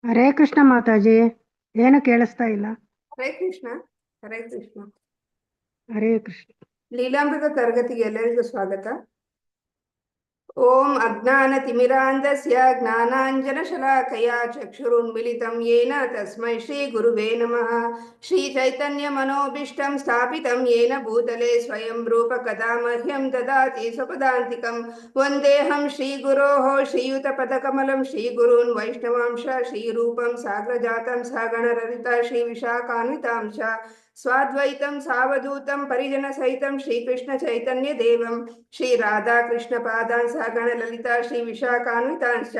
ಹರೇ ಕೃಷ್ಣ ಮಾತಾಜಿ. ಏನು ಕೇಳಿಸ್ತಾ ಇಲ್ಲ. ಹರೇ ಕೃಷ್ಣ. ಹರೇ ಕೃಷ್ಣ. ಹರೇ ಕೃಷ್ಣ. ಲೀಲಾಮೃತ ತರಗತಿಗೆ ಎಲ್ಲರಿಗೂ ಸ್ವಾಗತ. ಓಂ ಅಜ್ಞಾನತಿಮಿರಾಂಧಸ್ಯ ಜ್ಞಾನಾಂಜನಶಲಾಕಯಾ ಚಕ್ಷುರುನ್ಮಿಲಿತಂ ಯೇನ ತಸ್ಮೈ ಶ್ರೀ ಗುರುವೇ ನಮಃ. ಶ್ರೀ ಚೈತನ್ಯ ಮನೋಭೀಷ್ಟಂ ಸ್ಥಾಪಿತಂ ಯೇನ ಭೂತಲೆ ಸ್ವಯಂ ರೂಪ ಕದಾ ಮಹ್ಯಂ ದದಾತಿ ಸ್ವಪದಾಂತಿಕಂ. ವಂದೇಹಂ ಶ್ರೀ ಗುರೋಃ ಶ್ರೀಯುತ ಪದಕಮಲಂ ಶ್ರೀ ಗುರೂನ್ ವೈಷ್ಣವಾಂಶ ಶ್ರೀರೂಪಂ ಸಾಗ್ರಜಾತಂ ಸಗಣರಹಿತ ಶ್ರೀ ವಿಶಾಖಾನ್ವಿತಾಂಶ ಸ್ವಾದ್ವೈತಂ ಸಾವಧೂತಂ ಪರಿಜನ ಸಹಿತಂ ಶ್ರೀಕೃಷ್ಣ ಚೈತನ್ಯ ದೇವಂ ಶ್ರೀ ರಾಧಾ ಕೃಷ್ಣ ಪಾದಾನ್ ಸಹಗಣ ಲಲಿತಾ ಶ್ರೀ ವಿಶಾಖಾನ್ವಿತಾಂಶ.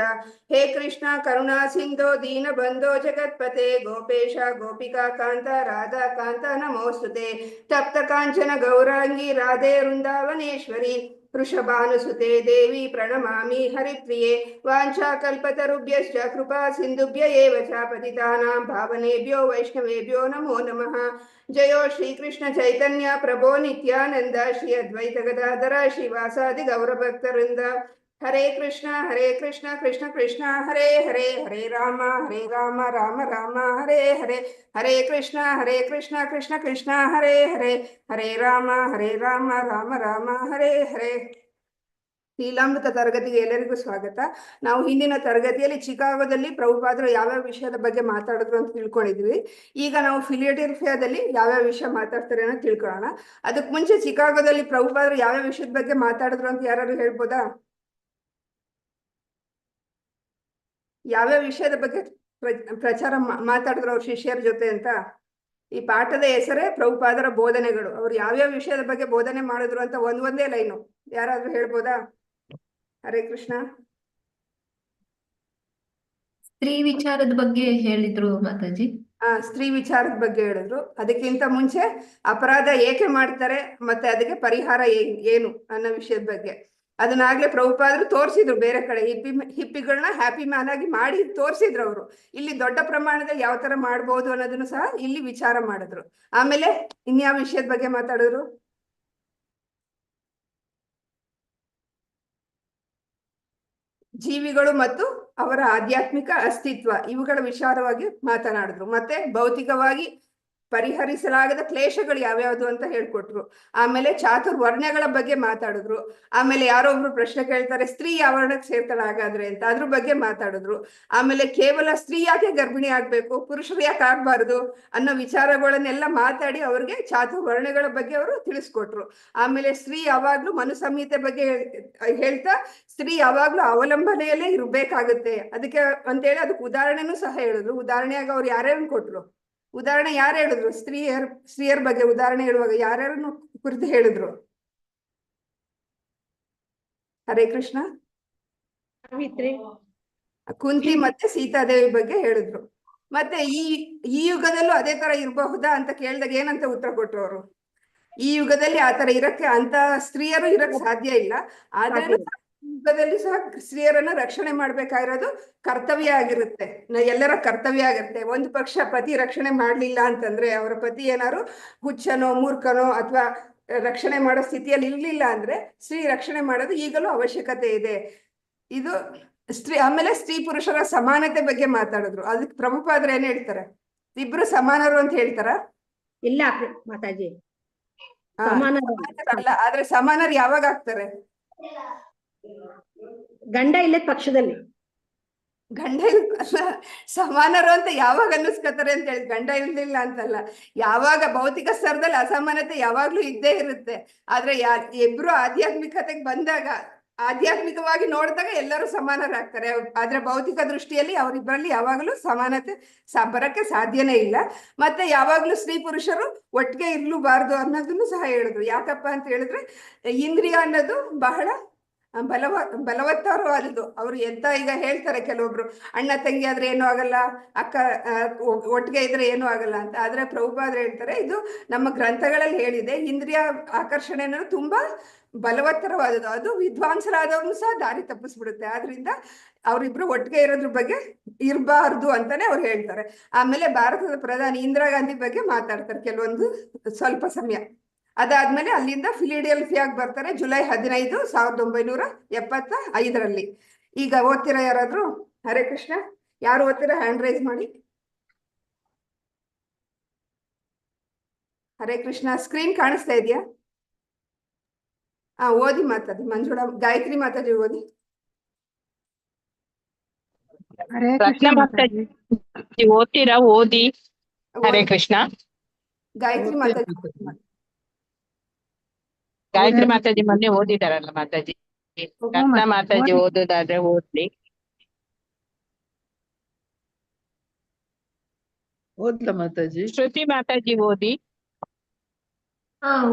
ಹೇ ಕೃಷ್ಣ ಕರುಣಾ ಸಿಂಧೋ ದೀನ ಬಂಧೋ ಜಗತ್ಪತೆ ಗೋಪೇಶ ಗೋಪಿಕಾ ಕಾಂತ ರಾಧಾ ಕಾಂತ ನಮೋಸ್ತುತೆ. ತಪ್ತ ಕಾಂಚನ ಗೌರಾಂಗಿ ರಾಧೆ ವೃಂದಾವನೇಶ್ವರಿ ವೃಷಭಾನುಸುತೆ ದೇವಿ ಪ್ರಣಮಾಮಿ ಹರಿಪ್ರಿಯೆ. ವಾಂಛಾಕಲ್ಪತರುಭ್ಯಶ್ಚ ಕೃಪಾ ಸಿಂಧುಭ್ಯ ಏವ ಚ ಪತಿತಾನಾಂ ಪಾವನೇಭ್ಯೋ ವೈಷ್ಣವೇಭ್ಯೋ ನಮೋ ನಮಃ. ಜಯೋ ಶ್ರೀಕೃಷ್ಣ ಚೈತನ್ಯ ಪ್ರಭೋ ನಿತ್ಯಾನಂದ ಶ್ರೀ ಅದ್ವೈತ ಗದಾಧರ ಶ್ರೀವಾಸಾದಿ ಗೌರಭಕ್ತರಿಂದ. ಹರೇ ಕೃಷ್ಣ ಕೃಷ್ಣ ಕೃಷ್ಣ ಹರೇ ಹರೇ ಹರೇ ರಾಮ ರಾಮ ರಾಮ ಹರೇ ಹರೇ. ಹರೇ ಕೃಷ್ಣ ಕೃಷ್ಣ ಕೃಷ್ಣ ಹರೇ ಹರೇ ಹರೇ ರಾಮ ರಾಮ ರಾಮ ಹರೇ ಹರೇ. ಲೀಲಾಮೃತ ತರಗತಿಗೆ ಎಲ್ಲರಿಗೂ ಸ್ವಾಗತ. ನಾವು ಹಿಂದಿನ ತರಗತಿಯಲ್ಲಿ ಚಿಕಾಗೋದಲ್ಲಿ ಪ್ರಭುಪಾದರು ಯಾವ್ಯಾವ ವಿಷಯದ ಬಗ್ಗೆ ಮಾತಾಡಿದ್ರು ಅಂತ ತಿಳ್ಕೊಂಡಿದ್ವಿ. ಈಗ ನಾವು ಫಿಲಿಡೆಲ್ಫಿಯಾದಲ್ಲಿ ಯಾವ್ಯಾವ ವಿಷಯ ಮಾತಾಡ್ತಾರೆ ಅನ್ನೋ ತಿಳ್ಕೊಳ್ಳೋಣ. ಅದಕ್ಕೆ ಮುಂಚೆ ಚಿಕಾಗೋದಲ್ಲಿ ಪ್ರಭುಪಾದರು ಯಾವ್ಯಾವ ವಿಷಯದ ಬಗ್ಗೆ ಮಾತಾಡಿದ್ರು ಅಂತ ಯಾರು ಹೇಳ್ಬೋದಾ? ಯಾವ್ಯಾವ ವಿಷಯದ ಬಗ್ಗೆ ಪ್ರಚಾರ ಮಾತಾಡಿದ್ರು ಅವ್ರ ಶಿಷ್ಯರ ಜೊತೆ ಅಂತ? ಈ ಪಾಠದ ಹೆಸರೇ ಪ್ರಭುಪಾದರ ಬೋಧನೆಗಳು. ಅವ್ರು ಯಾವ್ಯಾವ ವಿಷಯದ ಬಗ್ಗೆ ಬೋಧನೆ ಮಾಡಿದ್ರು ಅಂತ ಒಂದೇ ಲೈನು ಯಾರಾದ್ರೂ ಹೇಳ್ಬೋದಾ? ಹರೇ ಕೃಷ್ಣ. ಸ್ತ್ರೀ ವಿಚಾರದ ಬಗ್ಗೆ ಹೇಳಿದ್ರು ಮಾತಾಜಿ. ಸ್ತ್ರೀ ವಿಚಾರದ ಬಗ್ಗೆ ಹೇಳಿದ್ರು. ಅದಕ್ಕಿಂತ ಮುಂಚೆ ಅಪರಾಧ ಏಕೆ ಮಾಡ್ತಾರೆ ಮತ್ತೆ ಅದಕ್ಕೆ ಪರಿಹಾರ ಏನು ಅನ್ನೋ ವಿಷಯದ ಬಗ್ಗೆ ಅದನ್ನಾಗ್ಲೇ ಪ್ರಭುಪಾದರು ತೋರಿಸಿದ್ರು. ಬೇರೆ ಕಡೆ ಹಿಪ್ಪಿಗಳನ್ನ ಹ್ಯಾಪಿ ಮ್ಯಾನ್ ಆಗಿ ಮಾಡಿ ತೋರಿಸಿದ್ರು ಅವರು. ಇಲ್ಲಿ ದೊಡ್ಡ ಪ್ರಮಾಣದಲ್ಲಿ ಯಾವ ತರ ಮಾಡ್ಬೋದು ಅನ್ನೋದನ್ನು ಸಹ ಇಲ್ಲಿ ವಿಚಾರ ಮಾಡಿದ್ರು. ಆಮೇಲೆ ಇನ್ಯಾವ ವಿಷಯದ ಬಗ್ಗೆ ಮಾತಾಡಿದ್ರು? ಜೀವಿಗಳು ಮತ್ತು ಅವರ ಆಧ್ಯಾತ್ಮಿಕ ಅಸ್ತಿತ್ವ ಇವುಗಳ ವಿಚಾರವಾಗಿ ಮಾತನಾಡಿದ್ರು. ಮತ್ತೆ ಭೌತಿಕವಾಗಿ ಪರಿಹರಿಸಲಾಗದ ಕ್ಲೇಶಗಳು ಯಾವ್ಯಾವುದು ಅಂತ ಹೇಳ್ಕೊಟ್ರು. ಆಮೇಲೆ ಚಾತುರ್ವರ್ಣ್ಯಗಳ ಬಗ್ಗೆ ಮಾತಾಡಿದ್ರು. ಆಮೇಲೆ ಯಾರೋ ಒಬ್ರು ಪ್ರಶ್ನೆ ಕೇಳ್ತಾರೆ, ಸ್ತ್ರೀ ಯಾವ ವರ್ಣಕ್ಕೆ ಸೇರ್ತಾಳೆ ಹಾಗಾದ್ರೆ ಅಂತ, ಅದ್ರ ಬಗ್ಗೆ ಮಾತಾಡಿದ್ರು. ಆಮೇಲೆ ಕೇವಲ ಸ್ತ್ರೀ ಯಾಕೆ ಗರ್ಭಿಣಿ ಆಗ್ಬೇಕು, ಪುರುಷರು ಯಾಕೆ ಆಗ್ಬಾರ್ದು ಅನ್ನೋ ವಿಚಾರಗಳನ್ನೆಲ್ಲ ಮಾತಾಡಿ ಅವ್ರಿಗೆ ಚಾತುರ್ವರ್ಣ್ಯಗಳ ಬಗ್ಗೆ ಅವರು ತಿಳಿಸ್ಕೊಟ್ರು. ಆಮೇಲೆ ಸ್ತ್ರೀ ಯಾವಾಗ್ಲೂ ಮನುಸಂಹಿತೆ ಬಗ್ಗೆ ಹೇಳ್ತಾ ಸ್ತ್ರೀ ಯಾವಾಗ್ಲೂ ಅವಲಂಬನೆಯಲ್ಲೇ ಇರ್ಬೇಕಾಗುತ್ತೆ ಅದಕ್ಕೆ ಅಂತೇಳಿ ಅದಕ್ಕೆ ಉದಾಹರಣೆನೂ ಸಹ ಹೇಳಿದ್ರು. ಉದಾಹರಣೆಯಾಗಿ ಅವ್ರು ಯಾರ್ಯಾರನ್ನು ಕೊಟ್ರು? ಉದಾಹರಣೆ ಯಾರು ಹೇಳಿದ್ರು? ಸ್ತ್ರೀಯರ ಬಗ್ಗೆ ಉದಾಹರಣೆ ಹೇಳುವಾಗ ಯಾರ್ಯಾರನ್ನು ಕುರಿತು ಹೇಳಿದ್ರು? ಹರೇ ಕೃಷ್ಣ. ಕುಂತಿ ಮತ್ತೆ ಸೀತಾದೇವಿ ಬಗ್ಗೆ ಹೇಳಿದ್ರು. ಮತ್ತೆ ಈ ಯುಗದಲ್ಲೂ ಅದೇ ತರ ಇರಬಹುದಾ ಅಂತ ಕೇಳಿದಾಗ ಏನಂತ ಉತ್ತರ ಕೊಟ್ರು ಅವರು? ಈ ಯುಗದಲ್ಲಿ ಆತರ ಇರಕ್ಕೆ ಅಂತ ಸ್ತ್ರೀಯರು ಇರಕ್ ಸಾಧ್ಯ ಇಲ್ಲ. ಆದ್ರೆ ಯುಗದಲ್ಲಿ ಸಹ ಸ್ತ್ರೀಯರನ್ನ ರಕ್ಷಣೆ ಮಾಡ್ಬೇಕಾಗಿರೋದು ಕರ್ತವ್ಯ ಆಗಿರುತ್ತೆ, ಎಲ್ಲರ ಕರ್ತವ್ಯ ಆಗಿರುತ್ತೆ. ಒಂದು ಪಕ್ಷ ಪತಿ ರಕ್ಷಣೆ ಮಾಡ್ಲಿಲ್ಲ ಅಂತಂದ್ರೆ, ಅವರ ಪತಿ ಏನಾರು ಹುಚ್ಚನೋ ಮೂರ್ಖನೋ ಅಥವಾ ರಕ್ಷಣೆ ಮಾಡೋ ಸ್ಥಿತಿಯಲ್ಲಿ ಇರ್ಲಿಲ್ಲ ಅಂದ್ರೆ ಸ್ತ್ರೀ ರಕ್ಷಣೆ ಮಾಡೋದು ಈಗಲೂ ಅವಶ್ಯಕತೆ ಇದೆ. ಇದು ಸ್ತ್ರೀ. ಆಮೇಲೆ ಸ್ತ್ರೀ ಪುರುಷರ ಸಮಾನತೆ ಬಗ್ಗೆ ಮಾತಾಡಿದ್ರು. ಅದಕ್ಕೆ ಪ್ರಭುಪಾದರು ಏನ್ ಹೇಳ್ತಾರೆ? ಇಬ್ರು ಸಮಾನರು ಅಂತ ಹೇಳ್ತಾರ? ಇಲ್ಲ ಮಾತಾಜಿ, ಅಲ್ಲ. ಆದ್ರೆ ಸಮಾನರು ಯಾವಾಗ ಆಗ್ತಾರೆ? ಗಂಡ ಇಲ್ಲದ ಪಕ್ಷದಲ್ಲಿ. ಗಂಡ ಸಮಾನರು ಅಂತ ಯಾವಾಗ ಅನ್ನಿಸ್ಕೊತಾರೆ ಅಂತ ಹೇಳಿ, ಗಂಡ ಇರ್ಲಿಲ್ಲ ಅಂತಲ್ಲ. ಯಾವಾಗ ಭೌತಿಕ ಸ್ತರದಲ್ಲಿ ಅಸಮಾನತೆ ಯಾವಾಗ್ಲೂ ಇದ್ದೇ ಇರುತ್ತೆ. ಆದ್ರೆ ಇಬ್ರು ಆಧ್ಯಾತ್ಮಿಕತೆಗೆ ಬಂದಾಗ, ಆಧ್ಯಾತ್ಮಿಕವಾಗಿ ನೋಡಿದಾಗ ಎಲ್ಲರೂ ಸಮಾನರಾಗ್ತಾರೆ. ಆದ್ರೆ ಭೌತಿಕ ದೃಷ್ಟಿಯಲ್ಲಿ ಅವರಿಬ್ಬರಲ್ಲಿ ಯಾವಾಗಲೂ ಸಮಾನತೆ ಬರಕ್ಕೆ ಸಾಧ್ಯನೇ ಇಲ್ಲ. ಮತ್ತೆ ಯಾವಾಗ್ಲೂ ಸ್ತ್ರೀ ಪುರುಷರು ಒಟ್ಟಿಗೆ ಇರ್ಲೂಬಾರ್ದು ಅನ್ನೋದನ್ನು ಸಹ ಹೇಳಿದ್ರು. ಯಾಕಪ್ಪ ಅಂತ ಹೇಳಿದ್ರೆ, ಇಂದ್ರಿಯ ಅನ್ನೋದು ಬಹಳ ಬಲವತ್ತರವಾದದ್ದು. ಅವ್ರು ಎಂತ ಈಗ ಹೇಳ್ತಾರೆ ಕೆಲವೊಬ್ರು, ಅಣ್ಣ ತಂಗಿ ಆದ್ರೆ ಏನೂ ಆಗಲ್ಲ, ಅಕ್ಕ ಒಟ್ಟಿಗೆ ಇದ್ರೆ ಏನೂ ಆಗಲ್ಲ ಅಂತ. ಆದ್ರೆ ಪ್ರಭುಪಾದರು ಹೇಳ್ತಾರೆ, ಇದು ನಮ್ಮ ಗ್ರಂಥಗಳಲ್ಲಿ ಹೇಳಿದೆ. ಇಂದ್ರಿಯ ಆಕರ್ಷಣೆ ಅನ್ನೋದು ತುಂಬಾ ಬಲವತ್ತರವಾದದ್ದು. ಅದು ವಿದ್ವಾಂಸರಾದವ್ರನ್ನು ಸಹ ದಾರಿ ತಪ್ಪಿಸ್ಬಿಡುತ್ತೆ. ಆದ್ರಿಂದ ಅವರಿಬ್ರು ಒಟ್ಟಿಗೆ ಇರೋದ್ರ ಬಗ್ಗೆ ಇರಬಾರ್ದು ಅಂತಾನೆ ಅವ್ರು ಹೇಳ್ತಾರೆ. ಆಮೇಲೆ ಭಾರತದ ಪ್ರಧಾನಿ ಇಂದಿರಾ ಗಾಂಧಿ ಬಗ್ಗೆ ಮಾತಾಡ್ತಾರೆ ಕೆಲವೊಂದು ಸ್ವಲ್ಪ ಸಮಯ. ಅದಾದ್ಮೇಲೆ ಅಲ್ಲಿಂದ ಫಿಲಿಡೆಲ್ಫಿಯಾಗ್ ಬರ್ತಾರೆ ಜುಲೈ 15, 1975. ಈಗ ಓದ್ತೀರಾ ಯಾರಾದ್ರೂ? ಹರೇ ಕೃಷ್ಣ. ಯಾರು ಓದ್ತೀರಾ ಹ್ಯಾಂಡ್ ರೈಸ್ ಮಾಡಿ. ಹರೇ ಕೃಷ್ಣ. ಸ್ಕ್ರೀನ್ ಕಾಣಿಸ್ತಾ ಇದೆಯಾ? ಓದಿ ಮಾತಾಡಿ. ಮಂಜುಳಾ ಗಾಯತ್ರಿ ಮಾತಾಡಿ ಓದಿ. ಹರೇ ರತ್ನ ಕೃಷ್ಣ ಮಾತಾಜಿ ಮಾತಾಜಿ. ಓದ್ತೀರಾ? ಓದಿ. ಹರೇ ಓದಿ. ಕೃಷ್ಣ. ಗಾಯತ್ರಿ ಮಾತಾಡಿ. ಗಾಯತ್ರಿ ಮಾತಾಜಿ ಮೊನ್ನೆ ಓದಿದಾರಲ್ಲ ಮಾತಾಜಿ. ರತ್ನ ಮಾತಾಜಿ ಓದಿ. ಓದೋದಾದ್ರೆ ಓದ್ಲಿ. ಓದ್ಲ ಮಾತಾಜಿ. ಶ್ರುತಿ ಮಾತಾಜಿ ಓದಿ.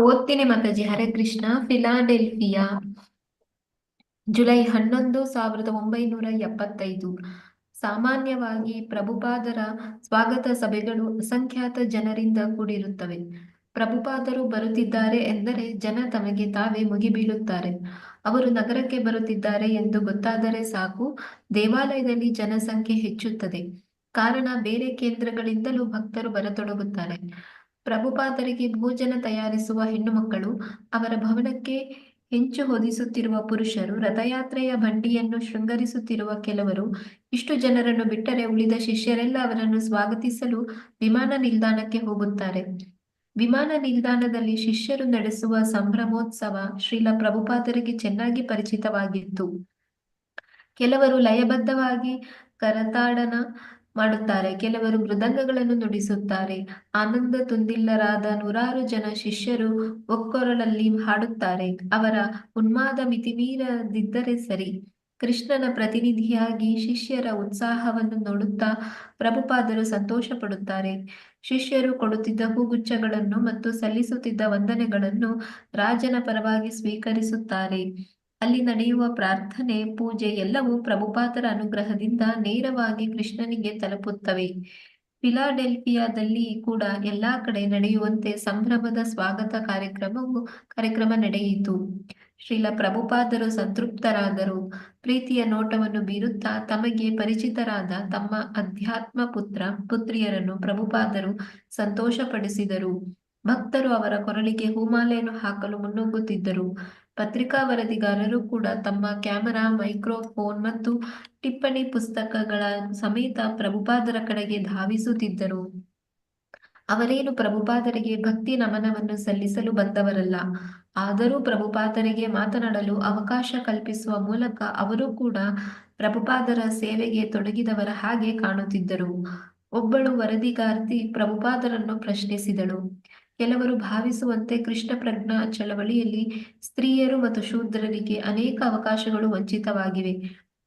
ಓದ್ತೀನಿ ಮಾತಾಜಿ. ಹರೇ ಕೃಷ್ಣ. ಫಿಲಾಡೆಲ್ಫಿಯಾ, ಜುಲೈ 11, 1975. ಸಾಮಾನ್ಯವಾಗಿ ಪ್ರಭುಪಾದರ ಸ್ವಾಗತ ಸಭೆಗಳು ಅಸಂಖ್ಯಾತ ಜನರಿಂದ ಕೂಡಿರುತ್ತವೆ. ಪ್ರಭುಪಾದರು ಬರುತ್ತಿದ್ದಾರೆ ಎಂದರೆ ಜನ ತಮಗೆ ತಾವೇ ಮುಗಿಬೀಳುತ್ತಾರೆ. ಅವರು ನಗರಕ್ಕೆ ಬರುತ್ತಿದ್ದಾರೆ ಎಂದು ಗೊತ್ತಾದರೆ ಸಾಕು, ದೇವಾಲಯದಲ್ಲಿ ಜನಸಂಖ್ಯೆ ಹೆಚ್ಚುತ್ತದೆ. ಕಾರಣ, ಬೇರೆ ಕೇಂದ್ರಗಳಿಂದಲೂ ಭಕ್ತರು ಬರತೊಡಗುತ್ತಾರೆ. ಪ್ರಭುಪಾದರಿಗೆ ಭೋಜನ ತಯಾರಿಸುವ ಹೆಣ್ಣು ಮಕ್ಕಳು, ಅವರ ಭವನಕ್ಕೆ ಹೆಂಚು ಹೊದಿಸುತ್ತಿರುವ ಪುರುಷರು, ರಥಯಾತ್ರೆಯ ಬಂಡಿಯನ್ನು ಶೃಂಗರಿಸುತ್ತಿರುವ ಕೆಲವರು, ಇಷ್ಟು ಜನರನ್ನು ಬಿಟ್ಟರೆ ಉಳಿದ ಶಿಷ್ಯರೆಲ್ಲ ಅವರನ್ನು ಸ್ವಾಗತಿಸಲು ವಿಮಾನ ನಿಲ್ದಾಣಕ್ಕೆ ಹೋಗುತ್ತಾರೆ. ವಿಮಾನ ನಿಲ್ದಾಣದಲ್ಲಿ ಶಿಷ್ಯರು ನಡೆಸುವ ಸಂಭ್ರಮೋತ್ಸವ ಶ್ರೀಲ ಪ್ರಭುಪಾದರಿಗೆ ಚೆನ್ನಾಗಿ ಪರಿಚಿತವಾಗಿತ್ತು. ಕೆಲವರು ಲಯಬದ್ಧವಾಗಿ ಕರತಾಡನ ಮಾಡುತ್ತಾರೆ, ಕೆಲವರು ಮೃದಂಗಗಳನ್ನು ನುಡಿಸುತ್ತಾರೆ. ಆನಂದ ತುಂದಿಲ್ಲರಾದ ನೂರಾರು ಜನ ಶಿಷ್ಯರು ಒಕ್ಕೊರಳಲ್ಲಿ ಹಾಡುತ್ತಾರೆ. ಅವರ ಉನ್ಮಾದ ಮಿತಿಮೀರದಿದ್ದರೆ ಸರಿ. ಕೃಷ್ಣನ ಪ್ರತಿನಿಧಿಯಾಗಿ ಶಿಷ್ಯರ ಉತ್ಸಾಹವನ್ನು ನೋಡುತ್ತಾ ಪ್ರಭುಪಾದರು ಸಂತೋಷ ಪಡುತ್ತಾರೆ. ಶಿಷ್ಯರು ಕೊಡುತ್ತಿದ್ದ ಹೂಗುಚ್ಛಗಳನ್ನು ಮತ್ತು ಸಲ್ಲಿಸುತ್ತಿದ್ದ ವಂದನೆಗಳನ್ನು ರಾಜನ ಪರವಾಗಿ ಸ್ವೀಕರಿಸುತ್ತಾರೆ. ಅಲ್ಲಿ ನಡೆಯುವ ಪ್ರಾರ್ಥನೆ, ಪೂಜೆ ಎಲ್ಲವೂ ಪ್ರಭುಪಾದರ ಅನುಗ್ರಹದಿಂದ ನೇರವಾಗಿ ಕೃಷ್ಣನಿಗೆ ತಲುಪುತ್ತವೆ. ಫಿಲಾಡೆಲ್ಫಿಯಾದಲ್ಲಿ ಕೂಡ ಎಲ್ಲಾ ಕಡೆ ನಡೆಯುವಂತೆ ಸಂಭ್ರಮದ ಸ್ವಾಗತ ಕಾರ್ಯಕ್ರಮ ನಡೆಯಿತು. ಶ್ರೀಲ ಪ್ರಭುಪಾದರು ಸಂತೃಪ್ತರಾದರು. ಪ್ರೀತಿಯ ನೋಟವನ್ನು ಬೀರುತ್ತಾ ತಮಗೆ ಪರಿಚಿತರಾದ ತಮ್ಮ ಅಧ್ಯಾತ್ಮ ಪುತ್ರಿಯರನ್ನು ಪ್ರಭುಪಾದರು ಸಂತೋಷಪಡಿಸಿದರು. ಭಕ್ತರು ಅವರ ಕೊರಳಿಗೆ ಹೂಮಾಲೆಯನ್ನು ಹಾಕಲು ಮುನ್ನುಗ್ಗುತ್ತಿದ್ದರು. ಪತ್ರಿಕಾ ವರದಿಗಾರರು ಕೂಡ ತಮ್ಮ ಕ್ಯಾಮೆರಾ, ಮೈಕ್ರೋಫೋನ್ ಮತ್ತು ಟಿಪ್ಪಣಿ ಪುಸ್ತಕಗಳ ಸಮೇತ ಪ್ರಭುಪಾದರ ಕಡೆಗೆ ಧಾವಿಸುತ್ತಿದ್ದರು. ಅವರೇನು ಪ್ರಭುಪಾದರಿಗೆ ಭಕ್ತಿ ನಮನವನ್ನು ಸಲ್ಲಿಸಲು ಬಂದವರಲ್ಲ. ಆದರೂ ಪ್ರಭುಪಾದರಿಗೆ ಮಾತನಾಡಲು ಅವಕಾಶ ಕಲ್ಪಿಸುವ ಮೂಲಕ ಅವರು ಕೂಡ ಪ್ರಭುಪಾದರ ಸೇವೆಗೆ ತೊಡಗಿದವರ ಹಾಗೆ ಕಾಣುತ್ತಿದ್ದರು. ಒಬ್ಬಳು ವರದಿಗಾರ್ತಿ ಪ್ರಭುಪಾದರನ್ನು ಪ್ರಶ್ನಿಸಿದಳು. ಕೆಲವರು ಭಾವಿಸುವಂತೆ ಕೃಷ್ಣ ಪ್ರಜ್ಞಾ ಚಳವಳಿಯಲ್ಲಿ ಸ್ತ್ರೀಯರು ಮತ್ತು ಶೂದ್ರರಿಗೆ ಅನೇಕ ಅವಕಾಶಗಳು ವಂಚಿತವಾಗಿವೆ.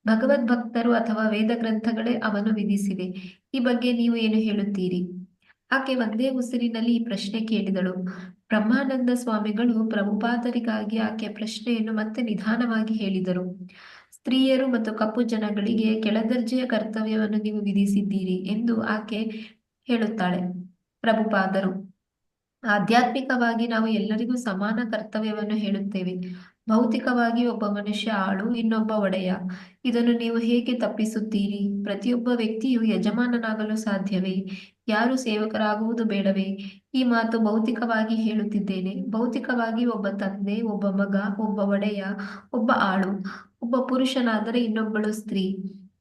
ಭಗವದ್ಭಕ್ತರು ಅಥವಾ ವೇದ ಗ್ರಂಥಗಳೇ ಅವನ್ನು ವಿಧಿಸಿವೆ. ಈ ಬಗ್ಗೆ ನೀವು ಏನು ಹೇಳುತ್ತೀರಿ? ಆಕೆ ಒಂದೇ ಉಸಿರಿನಲ್ಲಿ ಈ ಪ್ರಶ್ನೆ ಕೇಳಿದಳು. ಬ್ರಹ್ಮಾನಂದ ಸ್ವಾಮಿಗಳು ಪ್ರಭುಪಾದರಿಗಾಗಿ ಆಕೆ ಪ್ರಶ್ನೆಯನ್ನು ಮತ್ತೆ ನಿಧಾನವಾಗಿ ಹೇಳಿದರು. ಸ್ತ್ರೀಯರು ಮತ್ತು ಕಪ್ಪು ಜನಗಳಿಗೆ ಕೆಳದರ್ಜೆಯ ಕರ್ತವ್ಯವನ್ನು ನೀವು ವಿಧಿಸಿದ್ದೀರಿ ಎಂದು ಆಕೆ ಹೇಳುತ್ತಾಳೆ. ಪ್ರಭುಪಾದರು: ಆಧ್ಯಾತ್ಮಿಕವಾಗಿ ನಾವು ಎಲ್ಲರಿಗೂ ಸಮಾನ ಕರ್ತವ್ಯವನ್ನು ಹೇಳುತ್ತೇವೆ. ಭೌತಿಕವಾಗಿ ಒಬ್ಬ ಮನುಷ್ಯ ಆಳು, ಇನ್ನೊಬ್ಬ ಒಡೆಯ. ಇದನ್ನು ನೀವು ಹೇಗೆ ತಪ್ಪಿಸುತ್ತೀರಿ? ಪ್ರತಿಯೊಬ್ಬ ವ್ಯಕ್ತಿಯು ಯಜಮಾನನಾಗಲು ಸಾಧ್ಯವೇ? ಯಾರು ಸೇವಕರಾಗುವುದು ಬೇಡವೇ? ಈ ಮಾತು ಭೌತಿಕವಾಗಿ ಹೇಳುತ್ತಿದ್ದೇನೆ. ಭೌತಿಕವಾಗಿ ಒಬ್ಬ ತಂದೆ, ಒಬ್ಬ ಮಗ, ಒಬ್ಬ ಒಡೆಯ, ಒಬ್ಬ ಆಳು, ಒಬ್ಬ ಪುರುಷನಾದರೆ ಇನ್ನೊಬ್ಬಳು ಸ್ತ್ರೀ.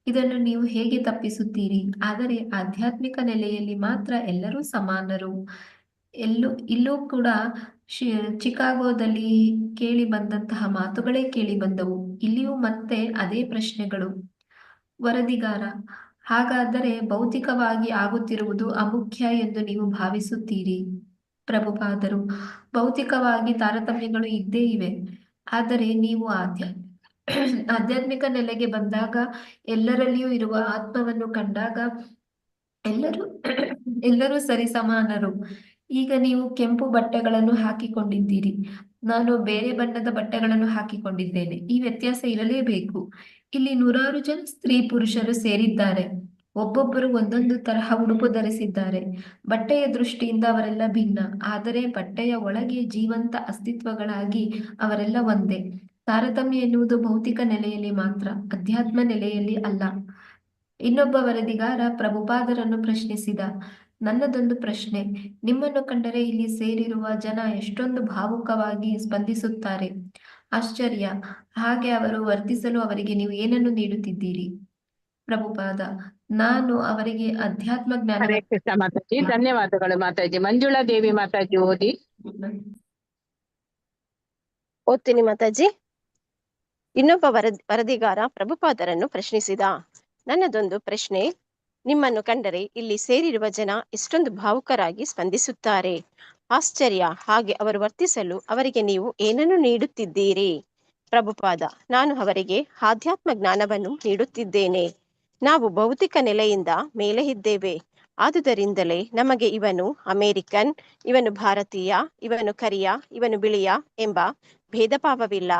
ಇದನ್ನು ನೀವು ಹೇಗೆ ತಪ್ಪಿಸುತ್ತೀರಿ? ಆದರೆ ಆಧ್ಯಾತ್ಮಿಕ ನೆಲೆಯಲ್ಲಿ ಮಾತ್ರ ಎಲ್ಲರೂ ಸಮಾನರು. ಇಲ್ಲೂ ಕೂಡ ಚಿಕಾಗೋದಲ್ಲಿ ಕೇಳಿ ಬಂದಂತಹ ಮಾತುಗಳೇ ಕೇಳಿ ಬಂದವು. ಇಲ್ಲಿಯೂ ಮತ್ತೆ ಅದೇ ಪ್ರಶ್ನೆಗಳು. ವರದಿಗಾರ: ಹಾಗಾದರೆ ಭೌತಿಕವಾಗಿ ಆಗುತ್ತಿರುವುದು ಅಮುಖ್ಯ ಎಂದು ನೀವು ಭಾವಿಸುತ್ತೀರಿ? ಪ್ರಭುಪಾದರು: ಭೌತಿಕವಾಗಿ ತಾರತಮ್ಯಗಳು ಇದ್ದೇ ಇವೆ. ಆದರೆ ನೀವು ಆಧ್ಯಾತ್ಮಿಕ ನೆಲೆಗೆ ಬಂದಾಗ, ಎಲ್ಲರಲ್ಲಿಯೂ ಇರುವ ಆತ್ಮವನ್ನು ಕಂಡಾಗ ಎಲ್ಲರೂ ಸರಿಸಮಾನರು. ಈಗ ನೀವು ಕೆಂಪು ಬಟ್ಟೆಗಳನ್ನು ಹಾಕಿಕೊಂಡಿದ್ದೀರಿ, ನಾನು ಬೇರೆ ಬಣ್ಣದ ಬಟ್ಟೆಗಳನ್ನು ಹಾಕಿಕೊಂಡಿದ್ದೇನೆ. ಈ ವ್ಯತ್ಯಾಸ ಇರಲೇಬೇಕು. ಇಲ್ಲಿ ನೂರಾರು ಜನ ಸ್ತ್ರೀ ಪುರುಷರು ಸೇರಿದ್ದಾರೆ. ಒಬ್ಬೊಬ್ಬರು ಒಂದೊಂದು ತರಹ ಉಡುಪು ಧರಿಸಿದ್ದಾರೆ. ಬಟ್ಟೆಯ ದೃಷ್ಟಿಯಿಂದ ಅವರೆಲ್ಲ ಭಿನ್ನ, ಆದರೆ ಬಟ್ಟೆಯ ಒಳಗೆ ಜೀವಂತ ಅಸ್ತಿತ್ವಗಳಾಗಿ ಅವರೆಲ್ಲ ಒಂದೇ. ತಾರತಮ್ಯ ಎನ್ನುವುದು ಭೌತಿಕ ನೆಲೆಯಲ್ಲಿ ಮಾತ್ರ, ಅಧ್ಯಾತ್ಮ ನೆಲೆಯಲ್ಲಿ ಅಲ್ಲ. ಇನ್ನೊಬ್ಬ ವರದಿಗಾರ ಪ್ರಭುಪಾದರನ್ನು ಪ್ರಶ್ನಿಸಿದ: ನನ್ನದೊಂದು ಪ್ರಶ್ನೆ. ನಿಮ್ಮನ್ನು ಕಂಡರೆ ಇಲ್ಲಿ ಸೇರಿರುವ ಜನ ಎಷ್ಟೊಂದು ಭಾವುಕವಾಗಿ ಸ್ಪಂದಿಸುತ್ತಾರೆ. ಆಶ್ಚರ್ಯ. ಹಾಗೆ ಅವರು ವರ್ತಿಸಲು ಅವರಿಗೆ ನೀವು ಏನನ್ನು ನೀಡುತ್ತಿದ್ದೀರಿ? ಪ್ರಭುಪಾದ: ನಾನು ಅವರಿಗೆ ಅಧ್ಯಾತ್ಮ ಹರೇ ಜ್ಞಾನವನ್ನು ಕೃಷ್ಣ ಮಾತಾಜಿ, ಧನ್ಯವಾದಗಳು ಮಾತಾಜಿ. ಮಂಜುಳಾ ದೇವಿ ಮಾತಾಜಿ ಓದಿ. ಓದ್ತೀನಿ ಮಾತಾಜಿ. ಇನ್ನೊಬ್ಬ ವರದಿಗಾರ ಪ್ರಭುಪಾದರನ್ನು ಪ್ರಶ್ನಿಸಿದ. ನನ್ನದೊಂದು ಪ್ರಶ್ನೆ. ನಿಮ್ಮನ್ನು ಕಂಡರೆ ಇಲ್ಲಿ ಸೇರಿರುವ ಜನ ಎಷ್ಟೊಂದು ಭಾವುಕರಾಗಿ ಸ್ಪಂದಿಸುತ್ತಾರೆ. ಆಶ್ಚರ್ಯ. ಹಾಗೆ ಅವರು ವರ್ತಿಸಲು ಅವರಿಗೆ ನೀವು ಏನನ್ನು ನೀಡುತ್ತಿದ್ದೀರಿ? ಪ್ರಭುಪಾದ: ನಾನು ಅವರಿಗೆ ಆಧ್ಯಾತ್ಮ ಜ್ಞಾನವನ್ನು ನೀಡುತ್ತಿದ್ದೇನೆ. ನಾವು ಭೌತಿಕ ನೆಲೆಯಿಂದ ಮೇಲೆ ಇದ್ದೇವೆ. ಆದುದರಿಂದಲೇ ನಮಗೆ ಇವನು ಅಮೇರಿಕನ್, ಇವನು ಭಾರತೀಯ, ಇವನು ಕರಿಯ, ಇವನು ಬಿಳಿಯ ಎಂಬ ಭೇದ ಭಾವವಿಲ್ಲ,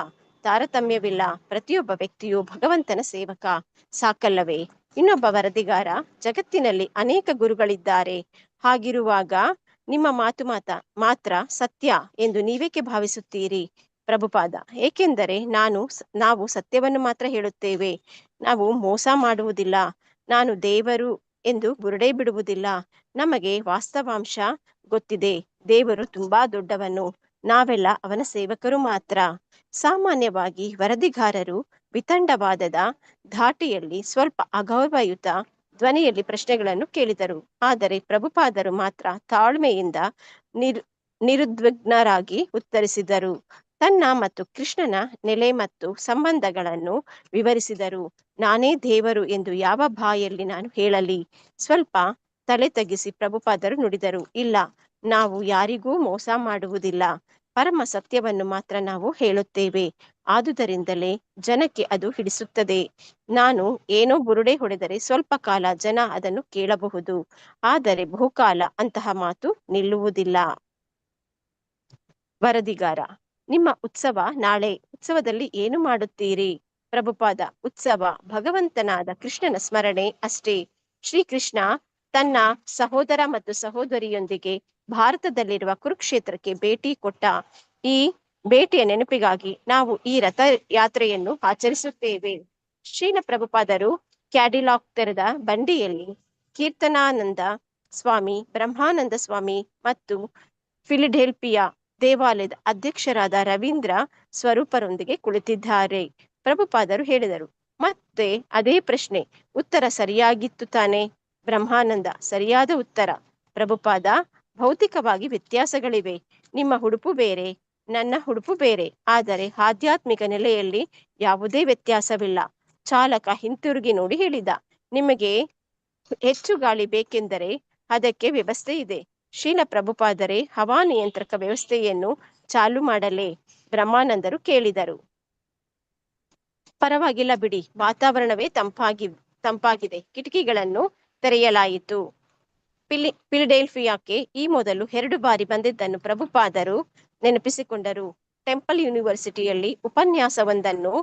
ತಾರತಮ್ಯವಿಲ್ಲ. ಪ್ರತಿಯೊಬ್ಬ ವ್ಯಕ್ತಿಯು ಭಗವಂತನ ಸೇವಕ. ಸಾಕಲ್ಲವೇ? ಇನ್ನೊಬ್ಬ ವರದಿಗಾರ: ಜಗತ್ತಿನಲ್ಲಿ ಅನೇಕ ಗುರುಗಳಿದ್ದಾರೆ. ಹಾಗಿರುವಾಗ ನಿಮ್ಮ ಮಾತು ಮಾತ್ರ ಸತ್ಯ ಎಂದು ನೀವೇಕೆ ಭಾವಿಸುತ್ತೀರಿ? ಪ್ರಭುಪಾದ: ಏಕೆಂದರೆ ನಾವು ಸತ್ಯವನ್ನು ಮಾತ್ರ ಹೇಳುತ್ತೇವೆ. ನಾವು ಮೋಸ ಮಾಡುವುದಿಲ್ಲ. ನಾನು ದೇವರು ಎಂದು ಬುರುಡೆ ಬಿಡುವುದಿಲ್ಲ. ನಮಗೆ ವಾಸ್ತವಾಂಶ ಗೊತ್ತಿದೆ. ದೇವರು ತುಂಬಾ ದೊಡ್ಡವನು. ನಾವೆಲ್ಲ ಅವನ ಸೇವಕರು ಮಾತ್ರ. ಸಾಮಾನ್ಯವಾಗಿ ವರದಿಗಾರರು ವಿತಂಡವಾದದ ಧಾಟಿಯಲ್ಲಿ ಸ್ವಲ್ಪ ಅಗೌರವಯುತ ಧ್ವನಿಯಲ್ಲಿ ಪ್ರಶ್ನೆಗಳನ್ನು ಕೇಳಿದರು. ಆದರೆ ಪ್ರಭುಪಾದರು ಮಾತ್ರ ತಾಳ್ಮೆಯಿಂದ ನಿರುದ್ವಿಗ್ನರಾಗಿ ಉತ್ತರಿಸಿದರು. ತನ್ನ ಮತ್ತು ಕೃಷ್ಣನ ನೆಲೆ ಮತ್ತು ಸಂಬಂಧಗಳನ್ನು ವಿವರಿಸಿದರು. ನಾನೇ ದೇವರು ಎಂದು ಯಾವ ಬಾಯಲ್ಲಿ ನಾನು ಹೇಳಲಿ? ಸ್ವಲ್ಪ ತಲೆ ತಗ್ಗಿಸಿ ಪ್ರಭುಪಾದರು ನುಡಿದರು. ಇಲ್ಲ, ನಾವು ಯಾರಿಗೂ ಮೋಸ ಮಾಡುವುದಿಲ್ಲ. ಪರಮ ಸತ್ಯವನ್ನು ಮಾತ್ರ ನಾವು ಹೇಳುತ್ತೇವೆ. ಆದುದರಿಂದಲೇ ಜನಕ್ಕೆ ಅದು ಹಿಡಿಸುತ್ತದೆ. ನಾನು ಏನೋ ಬುರುಡೆ ಹೊಡೆದರೆ ಸ್ವಲ್ಪ ಕಾಲ ಜನ ಅದನ್ನು ಕೇಳಬಹುದು, ಆದರೆ ಬಹುಕಾಲ ಅಂತಹ ಮಾತು ನಿಲ್ಲುವುದಿಲ್ಲ. ವರದಿಗಾರ: ನಿಮ್ಮ ಉತ್ಸವ ನಾಳೆ. ಉತ್ಸವದಲ್ಲಿ ಏನು ಮಾಡುತ್ತೀರಿ? ಪ್ರಭುಪಾದ: ಉತ್ಸವ ಭಗವಂತನಾದ ಕೃಷ್ಣನ ಸ್ಮರಣೆ ಅಷ್ಟೇ. ಶ್ರೀಕೃಷ್ಣ ತನ್ನ ಸಹೋದರ ಮತ್ತು ಸಹೋದರಿಯೊಂದಿಗೆ ಭಾರತದಲ್ಲಿರುವ ಕುರುಕ್ಷೇತ್ರಕ್ಕೆ ಭೇಟಿ ಕೊಟ್ಟ. ಈ ಭೇಟಿಯ ನೆನಪಿಗಾಗಿ ನಾವು ಈ ರಥಯಾತ್ರೆಯನ್ನು ಆಚರಿಸುತ್ತೇವೆ. ಶ್ರೀಲ ಪ್ರಭುಪಾದರು ಕ್ಯಾಡಿಲಾಕ್ ತೆರೆದ ಬಂಡಿಯಲ್ಲಿ ಕೀರ್ತನಾನಂದ ಸ್ವಾಮಿ, ಬ್ರಹ್ಮಾನಂದ ಸ್ವಾಮಿ ಮತ್ತು ಫಿಲಿಡೆಲ್ಫಿಯಾ ದೇವಾಲಯದ ಅಧ್ಯಕ್ಷರಾದ ರವೀಂದ್ರ ಸ್ವರೂಪರೊಂದಿಗೆ ಕುಳಿತಿದ್ದಾರೆ. ಪ್ರಭುಪಾದರು ಹೇಳಿದರು, ಮತ್ತೆ ಅದೇ ಪ್ರಶ್ನೆ. ಉತ್ತರ ಸರಿಯಾಗಿತ್ತು ತಾನೆ? ಬ್ರಹ್ಮಾನಂದ: ಸರಿಯಾದ ಉತ್ತರ. ಪ್ರಭುಪಾದ: ಭೌತಿಕವಾಗಿ ವ್ಯತ್ಯಾಸಗಳಿವೆ. ನಿಮ್ಮ ಉಡುಪು ಬೇರೆ, ನನ್ನ ಉಡುಪು ಬೇರೆ. ಆದರೆ ಆಧ್ಯಾತ್ಮಿಕ ನೆಲೆಯಲ್ಲಿ ಯಾವುದೇ ವ್ಯತ್ಯಾಸವಿಲ್ಲ. ಚಾಲಕ ಹಿಂತಿರುಗಿ ನೋಡಿ ಹೇಳಿದ, ನಿಮಗೆ ಹೆಚ್ಚು ಗಾಳಿ ಬೇಕೆಂದರೆ ಅದಕ್ಕೆ ವ್ಯವಸ್ಥೆ ಇದೆ. ಶ್ರೀಲ ಪ್ರಭುಪಾದರೆ ಹವಾನಿಯಂತ್ರಕ ವ್ಯವಸ್ಥೆಯನ್ನು ಚಾಲು ಮಾಡಲೇ? ಬ್ರಹ್ಮಾನಂದರು ಕೇಳಿದರು. ಪರವಾಗಿಲ್ಲ ಬಿಡಿ, ವಾತಾವರಣವೇ ತಂಪಾಗಿದೆ. ಕಿಟಕಿಗಳನ್ನು ತೆರೆಯಲಾಯಿತು. ಫಿಲಿಡೆಲ್ಫಿಯಾಕ್ಕೆ ಈ ಮೊದಲು 2 ಬಾರಿ ಬಂದಿದ್ದನ್ನು ಪ್ರಭುಪಾದರು ನೆನಪಿಸಿಕೊಂಡರು. ಟೆಂಪಲ್ ಯೂನಿವರ್ಸಿಟಿಯಲ್ಲಿ ಉಪನ್ಯಾಸವೊಂದನ್ನು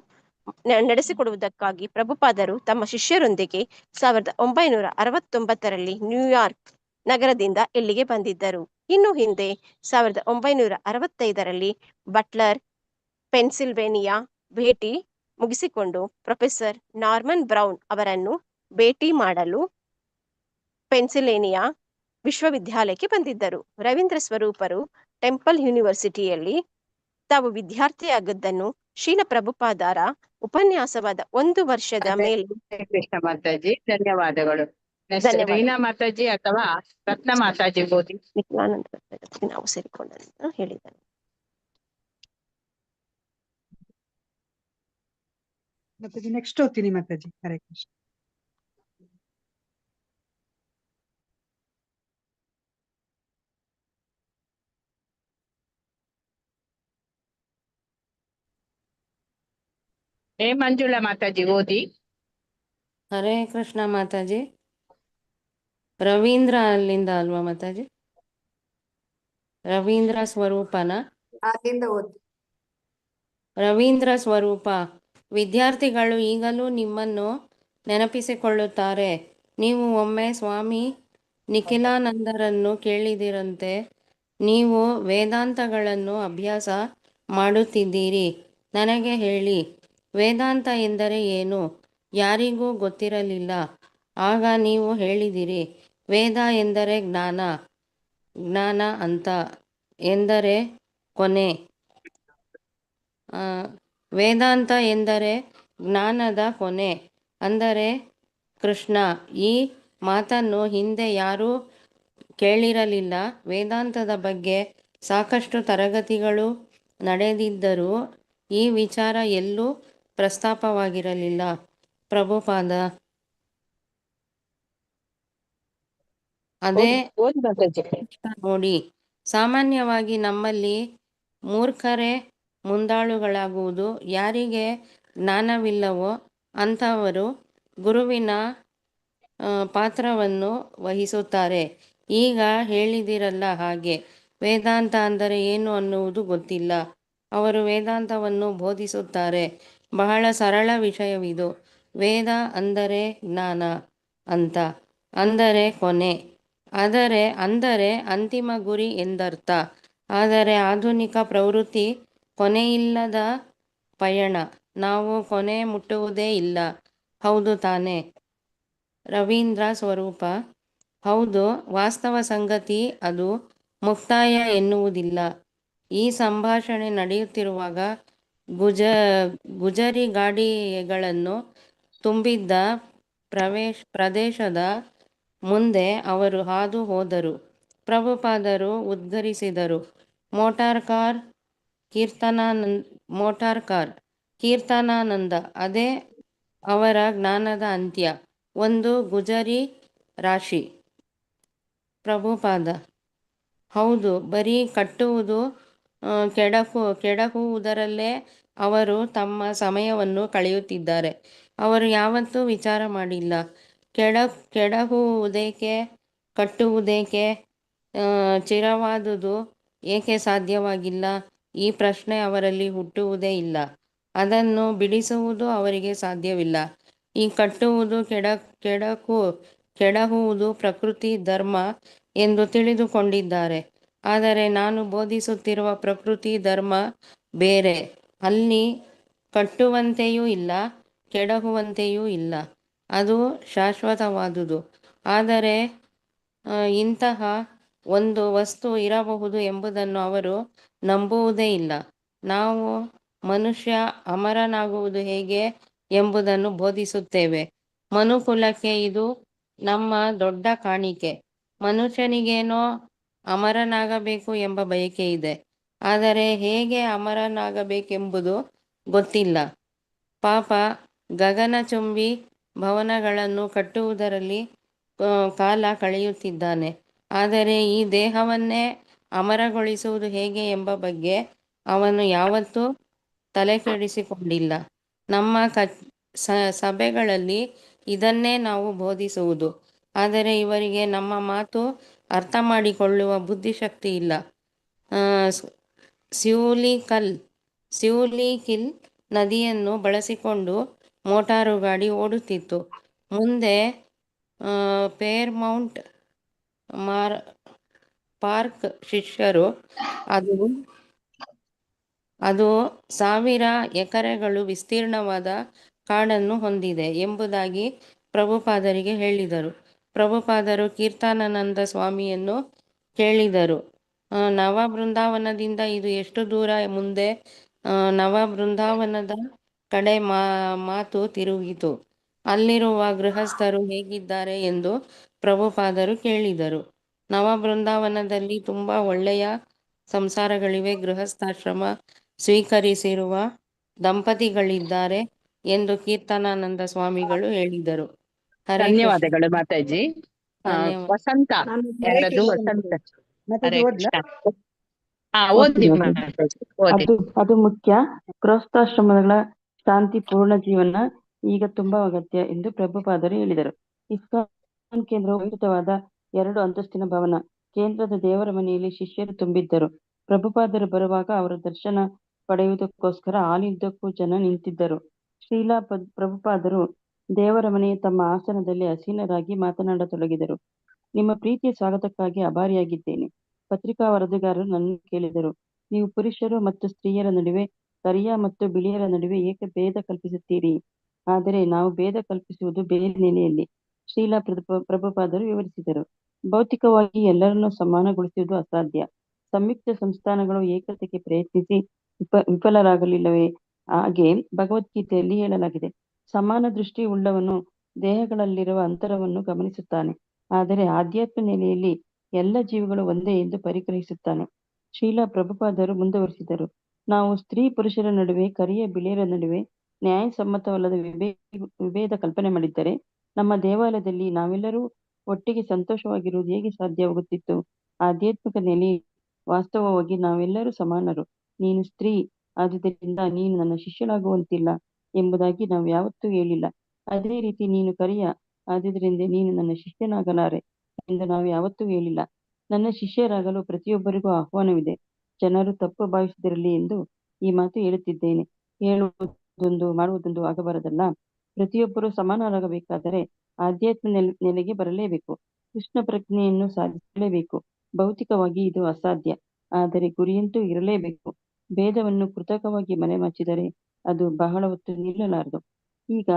ನಡೆಸಿಕೊಡುವುದಕ್ಕಾಗಿ ಪ್ರಭುಪಾದರು ತಮ್ಮ ಶಿಷ್ಯರೊಂದಿಗೆ 1969ರಲ್ಲಿ ನ್ಯೂಯಾರ್ಕ್ ನಗರದಿಂದ ಇಲ್ಲಿಗೆ ಬಂದಿದ್ದರು. ಇನ್ನು ಹಿಂದೆ 1965ರಲ್ಲಿ ಬಟ್ಲರ್, ಪೆನ್ಸಿಲ್ವೇನಿಯಾ ಭೇಟಿ ಮುಗಿಸಿಕೊಂಡು ಪ್ರೊಫೆಸರ್ ನಾರ್ಮನ್ ಬ್ರೌನ್ ಅವರನ್ನು ಭೇಟಿ ಮಾಡಲು ಪೆನ್ಸಿಲ್ವೇನಿಯಾ ವಿಶ್ವವಿದ್ಯಾಲಯಕ್ಕೆ ಬಂದಿದ್ದರು. ರವೀಂದ್ರ ಸ್ವರೂಪರು ಟೆಂಪಲ್ ಯೂನಿವರ್ಸಿಟಿಯಲ್ಲಿ ತಾವು ವಿದ್ಯಾರ್ಥಿಯಾಗಿದ್ದನ್ನು ಶ್ರೀಲ ಪ್ರಭುಪಾದರ ಉಪನ್ಯಾಸವಾದ 1 ವರ್ಷದ ಮೇಲೆ ಹರೇ ಕೃಷ್ಣ ಮಾತಾಜಿ, ಧನ್ಯವಾದಗಳು. ಧನ್ಯವಾದ. ರೀನಾ ಮಾತಾಜಿ ಅಥವಾ ರತ್ನ ಮಾತಾಜಿ ಓದಿ. ನಿತ್ಯಾನಂದ ನಾವು ಸೇರಿಕೊಂಡಂತ ಹೇಳಿದ್ದಾರೆ. ಮಾತಾಜಿ ನೆಕ್ಸ್ಟ್ ಓದ್ತೀನಿ ಮಾತಾಜಿ. ಹರೇ ಕೃಷ್ಣ. ಹೇ ಮಂಜುಳಾ ಮಾತಾಜಿ ಓದಿ. ಹರೇ ಕೃಷ್ಣ ಮಾತಾಜಿ. ರವೀಂದ್ರ ಅಲ್ಲಿಂದ ಅಲ್ವಾ ಮಾತಾಜಿ? ರವೀಂದ್ರ ಸ್ವರೂಪನ? ಅಲ್ಲಿಂದ ಓದಿ. ರವೀಂದ್ರ ಸ್ವರೂಪ: ವಿದ್ಯಾರ್ಥಿಗಳು ಈಗಲೂ ನಿಮ್ಮನ್ನು ನೆನಪಿಸಿಕೊಳ್ಳುತ್ತಾರೆ. ನೀವು ಒಮ್ಮೆ ಸ್ವಾಮಿ ನಿಖಿಲಾನಂದರನ್ನು ಕೇಳಿದಿರಂತೆ. ನೀವು ವೇದಾಂತಗಳನ್ನು ಅಭ್ಯಾಸ ಮಾಡುತ್ತಿದ್ದೀರಿ. ನನಗೆ ಹೇಳಿ, ವೇದಾಂತ ಎಂದರೆ ಏನು? ಯಾರಿಗೂ ಗೊತ್ತಿರಲಿಲ್ಲ. ಆಗ ನೀವು ಹೇಳಿದಿರಿ, ವೇದ ಎಂದರೆ ಜ್ಞಾನ, ಜ್ಞಾನ ಅಂತ ಎಂದರೆ ಕೊನೆ, ವೇದಾಂತ ಎಂದರೆ ಜ್ಞಾನದ ಕೊನೆ ಅಂದರೆ ಕೃಷ್ಣ, ಈ ಮಾತನ್ನು ಹಿಂದೆ ಯಾರೂ ಕೇಳಿರಲಿಲ್ಲ. ವೇದಾಂತದ ಬಗ್ಗೆ ಸಾಕಷ್ಟು ತರಗತಿಗಳು ನಡೆದಿದ್ದರೂ ಈ ವಿಚಾರ ಎಲ್ಲೂ ಪ್ರಸ್ತಾಪವಾಗಿರಲಿಲ್ಲ. ಪ್ರಭುಪಾದ ಅದೇ ಓದಿ ಮಾತಾಜಿ. ನೋಡಿ, ಸಾಮಾನ್ಯವಾಗಿ ನಮ್ಮಲ್ಲಿ ಮೂರ್ಖರೇ ಮುಂದಾಳುಗಳಾಗುವುದು. ಯಾರಿಗೆ ಜ್ಞಾನವಿಲ್ಲವೋ ಅಂಥವರು ಗುರುವಿನ ಪಾತ್ರವನ್ನು ವಹಿಸುತ್ತಾರೆ. ಈಗ ಹೇಳಿದಿರಲ್ಲ ಹಾಗೆ. ವೇದಾಂತ ಅಂದರೆ ಏನು ಅನ್ನುವುದು ಗೊತ್ತಿಲ್ಲ. ಅವರು ವೇದಾಂತವನ್ನು ಬೋಧಿಸುತ್ತಾರೆ. ಬಹಳ ಸರಳ ವಿಷಯವಿದು. ವೇದ ಅಂದರೆ ಜ್ಞಾನ ಅಂತ, ಅಂದರೆ ಕೊನೆ, ಅಂದರೆ ಅಂತಿಮ ಗುರಿ ಎಂದರ್ಥ. ಆದರೆ ಆಧುನಿಕ ಪ್ರವೃತ್ತಿ ಕೊನೆಯಿಲ್ಲದ ಪಯಣ. ನಾವು ಕೊನೆ ಮುಟ್ಟುವುದೇ ಇಲ್ಲ. ಹೌದು ತಾನೇ? ರವೀಂದ್ರ ಸ್ವರೂಪ: ಹೌದು. ವಾಸ್ತವ ಸಂಗತಿ ಅದು ಮುಕ್ತಾಯ ಎನ್ನುವುದಿಲ್ಲ. ಈ ಸಂಭಾಷಣೆ ನಡೆಯುತ್ತಿರುವಾಗ ಗುಜರಿ ಗಾಡಿಗಳನ್ನು ತುಂಬಿದ್ದ ಪ್ರದೇಶದ ಮುಂದೆ ಅವರು ಹಾದು ಹೋದರು. ಪ್ರಭುಪಾದರು ಉದ್ಗರಿಸಿದರು, ಮೋಟಾರ್ ಕಾರ್ ಕೀರ್ತನಾನಂದ, ಅದೇ ಅವರ ಜ್ಞಾನದ ಅಂತ್ಯ. ಒಂದು ಗುಜರಿ ರಾಶಿ. ಪ್ರಭುಪಾದ: ಹೌದು. ಬರೀ ಕಟ್ಟುವುದು, ಕೆಡಹುವುದರಲ್ಲೇ ಅವರು ತಮ್ಮ ಸಮಯವನ್ನು ಕಳೆಯುತ್ತಿದ್ದಾರೆ. ಅವರು ಯಾವತ್ತೂ ವಿಚಾರ ಮಾಡಿಲ್ಲ, ಕೆಡಹುವುದೇಕೆ, ಕಟ್ಟುವುದೇಕೆ, ಚಿರವಾದುದು ಏಕೆ ಸಾಧ್ಯವಾಗಿಲ್ಲ. ಈ ಪ್ರಶ್ನೆ ಅವರಲ್ಲಿ ಹುಟ್ಟುವುದೇ ಇಲ್ಲ. ಅದನ್ನು ಬಿಡಿಸುವುದು ಅವರಿಗೆ ಸಾಧ್ಯವಿಲ್ಲ. ಈ ಕಟ್ಟುವುದು, ಕೆಡಹುವುದು ಪ್ರಕೃತಿ ಧರ್ಮ ಎಂದು ತಿಳಿದುಕೊಂಡಿದ್ದಾರೆ. ಆದರೆ ನಾನು ಬೋಧಿಸುತ್ತಿರುವ ಪ್ರಕೃತಿ ಧರ್ಮ ಬೇರೆ. ಅಲ್ಲಿ ಕಟ್ಟುವಂತೆಯೂ ಇಲ್ಲ, ಕೆಡಹುವಂತೆಯೂ ಇಲ್ಲ. ಅದು ಶಾಶ್ವತವಾದುದು. ಆದರೆ ಇಂತಹ ಒಂದು ವಸ್ತು ಇರಬಹುದು ಎಂಬುದನ್ನು ಅವರು ನಂಬುವುದೇ ಇಲ್ಲ. ನಾವು ಮನುಷ್ಯ ಅಮರನಾಗುವುದು ಹೇಗೆ ಎಂಬುದನ್ನು ಬೋಧಿಸುತ್ತೇವೆ. ಮನುಕುಲಕ್ಕೆ ಇದು ನಮ್ಮ ದೊಡ್ಡ ಕಾಣಿಕೆ. ಮನುಷ್ಯನಿಗೇನೋ ಅಮರನಾಗಬೇಕು ಎಂಬ ಬಯಕೆ ಇದೆ. ಆದರೆ ಹೇಗೆ ಅಮರನಾಗಬೇಕೆಂಬುದು ಗೊತ್ತಿಲ್ಲ. ಪಾಪ ಗಗನಚುಂಬಿ ಭವನಗಳನ್ನು ಕಟ್ಟುವುದರಲ್ಲಿ ಕಾಲ ಕಳೆಯುತ್ತಿದ್ದಾನೆ. ಆದರೆ ಈ ದೇಹವನ್ನೇ ಅಮರಗೊಳಿಸುವುದು ಹೇಗೆ ಎಂಬ ಬಗ್ಗೆ ಅವನು ಯಾವತ್ತೂ ತಲೆಕೆಡಿಸಿಕೊಂಡಿಲ್ಲ. ನಮ್ಮ ಸಭೆಗಳಲ್ಲಿ ಇದನ್ನೇ ನಾವು ಬೋಧಿಸುವುದು. ಆದರೆ ಇವರಿಗೆ ನಮ್ಮ ಮಾತು ಅರ್ಥ ಮಾಡಿಕೊಳ್ಳುವ ಬುದ್ಧಿಶಕ್ತಿ ಇಲ್ಲ. ಸ್ಯೂಲಿಕಿಲ್ ನದಿಯನ್ನು ಬಳಸಿಕೊಂಡು ಮೋಟಾರು ಗಾಡಿ ಓಡುತ್ತಿತ್ತು. ಮುಂದೆ ಫೇರ್ಮೌಂಟ್ ಪಾರ್ಕ್ ಶಿಷ್ಯರು. ಅದು 1000 ಎಕರೆಗಳು ವಿಸ್ತೀರ್ಣವಾದ ಕಾಡನ್ನು ಹೊಂದಿದೆ ಎಂಬುದಾಗಿ ಪ್ರಭುಪಾದರಿಗೆ ಹೇಳಿದರು. ಪ್ರಭುಪಾದರು ಕೀರ್ತನಾನಂದ ಸ್ವಾಮಿಯನ್ನು ಕೇಳಿದರು, ನವಬೃಂದಾವನದಿಂದ ಇದು ಎಷ್ಟು ದೂರ ಮುಂದೆ? ನವಬೃಂದಾವನದ ಕಡೆ ಮಾತು ತಿರುಗಿತು. ಅಲ್ಲಿರುವ ಗೃಹಸ್ಥರು ಹೇಗಿದ್ದಾರೆ ಎಂದು ಪ್ರಭುಪಾದರು ಕೇಳಿದರು. ನವಬೃಂದಾವನದಲ್ಲಿ ತುಂಬ ಒಳ್ಳೆಯ ಸಂಸಾರಗಳಿವೆ. ಗೃಹಸ್ಥಾಶ್ರಮ ಸ್ವೀಕರಿಸಿರುವ ದಂಪತಿಗಳಿದ್ದಾರೆ ಎಂದು ಕೀರ್ತನಾನಂದ ಸ್ವಾಮಿಗಳು ಹೇಳಿದರು. ಹರೇ ಕೃಷ್ಣ. ಧನ್ಯವಾದಗಳು ಮಾತಾಜಿ. ಧನ್ಯವಾದ. ವಸಂತ, ನಾನು ಯಾರದು? ವಸಂತ. ಮಾತಾಜಿ ಹರೇ ಓದ್ಲಾ? ಕೃಷ್ಣ. ಓದಿ ಮಾತಾಜಿ, ಓದಿ. ಅದು ಮುಖ್ಯ. ಗೃಹಸ್ಥಾಶ್ರಮಗಳ ಶಾಂತಿಪೂರ್ಣ ಜೀವನ ಈಗ ತುಂಬಾ ಅಗತ್ಯ ಎಂದು ಪ್ರಭುಪಾದರು ಹೇಳಿದರು. ಇಸ್ಕಾನ್ ಕೇಂದ್ರವು ವಿಸ್ತೃತವಾದ 2 ಅಂತಸ್ತಿನ ಭವನ. ಕೇಂದ್ರದ ದೇವರ ಮನೆಯಲ್ಲಿ ಶಿಷ್ಯರು ತುಂಬಿದ್ದರು. ಪ್ರಭುಪಾದರು ಬರುವಾಗ ಅವರ ದರ್ಶನ ಪಡೆಯುವುದಕ್ಕೋಸ್ಕರ ಹಾಲಿಯುದ್ದಕ್ಕೂ ಜನ ನಿಂತಿದ್ದರು. ಶ್ರೀಲ ಪ್ರಭುಪಾದರು ದೇವರ ಮನೆಯ ತಮ್ಮ ಆಸನದಲ್ಲಿ ಆಸೀನರಾಗಿ ಮಾತನಾಡತೊಡಗಿದರು. ನಿಮ್ಮ ಪ್ರೀತಿಯ ಸ್ವಾಗತಕ್ಕಾಗಿ ಆಭಾರಿಯಾಗಿದ್ದೇನೆ. ಪತ್ರಿಕಾ ವರದಿಗಾರರು ನನ್ನನ್ನು ಕೇಳಿದರು, ನೀವು ಪುರುಷರು ಮತ್ತು ಸ್ತ್ರೀಯರ ನಡುವೆ, ಕರಿಯ ಮತ್ತು ಬಿಳಿಯರ ನಡುವೆ ಏಕೆ ಭೇದ ಕಲ್ಪಿಸುತ್ತೀರಿ? ಆದರೆ ನಾವು ಭೇದ ಕಲ್ಪಿಸುವುದು ಬೇರೆ ನೆಲೆಯಲ್ಲಿ. ಶ್ರೀಲ ಪ್ರಭುಪಾದರು ವಿವರಿಸಿದರು. ಭೌತಿಕವಾಗಿ ಎಲ್ಲರನ್ನೂ ಸಮಾನಗೊಳಿಸುವುದು ಅಸಾಧ್ಯ. ಸಂಯುಕ್ತ ಸಂಸ್ಥಾನಗಳು ಏಕತೆಗೆ ಪ್ರಯತ್ನಿಸಿ ವಿಫಲರಾಗಲಿಲ್ಲವೇ? ಹಾಗೆ ಭಗವದ್ಗೀತೆಯಲ್ಲಿ ಹೇಳಲಾಗಿದೆ, ಸಮಾನ ದೃಷ್ಟಿ ಉಳ್ಳವನು ದೇಹಗಳಲ್ಲಿರುವ ಅಂತರವನ್ನು ಗಮನಿಸುತ್ತಾನೆ. ಆದರೆ ಆಧ್ಯಾತ್ಮ ನೆಲೆಯಲ್ಲಿ ಎಲ್ಲ ಜೀವಿಗಳು ಒಂದೇ ಎಂದು ಪರಿಗ್ರಹಿಸುತ್ತಾನೆ. ಶ್ರೀಲ ಪ್ರಭುಪಾದರು ಮುಂದುವರಿಸಿದರು. ನಾವು ಸ್ತ್ರೀ ಪುರುಷರ ನಡುವೆ, ಕರಿಯ ಬಿಳಿಯರ ನಡುವೆ ನ್ಯಾಯಸಮ್ಮತವಲ್ಲದ ವಿಭೇದ ಕಲ್ಪನೆ ಮಾಡಿದ್ದರೆ ನಮ್ಮ ದೇವಾಲಯದಲ್ಲಿ ನಾವೆಲ್ಲರೂ ಒಟ್ಟಿಗೆ ಸಂತೋಷವಾಗಿರುವುದು ಹೇಗೆ ಸಾಧ್ಯವಾಗುತ್ತಿತ್ತು? ಆಧ್ಯಾತ್ಮಿಕ ನೆಲೆ ವಾಸ್ತವವಾಗಿ ನಾವೆಲ್ಲರೂ ಸಮಾನರು. ನೀನು ಸ್ತ್ರೀ, ಆದುದರಿಂದ ನೀನು ನನ್ನ ಶಿಷ್ಯನಾಗುವಂತಿಲ್ಲ ಎಂಬುದಾಗಿ ನಾವು ಯಾವತ್ತೂ ಹೇಳಿಲ್ಲ. ಅದೇ ರೀತಿ ನೀನು ಕರಿಯ, ಆದುದರಿಂದ ನೀನು ನನ್ನ ಶಿಷ್ಯನಾಗಲಾರೆ ಎಂದು ನಾವು ಯಾವತ್ತೂ ಹೇಳಿಲ್ಲ. ನನ್ನ ಶಿಷ್ಯರಾಗಲು ಪ್ರತಿಯೊಬ್ಬರಿಗೂ ಆಹ್ವಾನವಿದೆ. ಜನರು ತಪ್ಪು ಭಾವಿಸದಿರಲಿ ಎಂದು ಈ ಮಾತು ಹೇಳುತ್ತಿದ್ದೇನೆ. ಹೇಳುವುದೊಂದು ಮಾಡುವುದೊಂದು ಆಗಬಾರದಲ್ಲ. ಪ್ರತಿಯೊಬ್ಬರೂ ಸಮಾನರಾಗಬೇಕಾದರೆ ಆಧ್ಯಾತ್ಮ ನೆಲೆಗೆ ಬರಲೇಬೇಕು. ಕೃಷ್ಣ ಪ್ರಜ್ಞೆಯನ್ನು ಸಾಧಿಸಲೇಬೇಕು. ಭೌತಿಕವಾಗಿ ಇದು ಅಸಾಧ್ಯ, ಆದರೆ ಗುರಿಯಂತೂ ಇರಲೇಬೇಕು. ಭೇದವನ್ನು ಕೃತಕವಾಗಿ ಮರೆಮಾಚಿದರೆ ಅದು ಬಹಳ ಹೊತ್ತು ನಿಲ್ಲಲಾರದು. ಈಗ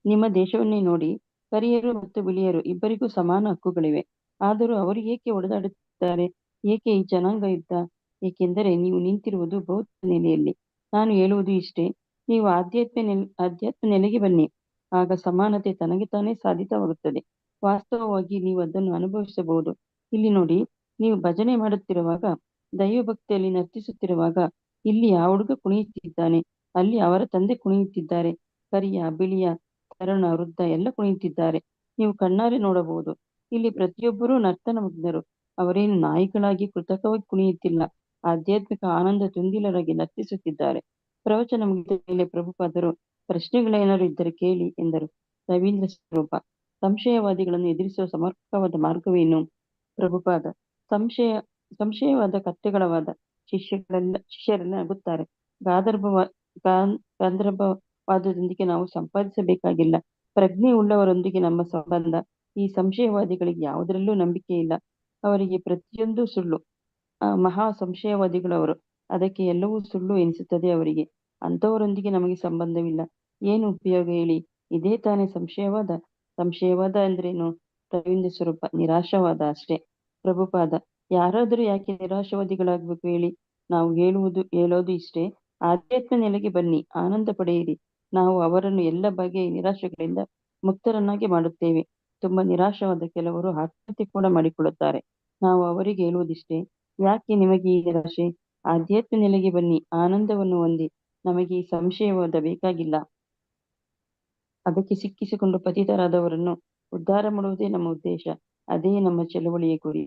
ನಿಮ್ಮ ದೇಶವನ್ನೇ ನೋಡಿ. ಕರಿಯರು ಮತ್ತು ಬಿಳಿಯರು ಇಬ್ಬರಿಗೂ ಸಮಾನ ಹಕ್ಕುಗಳಿವೆ. ಆದರೂ ಅವರು ಏಕೆ ಹೊಡೆದಾಡುತ್ತಿದ್ದಾರೆ? ಏಕೆ ಈ ಜನಾಂಗ ಯುದ್ಧ? ಏಕೆಂದರೆ ನೀವು ನಿಂತಿರುವುದು ಭೌತಿಕ ನೆಲೆಯಲ್ಲಿ. ನಾನು ಹೇಳುವುದು ಇಷ್ಟೇ, ನೀವು ಆಧ್ಯಾತ್ಮ ನೆಲೆಗೆ ಬನ್ನಿ. ಆಗ ಸಮಾನತೆ ತನಗೆ ತಾನೇ ಸಾಧಿತವಾಗುತ್ತದೆ. ವಾಸ್ತವವಾಗಿ ನೀವು ಅದನ್ನು ಅನುಭವಿಸಬಹುದು. ಇಲ್ಲಿ ನೋಡಿ, ನೀವು ಭಜನೆ ಮಾಡುತ್ತಿರುವಾಗ, ದೈವಭಕ್ತಿಯಲ್ಲಿ ನರ್ತಿಸುತ್ತಿರುವಾಗ ಇಲ್ಲಿ ಆ ಹುಡುಗ ಕುಣಿಯುತ್ತಿದ್ದಾನೆ, ಅಲ್ಲಿ ಅವರ ತಂದೆ ಕುಣಿಯುತ್ತಿದ್ದಾರೆ. ಕರಿಯ, ಬಿಳಿಯ, ತರುಣ, ವೃದ್ಧ ಎಲ್ಲ ಕುಣಿಯುತ್ತಿದ್ದಾರೆ. ನೀವು ಕಣ್ಣಾರೆ ನೋಡಬಹುದು. ಇಲ್ಲಿ ಪ್ರತಿಯೊಬ್ಬರೂ ನರ್ತನ ಮುಗ್ಧರು. ಅವರೇನು ನಾಯಿಗಳಾಗಿ ಕೃತಕವಾಗಿ ಕುಣಿಯುತ್ತಿಲ್ಲ. ಆಧ್ಯಾತ್ಮಿಕ ಆನಂದ ತುಂದಿಲರಾಗಿ ನರ್ತಿಸುತ್ತಿದ್ದಾರೆ. ಪ್ರವಚನ ಮುಗಿದ ಮೇಲೆ ಪ್ರಭುಪಾದರು, ಪ್ರಶ್ನೆಗಳೇನಾದ್ರು ಇದ್ದರೆ ಕೇಳಿ ಎಂದರು. ರವೀಂದ್ರ ಸ್ವರೂಪ: ಸಂಶಯವಾದಿಗಳನ್ನು ಎದುರಿಸುವ ಸಮರ್ಪಕವಾದ ಮಾರ್ಗವೇನು? ಪ್ರಭುಪಾದ: ಸಂಶಯವಾದ ಕತ್ತೆಗಳವಾದ ಶಿಷ್ಯರೆಲ್ಲ ನಗುತ್ತಾರೆ. ಗಾಂಧರ್ವವಾದದೊಂದಿಗೆ ನಾವು ಸಂಪಾದಿಸಬೇಕಾಗಿಲ್ಲ. ಪ್ರಜ್ಞೆ ಉಳ್ಳವರೊಂದಿಗೆ ನಮ್ಮ ಸಂಬಂಧ. ಈ ಸಂಶಯವಾದಿಗಳಿಗೆ ಯಾವುದರಲ್ಲೂ ನಂಬಿಕೆ ಇಲ್ಲ. ಅವರಿಗೆ ಪ್ರತಿಯೊಂದು ಸುಳ್ಳು. ಮಹಾ ಸಂಶಯವಾದಿಗಳವರು. ಅದಕ್ಕೆ ಎಲ್ಲವೂ ಸುಳ್ಳು ಎನಿಸುತ್ತದೆ ಅವರಿಗೆ. ಅಂಥವರೊಂದಿಗೆ ನಮಗೆ ಸಂಬಂಧವಿಲ್ಲ. ಏನು ಉಪಯೋಗ ಹೇಳಿ? ಇದೇ ತಾನೇ ಸಂಶಯವಾದ. ಸಂಶಯವಾದ ಅಂದ್ರೇನು? ರವೀಂದ್ರ ಸ್ವರೂಪ: ನಿರಾಶವಾದ ಅಷ್ಟೇ. ಪ್ರಭುಪಾದ: ಯಾರಾದರೂ ಯಾಕೆ ನಿರಾಶವಾದಿಗಳಾಗಬೇಕು ಹೇಳಿ? ನಾವು ಹೇಳೋದು ಇಷ್ಟೇ, ಆಧ್ಯಾತ್ಮ ನೆಲೆಗೆ ಬನ್ನಿ, ಆನಂದ ಪಡೆಯಿರಿ. ನಾವು ಅವರನ್ನು ಎಲ್ಲ ಬಗೆಯ ನಿರಾಶೆಗಳಿಂದ ಮುಕ್ತರನ್ನಾಗಿ ಮಾಡುತ್ತೇವೆ. ತುಂಬಾ ನಿರಾಶವಾದ ಕೆಲವರು ಆತ್ಮಹತ್ಯೆ ಕೂಡ ಮಾಡಿಕೊಳ್ಳುತ್ತಾರೆ. ನಾವು ಅವರಿಗೆ ಹೇಳುವುದಿಷ್ಟೇ, ಯಾಕೆ ನಿಮಗೆ ಈ ನಿರಾಶೆ? ಆಧ್ಯಾತ್ಮ ನೆಲೆಗೆ ಬನ್ನಿ, ಆನಂದವನ್ನು ಹೊಂದಿ. ನಮಗೆ ಈ ಸಂಶಯವಾದ ಬೇಕಾಗಿಲ್ಲ. ಅದಕ್ಕೆ ಸಿಕ್ಕಿಸಿಕೊಂಡು ಪತಿತರಾದವರನ್ನು ಉದ್ಧಾರ ಮಾಡುವುದೇ ನಮ್ಮ ಉದ್ದೇಶ. ಅದೇ ನಮ್ಮ ಚಳವಳಿಯ ಗುರಿ.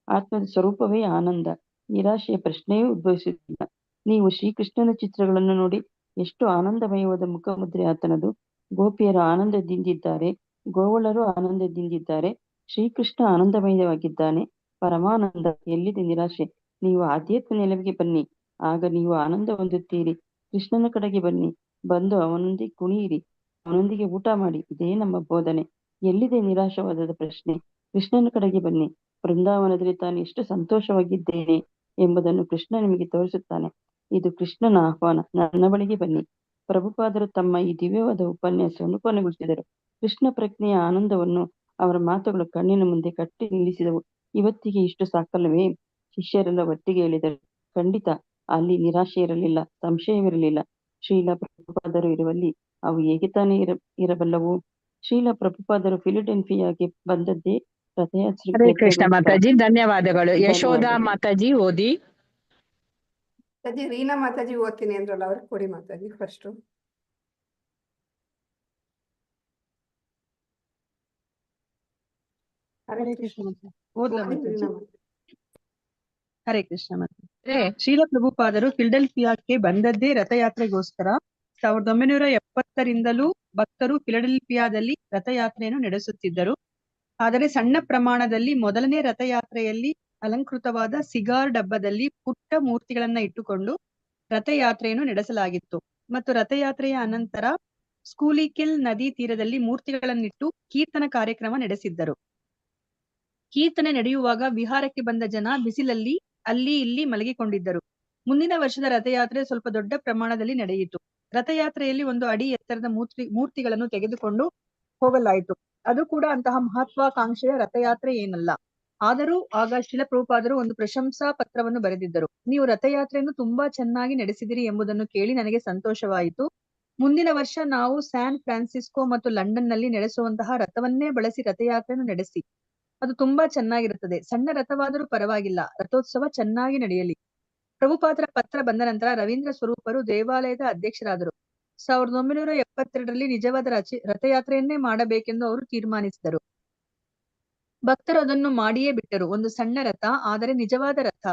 ಆತ್ಮದ ಸ್ವರೂಪವೇ ಆನಂದ. ನಿರಾಶೆಯ ಪ್ರಶ್ನೆಯೂ ಉದ್ಭವಿಸುತ್ತಿಲ್ಲ. ನೀವು ಶ್ರೀಕೃಷ್ಣನ ಚಿತ್ರಗಳನ್ನು ನೋಡಿ, ಎಷ್ಟು ಆನಂದಮಯವಾದ ಮುಖಮುದ್ರೆ ಆತನದು. ಗೋಪಿಯರು ಆನಂದದಿಂದಿದ್ದಾರೆ, ಗೋವಳರು ಆನಂದದಿಂದಿದ್ದಾರೆ. ಶ್ರೀಕೃಷ್ಣ ಆನಂದಮಯವಾಗಿದ್ದಾನೆ, ಪರಮಾನಂದ. ಎಲ್ಲಿದೆ ನಿರಾಶೆ? ನೀವು ಆಧ್ಯಾತ್ಮ ನೆಲೆಗೆ ಬನ್ನಿ, ಆಗ ನೀವು ಆನಂದ ಹೊಂದುತ್ತೀರಿ. ಕೃಷ್ಣನ ಕಡೆಗೆ ಬನ್ನಿ, ಬಂದು ಅವನೊಂದಿಗೆ ಕುಣಿಯಿರಿ, ಅವನೊಂದಿಗೆ ಊಟ ಮಾಡಿ. ಇದೇ ನಮ್ಮ ಬೋಧನೆ. ಎಲ್ಲಿದೆ ನಿರಾಶವಾದದ ಪ್ರಶ್ನೆ? ಕೃಷ್ಣನ ಕಡೆಗೆ ಬನ್ನಿ. ಬೃಂದಾವನದಲ್ಲಿ ತಾನು ಎಷ್ಟು ಸಂತೋಷವಾಗಿದ್ದೇನೆ ಎಂಬುದನ್ನು ಕೃಷ್ಣ ನಿಮಗೆ ತೋರಿಸುತ್ತಾನೆ. ಇದು ಕೃಷ್ಣನ ಆಹ್ವಾನ. ನನ್ನ ಬಳಿಗೆ ಬನ್ನಿ. ಪ್ರಭುಪಾದರು ತಮ್ಮ ಈ ದಿವ್ಯವಾದ ಉಪನ್ಯಾಸವನ್ನು ಕೊನೆಗೊಳಿಸಿದರು. ಕೃಷ್ಣ ಪ್ರಜ್ಞೆಯ ಆನಂದವನ್ನು ಅವರ ಮಾತುಗಳು ಕಣ್ಣಿನ ಮುಂದೆ ಕಟ್ಟಿ ನಿಲ್ಲಿಸಿದವು. ಇವತ್ತಿಗೆ ಇಷ್ಟು ಸಾಕಲ್ಲವೇ? ಶಿಷ್ಯರೆಲ್ಲ ಒಟ್ಟಿಗೆ ಹೇಳಿದರು. ಖಂಡಿತ. ಅಲ್ಲಿ ನಿರಾಶೆ ಇರಲಿಲ್ಲ, ಸಂಶಯವಿರಲಿಲ್ಲ. ಶ್ರೀಲ ಪ್ರಭುಪಾದರು ಇರುವಲ್ಲಿ ಅವು ಹೇಗೆ ತಾನೇ ಇರಬಲ್ಲವು? ಶ್ರೀಲ ಪ್ರಭುಪಾದರು ಫಿಲಡೆಲ್ಫಿಯಾಗೆ ಬಂದದ್ದೇ ಹರೇ ಕೃಷ್ಣ ರಥಯಾತ್ರೆಗೋಸ್ಕರ. ಮಾತಾಜಿ, ಧನ್ಯವಾದಗಳು. ಯಶೋಧ ಮಾತಾಜಿ ಓದಿ. ಮಾತಾಜಿ, ರೀನಾ ಮಾತಾಜಿ ಓದ್ತೀನಿ ಅಂದ್ರಲ್ಲ, ಅವ್ರಿಗೆ ಕೊಡಿ ಮಾತಾಜಿ ಫಸ್ಟ್. ಹರೇ ಕೃಷ್ಣ ಮಾತಾಜಿ. ಓದ್ಲಾ ಮಾತಾಜಿ? ಹರೇ ಕೃಷ್ಣ ಮಾತಾಜಿ. ಶ್ರೀಲ ಪ್ರಭುಪಾದರು ಫಿಲಡೆಲ್ಫಿಯಾಕ್ಕೆ ಬಂದದ್ದೇ ರಥಯಾತ್ರೆಗೋಸ್ಕರ. 1970ರಿಂದಲೂ ಭಕ್ತರು ಫಿಲಡೆಲ್ಫಿಯಾದಲ್ಲಿ ರಥಯಾತ್ರೆಯನ್ನು ನಡೆಸುತ್ತಿದ್ದರು. ಆದರೆ ಸಣ್ಣ ಪ್ರಮಾಣದಲ್ಲಿ ಮೊದಲನೇ ರಥಯಾತ್ರೆಯಲ್ಲಿ ಅಲಂಕೃತವಾದ ಸಿಗಾರ್ ಡಬ್ಬದಲ್ಲಿ ಪುಟ್ಟ ಮೂರ್ತಿಗಳನ್ನ ಇಟ್ಟುಕೊಂಡು ರಥಯಾತ್ರೆಯನ್ನು ನಡೆಸಲಾಗಿತ್ತು. ಮತ್ತು ರಥಯಾತ್ರೆಯ ಅನಂತರ ಸ್ಕೂಲಿಕಿಲ್ ನದಿ ತೀರದಲ್ಲಿ ಮೂರ್ತಿಗಳನ್ನಿಟ್ಟು ಕೀರ್ತನ ಕಾರ್ಯಕ್ರಮ ನಡೆಸಿದ್ದರು. ಕೀರ್ತನೆ ನಡೆಯುವಾಗ ವಿಹಾರಕ್ಕೆ ಬಂದ ಜನ ಬಿಸಿಲಲ್ಲಿ ಅಲ್ಲಿ ಇಲ್ಲಿ ಮಲಗಿಕೊಂಡಿದ್ದರು. ಮುಂದಿನ ವರ್ಷದ ರಥಯಾತ್ರೆ ಸ್ವಲ್ಪ ದೊಡ್ಡ ಪ್ರಮಾಣದಲ್ಲಿ ನಡೆಯಿತು. ರಥಯಾತ್ರೆಯಲ್ಲಿ 1 ಅಡಿ ಎತ್ತರದ ಮೂರ್ತಿಗಳನ್ನು ತೆಗೆದುಕೊಂಡು ಹೋಗಲಾಯಿತು. ಅದು ಕೂಡ ಅಂತಹ ಮಹತ್ವಾಕಾಂಕ್ಷೆಯ ರಥಯಾತ್ರೆ ಏನಲ್ಲ. ಆದರೂ ಆಗ ಶ್ರೀಲ ಪ್ರಭುಪಾದರು ಒಂದು ಪ್ರಶಂಸಾ ಪತ್ರವನ್ನು ಬರೆದಿದ್ದರು. ನೀವು ರಥಯಾತ್ರೆಯನ್ನು ತುಂಬಾ ಚೆನ್ನಾಗಿ ನಡೆಸಿದಿರಿ ಎಂಬುದನ್ನು ಕೇಳಿ ನನಗೆ ಸಂತೋಷವಾಯಿತು. ಮುಂದಿನ ವರ್ಷ ನಾವು ಸ್ಯಾನ್ ಫ್ರಾನ್ಸಿಸ್ಕೋ ಮತ್ತು ಲಂಡನ್ ನಲ್ಲಿ ನಡೆಸುವಂತಹ ರಥವನ್ನೇ ಬಳಸಿ ರಥಯಾತ್ರೆಯನ್ನು ನಡೆಸಿ. ಅದು ತುಂಬಾ ಚೆನ್ನಾಗಿರುತ್ತದೆ. ಸಣ್ಣ ರಥವಾದರೂ ಪರವಾಗಿಲ್ಲ, ರಥೋತ್ಸವ ಚೆನ್ನಾಗಿ ನಡೆಯಲಿ. ಪ್ರಭುಪಾದರ ಪತ್ರ ಬಂದ ನಂತರ ರವೀಂದ್ರ ಸ್ವರೂಪರು ದೇವಾಲಯದ ಅಧ್ಯಕ್ಷರಾದರು. 1972ರಲ್ಲಿ ನಿಜವಾದ ರಥಯಾತ್ರೆಯನ್ನೇ ಮಾಡಬೇಕೆಂದು ಅವರು ತೀರ್ಮಾನಿಸಿದರು. ಭಕ್ತರು ಅದನ್ನು ಮಾಡಿಯೇ ಬಿಟ್ಟರು. ಒಂದು ಸಣ್ಣ ರಥ, ಆದರೆ ನಿಜವಾದ ರಥ.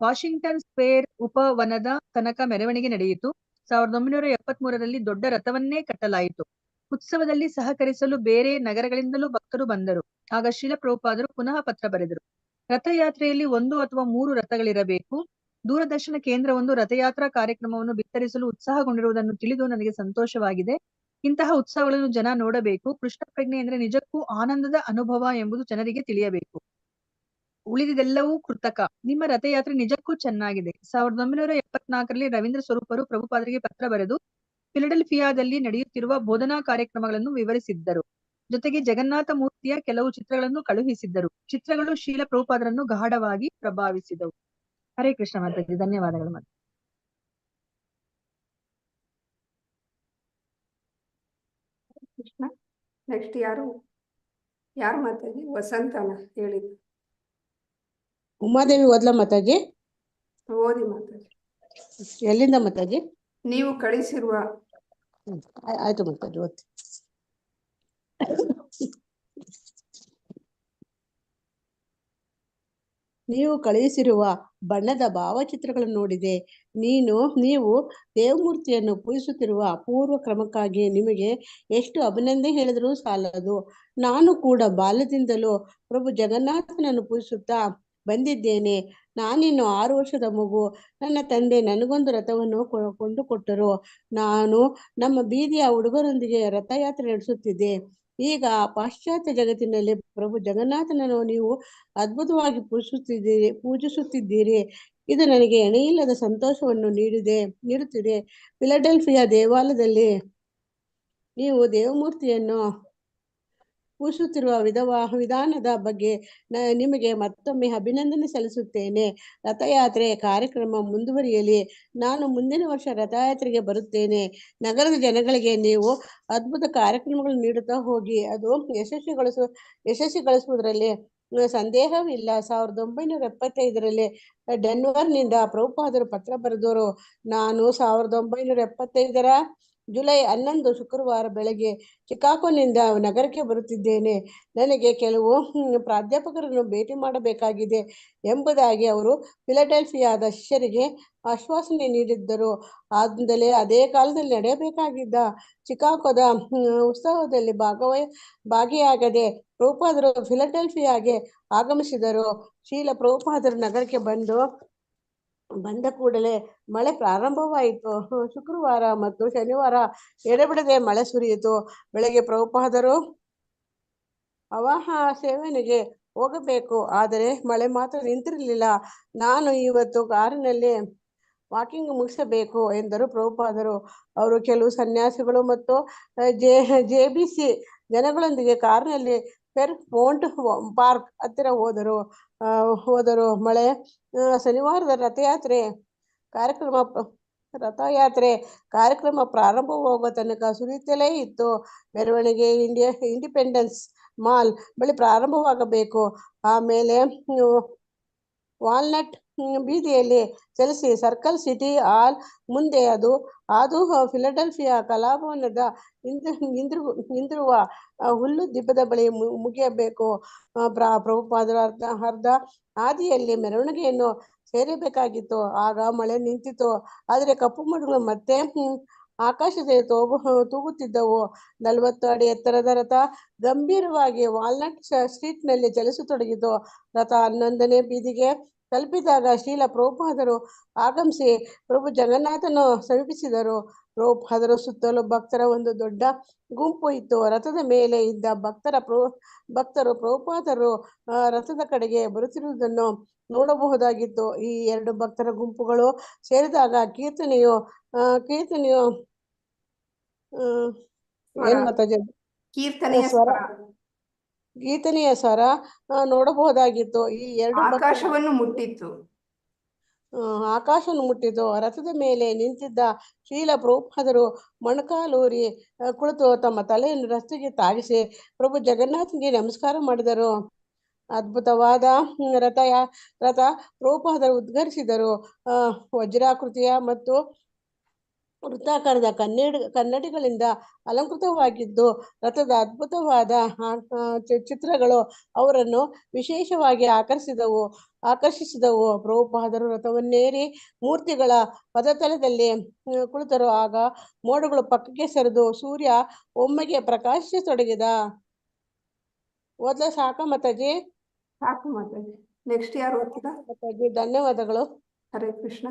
ವಾಷಿಂಗ್ಟನ್ ಸ್ಕ್ವೇರ್ ಉಪವನದ ತನಕ ಮೆರವಣಿಗೆ ನಡೆಯಿತು. 1973ರಲ್ಲಿ ದೊಡ್ಡ ರಥವನ್ನೇ ಕಟ್ಟಲಾಯಿತು. ಉತ್ಸವದಲ್ಲಿ ಸಹಕರಿಸಲು ಬೇರೆ ನಗರಗಳಿಂದಲೂ ಭಕ್ತರು ಬಂದರು. ಆಗ ಶ್ರೀಲ ಪ್ರಭುಪಾದರು ಪುನಃ ಪತ್ರ ಬರೆದರು. ರಥಯಾತ್ರೆಯಲ್ಲಿ 1 ಅಥವಾ 3 ರಥಗಳಿರಬೇಕು. ದೂರದರ್ಶನ ಕೇಂದ್ರವೊಂದು ರಥಯಾತ್ರಾ ಕಾರ್ಯಕ್ರಮವನ್ನು ಬಿತ್ತರಿಸಲು ಉತ್ಸಾಹಗೊಂಡಿರುವುದನ್ನು ತಿಳಿದು ನನಗೆ ಸಂತೋಷವಾಗಿದೆ. ಇಂತಹ ಉತ್ಸವಗಳನ್ನು ಜನ ನೋಡಬೇಕು. ಕೃಷ್ಣ ಪ್ರಜ್ಞೆ ಎಂದರೆ ನಿಜಕ್ಕೂ ಆನಂದದ ಅನುಭವ ಎಂಬುದು ಜನರಿಗೆ ತಿಳಿಯಬೇಕು. ಉಳಿದಿದೆಲ್ಲವೂ ಕೃತಕ. ನಿಮ್ಮ ರಥಯಾತ್ರೆ ನಿಜಕ್ಕೂ ಚೆನ್ನಾಗಿದೆ. 1974ರಲ್ಲಿ ರವೀಂದ್ರ ಸ್ವರೂಪರು ಪ್ರಭುಪಾದರಿಗೆ ಪತ್ರ ಬರೆದು ಫಿಲಡೆಲ್ಫಿಯಾದಲ್ಲಿ ನಡೆಯುತ್ತಿರುವ ಬೋಧನಾ ಕಾರ್ಯಕ್ರಮಗಳನ್ನು ವಿವರಿಸಿದ್ದರು. ಜೊತೆಗೆ ಜಗನ್ನಾಥ ಮೂರ್ತಿಯ ಕೆಲವು ಚಿತ್ರಗಳನ್ನು ಕಳುಹಿಸಿದ್ದರು. ಚಿತ್ರಗಳು ಶ್ರೀಲ ಪ್ರಭುಪಾದರನ್ನು ಗಾಢವಾಗಿ ಪ್ರಭಾವಿಸಿದವು. ಹರೇ ಕೃಷ್ಣ ಮಾತಾಜಿ, ಧನ್ಯವಾದಗಳು. ಮಾತಾಜಿ. ಕೃಷ್ಣ. ನೆಕ್ಸ್ಟ್ ಯಾರು ಮಾತಾಜಿ? ವಸಂತನ ಹೇಳಿದ್ದು. ಉಮಾದೇವಿ ಓದ್ಲಾ ಮಾತಾಜಿ? ಓದಿ ಮಾತಾಜಿ. ಎಲ್ಲಿಂದ ಮಾತಾಜಿ? ನೀವು ಕಳಿಸಿರುವ ಆಯ್ತು ಮಾತಾಜಿ, ಓದ್ತಿ. ನೀವು ಕಳುಹಿಸಿರುವ ಬಣ್ಣದ ಭಾವಚಿತ್ರಗಳನ್ನು ನೋಡಿದೆ. ನೀವು ದೇವಮೂರ್ತಿಯನ್ನು ಪೂಜಿಸುತ್ತಿರುವ ಅಪೂರ್ವ ಕ್ರಮಕ್ಕಾಗಿ ನಿಮಗೆ ಎಷ್ಟು ಅಭಿನಂದನೆ ಹೇಳಿದರೂ ಸಾಲದು. ನಾನು ಕೂಡ ಬಾಲ್ಯದಿಂದಲೂ ಪ್ರಭು ಜಗನ್ನಾಥನನ್ನು ಪೂಜಿಸುತ್ತಾ ಬಂದಿದ್ದೇನೆ. ನಾನಿನ್ನು 6 ವರ್ಷದ ಮಗು. ನನ್ನ ತಂದೆ ನನಗೊಂದು ರಥವನ್ನು ಕೊಂಡುಕೊಟ್ಟರು. ನಾನು ನಮ್ಮ ಬೀದಿಯ ಹುಡುಗರೊಂದಿಗೆ ರಥಯಾತ್ರೆ ನಡೆಸುತ್ತಿದ್ದೆ. ಈಗ ಪಾಶ್ಚಾತ್ಯ ಜಗತ್ತಿನಲ್ಲಿ ಪ್ರಭು ಜಗನ್ನಾಥನನ್ನು ನೀವು ಅದ್ಭುತವಾಗಿ ಪೂಜಿಸುತ್ತಿದ್ದೀರಿ. ಇದು ನನಗೆ ಎಣೆಯಿಲ್ಲದ ಸಂತೋಷವನ್ನು ನೀಡುತ್ತಿದೆ. ಫಿಲಡೆಲ್ಫಿಯಾ ದೇವಾಲಯದಲ್ಲಿ ನೀವು ದೇವಮೂರ್ತಿಯನ್ನು ಪೂಜಿಸುತ್ತಿರುವ ವಿಧಾನದ ಬಗ್ಗೆ ನಿಮಗೆ ಮತ್ತೊಮ್ಮೆ ಅಭಿನಂದನೆ ಸಲ್ಲಿಸುತ್ತೇನೆ. ರಥಯಾತ್ರೆ ಕಾರ್ಯಕ್ರಮ ಮುಂದುವರಿಯಲಿ. ನಾನು ಮುಂದಿನ ವರ್ಷ ರಥಯಾತ್ರೆಗೆ ಬರುತ್ತೇನೆ. ನಗರದ ಜನಗಳಿಗೆ ನೀವು ಅದ್ಭುತ ಕಾರ್ಯಕ್ರಮಗಳನ್ನು ನೀಡುತ್ತಾ ಹೋಗಿ. ಅದು ಯಶಸ್ವಿಗೊಳಿಸುವುದರಲ್ಲಿ ಸಂದೇಹವಿಲ್ಲ. 1975ರಲ್ಲಿ ಡೆನ್ವರ್ನಿಂದ ಪ್ರಭುಪಾದರು ಪತ್ರ ಬರೆದವರು. ನಾನು 1975ರ ಜುಲೈ 11 ಶುಕ್ರವಾರ ಬೆಳಗ್ಗೆ ಚಿಕಾಗೋನಿಂದ ನಗರಕ್ಕೆ ಬರುತ್ತಿದ್ದೇನೆ. ನನಗೆ ಕೆಲವು ಪ್ರಾಧ್ಯಾಪಕರನ್ನು ಭೇಟಿ ಮಾಡಬೇಕಾಗಿದೆ ಎಂಬುದಾಗಿ ಅವರು ಫಿಲಡೆಲ್ಫಿಯಾದ ಶಿಷ್ಯರಿಗೆ ಆಶ್ವಾಸನೆ ನೀಡಿದ್ದರು. ಆದ್ದರಿಂದಲೇ ಅದೇ ಕಾಲದಲ್ಲಿ ನಡೆಯಬೇಕಾಗಿದ್ದ ಚಿಕಾಗೋದ ಉತ್ಸವದಲ್ಲಿ ಭಾಗಿಯಾಗದೆ ಪ್ರಭುಪಾದರು ಫಿಲಡೆಲ್ಫಿಯಾಗೆ ಆಗಮಿಸಿದರು. ಶ್ರೀಲ ಪ್ರಭುಪಾದರು ನಗರಕ್ಕೆ ಬಂದ ಕೂಡಲೇ ಮಳೆ ಪ್ರಾರಂಭವಾಯಿತು. ಶುಕ್ರವಾರ ಮತ್ತು ಶನಿವಾರ ಎಡೆಬಿಡದೆ ಮಳೆ ಸುರಿಯಿತು. ಬೆಳಗ್ಗೆ ಪ್ರಭುಪಾದರು ಅವಾಹ ಸೇವನೆಗೆ ಹೋಗಬೇಕು, ಆದರೆ ಮಳೆ ಮಾತ್ರ ನಿಂತಿರಲಿಲ್ಲ. ನಾನು ಇವತ್ತು ಕಾರಿನಲ್ಲಿ ವಾಕಿಂಗ್ ಮುಗಿಸಬೇಕು ಎಂದರು ಪ್ರಭುಪಾದರು. ಅವರು ಕೆಲವು ಸನ್ಯಾಸಿಗಳು ಮತ್ತು ಜೆಬಿಸಿ ಜನಗಳೊಂದಿಗೆ ಕಾರಿನಲ್ಲಿ ಫೇರ್ಮೌಂಟ್ ಪಾರ್ಕ್ ಹತ್ತಿರ ಹೋದರು. ಮಳೆ ಶನಿವಾರದ ರಥಯಾತ್ರೆ ಕಾರ್ಯಕ್ರಮ ಪ್ರಾರಂಭವಾಗುವ ತನಕ ಸುರಿಯುತ್ತಲೇ ಇತ್ತು. ಮೆರವಣಿಗೆ ಇಂಡಿಪೆಂಡೆನ್ಸ್ ಮಾಲ್ ಬಳಿ ಪ್ರಾರಂಭವಾಗಬೇಕು. ಆಮೇಲೆ ವಾಲ್ನಟ್ ಬೀದಿಯಲ್ಲಿ ಚಲಿಸಿ ಸರ್ಕಲ್ ಸಿಟಿ ಹಾಲ್ ಮುಂದೆ ಅದು ಫಿಲಡೆಲ್ಫಿಯಾ ಕಲಾಭವನದ ಹಿಂದಿರುವ ಹುಲ್ಲು ದಿಬ್ಬದ ಬಳಿ ಮುಗಿಯಬೇಕು. ಪ್ರಭುಪಾದರ ಅರ್ಧ ಹಾದಿಯಲ್ಲಿ ಮೆರವಣಿಗೆಯನ್ನು ಸೇರಬೇಕಾಗಿತ್ತು. ಆಗ ಮಳೆ ನಿಂತಿತು. ಆದರೆ ಕಪ್ಪು ಮೋಡಗಳು ಮತ್ತೆ ಆಕಾಶದಲ್ಲಿ ತೂಗುತ್ತಿದ್ದವು. 40 ಅಡಿ ಎತ್ತರದ ರಥ ಗಂಭೀರವಾಗಿ ವಾಲ್ನಟ್ ಸ್ಟ್ರೀಟ್ನಲ್ಲಿ ಚಲಿಸತೊಡಗಿತು. ರಥ 11ನೇ ಬೀದಿಗೆ ತಲುಪಿದಾಗ ಶ್ರೀಲ ಪ್ರಭುಪಾದರು ಆಗಮಿಸಿ ಪ್ರಭು ಜಗನ್ನಾಥನು ಸಮೀಪಿಸಿದರು. ಪ್ರಭುಪಾದರ ಸುತ್ತಲೂ ಭಕ್ತರ ಒಂದು ದೊಡ್ಡ ಗುಂಪು ಇತ್ತು. ರಥದ ಮೇಲೆ ಇದ್ದ ಭಕ್ತರು ಪ್ರಭುಪಾದರು ರಥದ ಕಡೆಗೆ ಬರುತ್ತಿರುವುದನ್ನು ನೋಡಬಹುದಾಗಿತ್ತು. ಈ 2 ಭಕ್ತರ ಗುಂಪುಗಳು ಸೇರಿದಾಗ ಕೀರ್ತನೆಯು ಗೀತನೆಯ ಸ್ವರ ನೋಡಬಹುದಾಗಿತ್ತು. ಈ 2 ಆಕಾಶವನ್ನು ಮುಟ್ಟಿತ್ತು. ಆಕಾಶವನ್ನು ಮುಟ್ಟಿತು. ರಥದ ಮೇಲೆ ನಿಂತಿದ್ದ ಶ್ರೀಲ ಪ್ರಭುಪಾದರು ಮೊಣಕಾಲೂರಿ ಕುಳಿತು ತಮ್ಮ ತಲೆಯನ್ನು ರಸ್ತೆಗೆ ತಾಗಿಸಿ ಪ್ರಭು ಜಗನ್ನಾಥನಿಗೆ ನಮಸ್ಕಾರ ಮಾಡಿದರು. ಅದ್ಭುತವಾದ ರಥ ಪ್ರಭುಪಾದರು ಉದ್ಘರಿಸಿದರು. ವಜ್ರಾಕೃತಿಯ ಮತ್ತು ವೃತ್ತಾಕಾರದ ಕನ್ನಡಿಗಳಿಂದ ಅಲಂಕೃತವಾಗಿದ್ದು ರಥದ ಅದ್ಭುತವಾದ ಚಿತ್ರಗಳು ಅವರನ್ನು ವಿಶೇಷವಾಗಿ ಆಕರ್ಷಿಸಿದವು. ಪ್ರಭುಪಾದರು ರಥವನ್ನೇರಿ ಮೂರ್ತಿಗಳ ಪದತಲದಲ್ಲಿ ಕುಳಿತರು. ಆಗ ಮೋಡಗಳು ಪಕ್ಕಕ್ಕೆ ಸರಿದು ಸೂರ್ಯ ಒಮ್ಮೆಗೆ ಪ್ರಕಾಶಿಸತೊಡಗಿದ. ಓದ್ಲಾ ಸಾಕ ಮಾತಾಜಿ? ಸಾಕು ಮಾತಾಜಿ. ನೆಕ್ಸ್ಟ್ ಯಾರು ಓದ್ತೀರಾ? ಮಾತಾಜಿ ಧನ್ಯವಾದಗಳು. ಹರೇ ಕೃಷ್ಣ.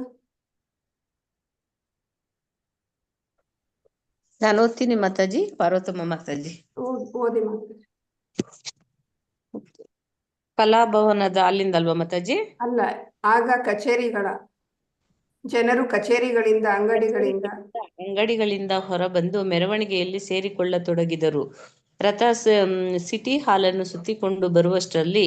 ನಾನು ಓದ್ತೀನಿ ಮಾತಾಜಿ. ಪಾರ್ವತಮ್ಮ ಮಾತಾಜಿ ಓದಿ ಮಾತಾಜಿ. ಕಲಾಭವನದ ಅಲ್ಲಿಂದ ಅಲ್ವಾ ಮಾತಾಜಿ? ಅಲ್ಲ, ಆಗ ಜನರು ಕಚೇರಿಗಳಿಂದ ಅಂಗಡಿಗಳಿಂದ ಹೊರಬಂದು ಮೆರವಣಿಗೆಯಲ್ಲಿ ಸೇರಿಕೊಳ್ಳತೊಡಗಿದರು. ರಥ ಸಿಟಿ ಹಾಲನ್ನು ಸುತ್ತಿಕೊಂಡು ಬರುವಷ್ಟರಲ್ಲಿ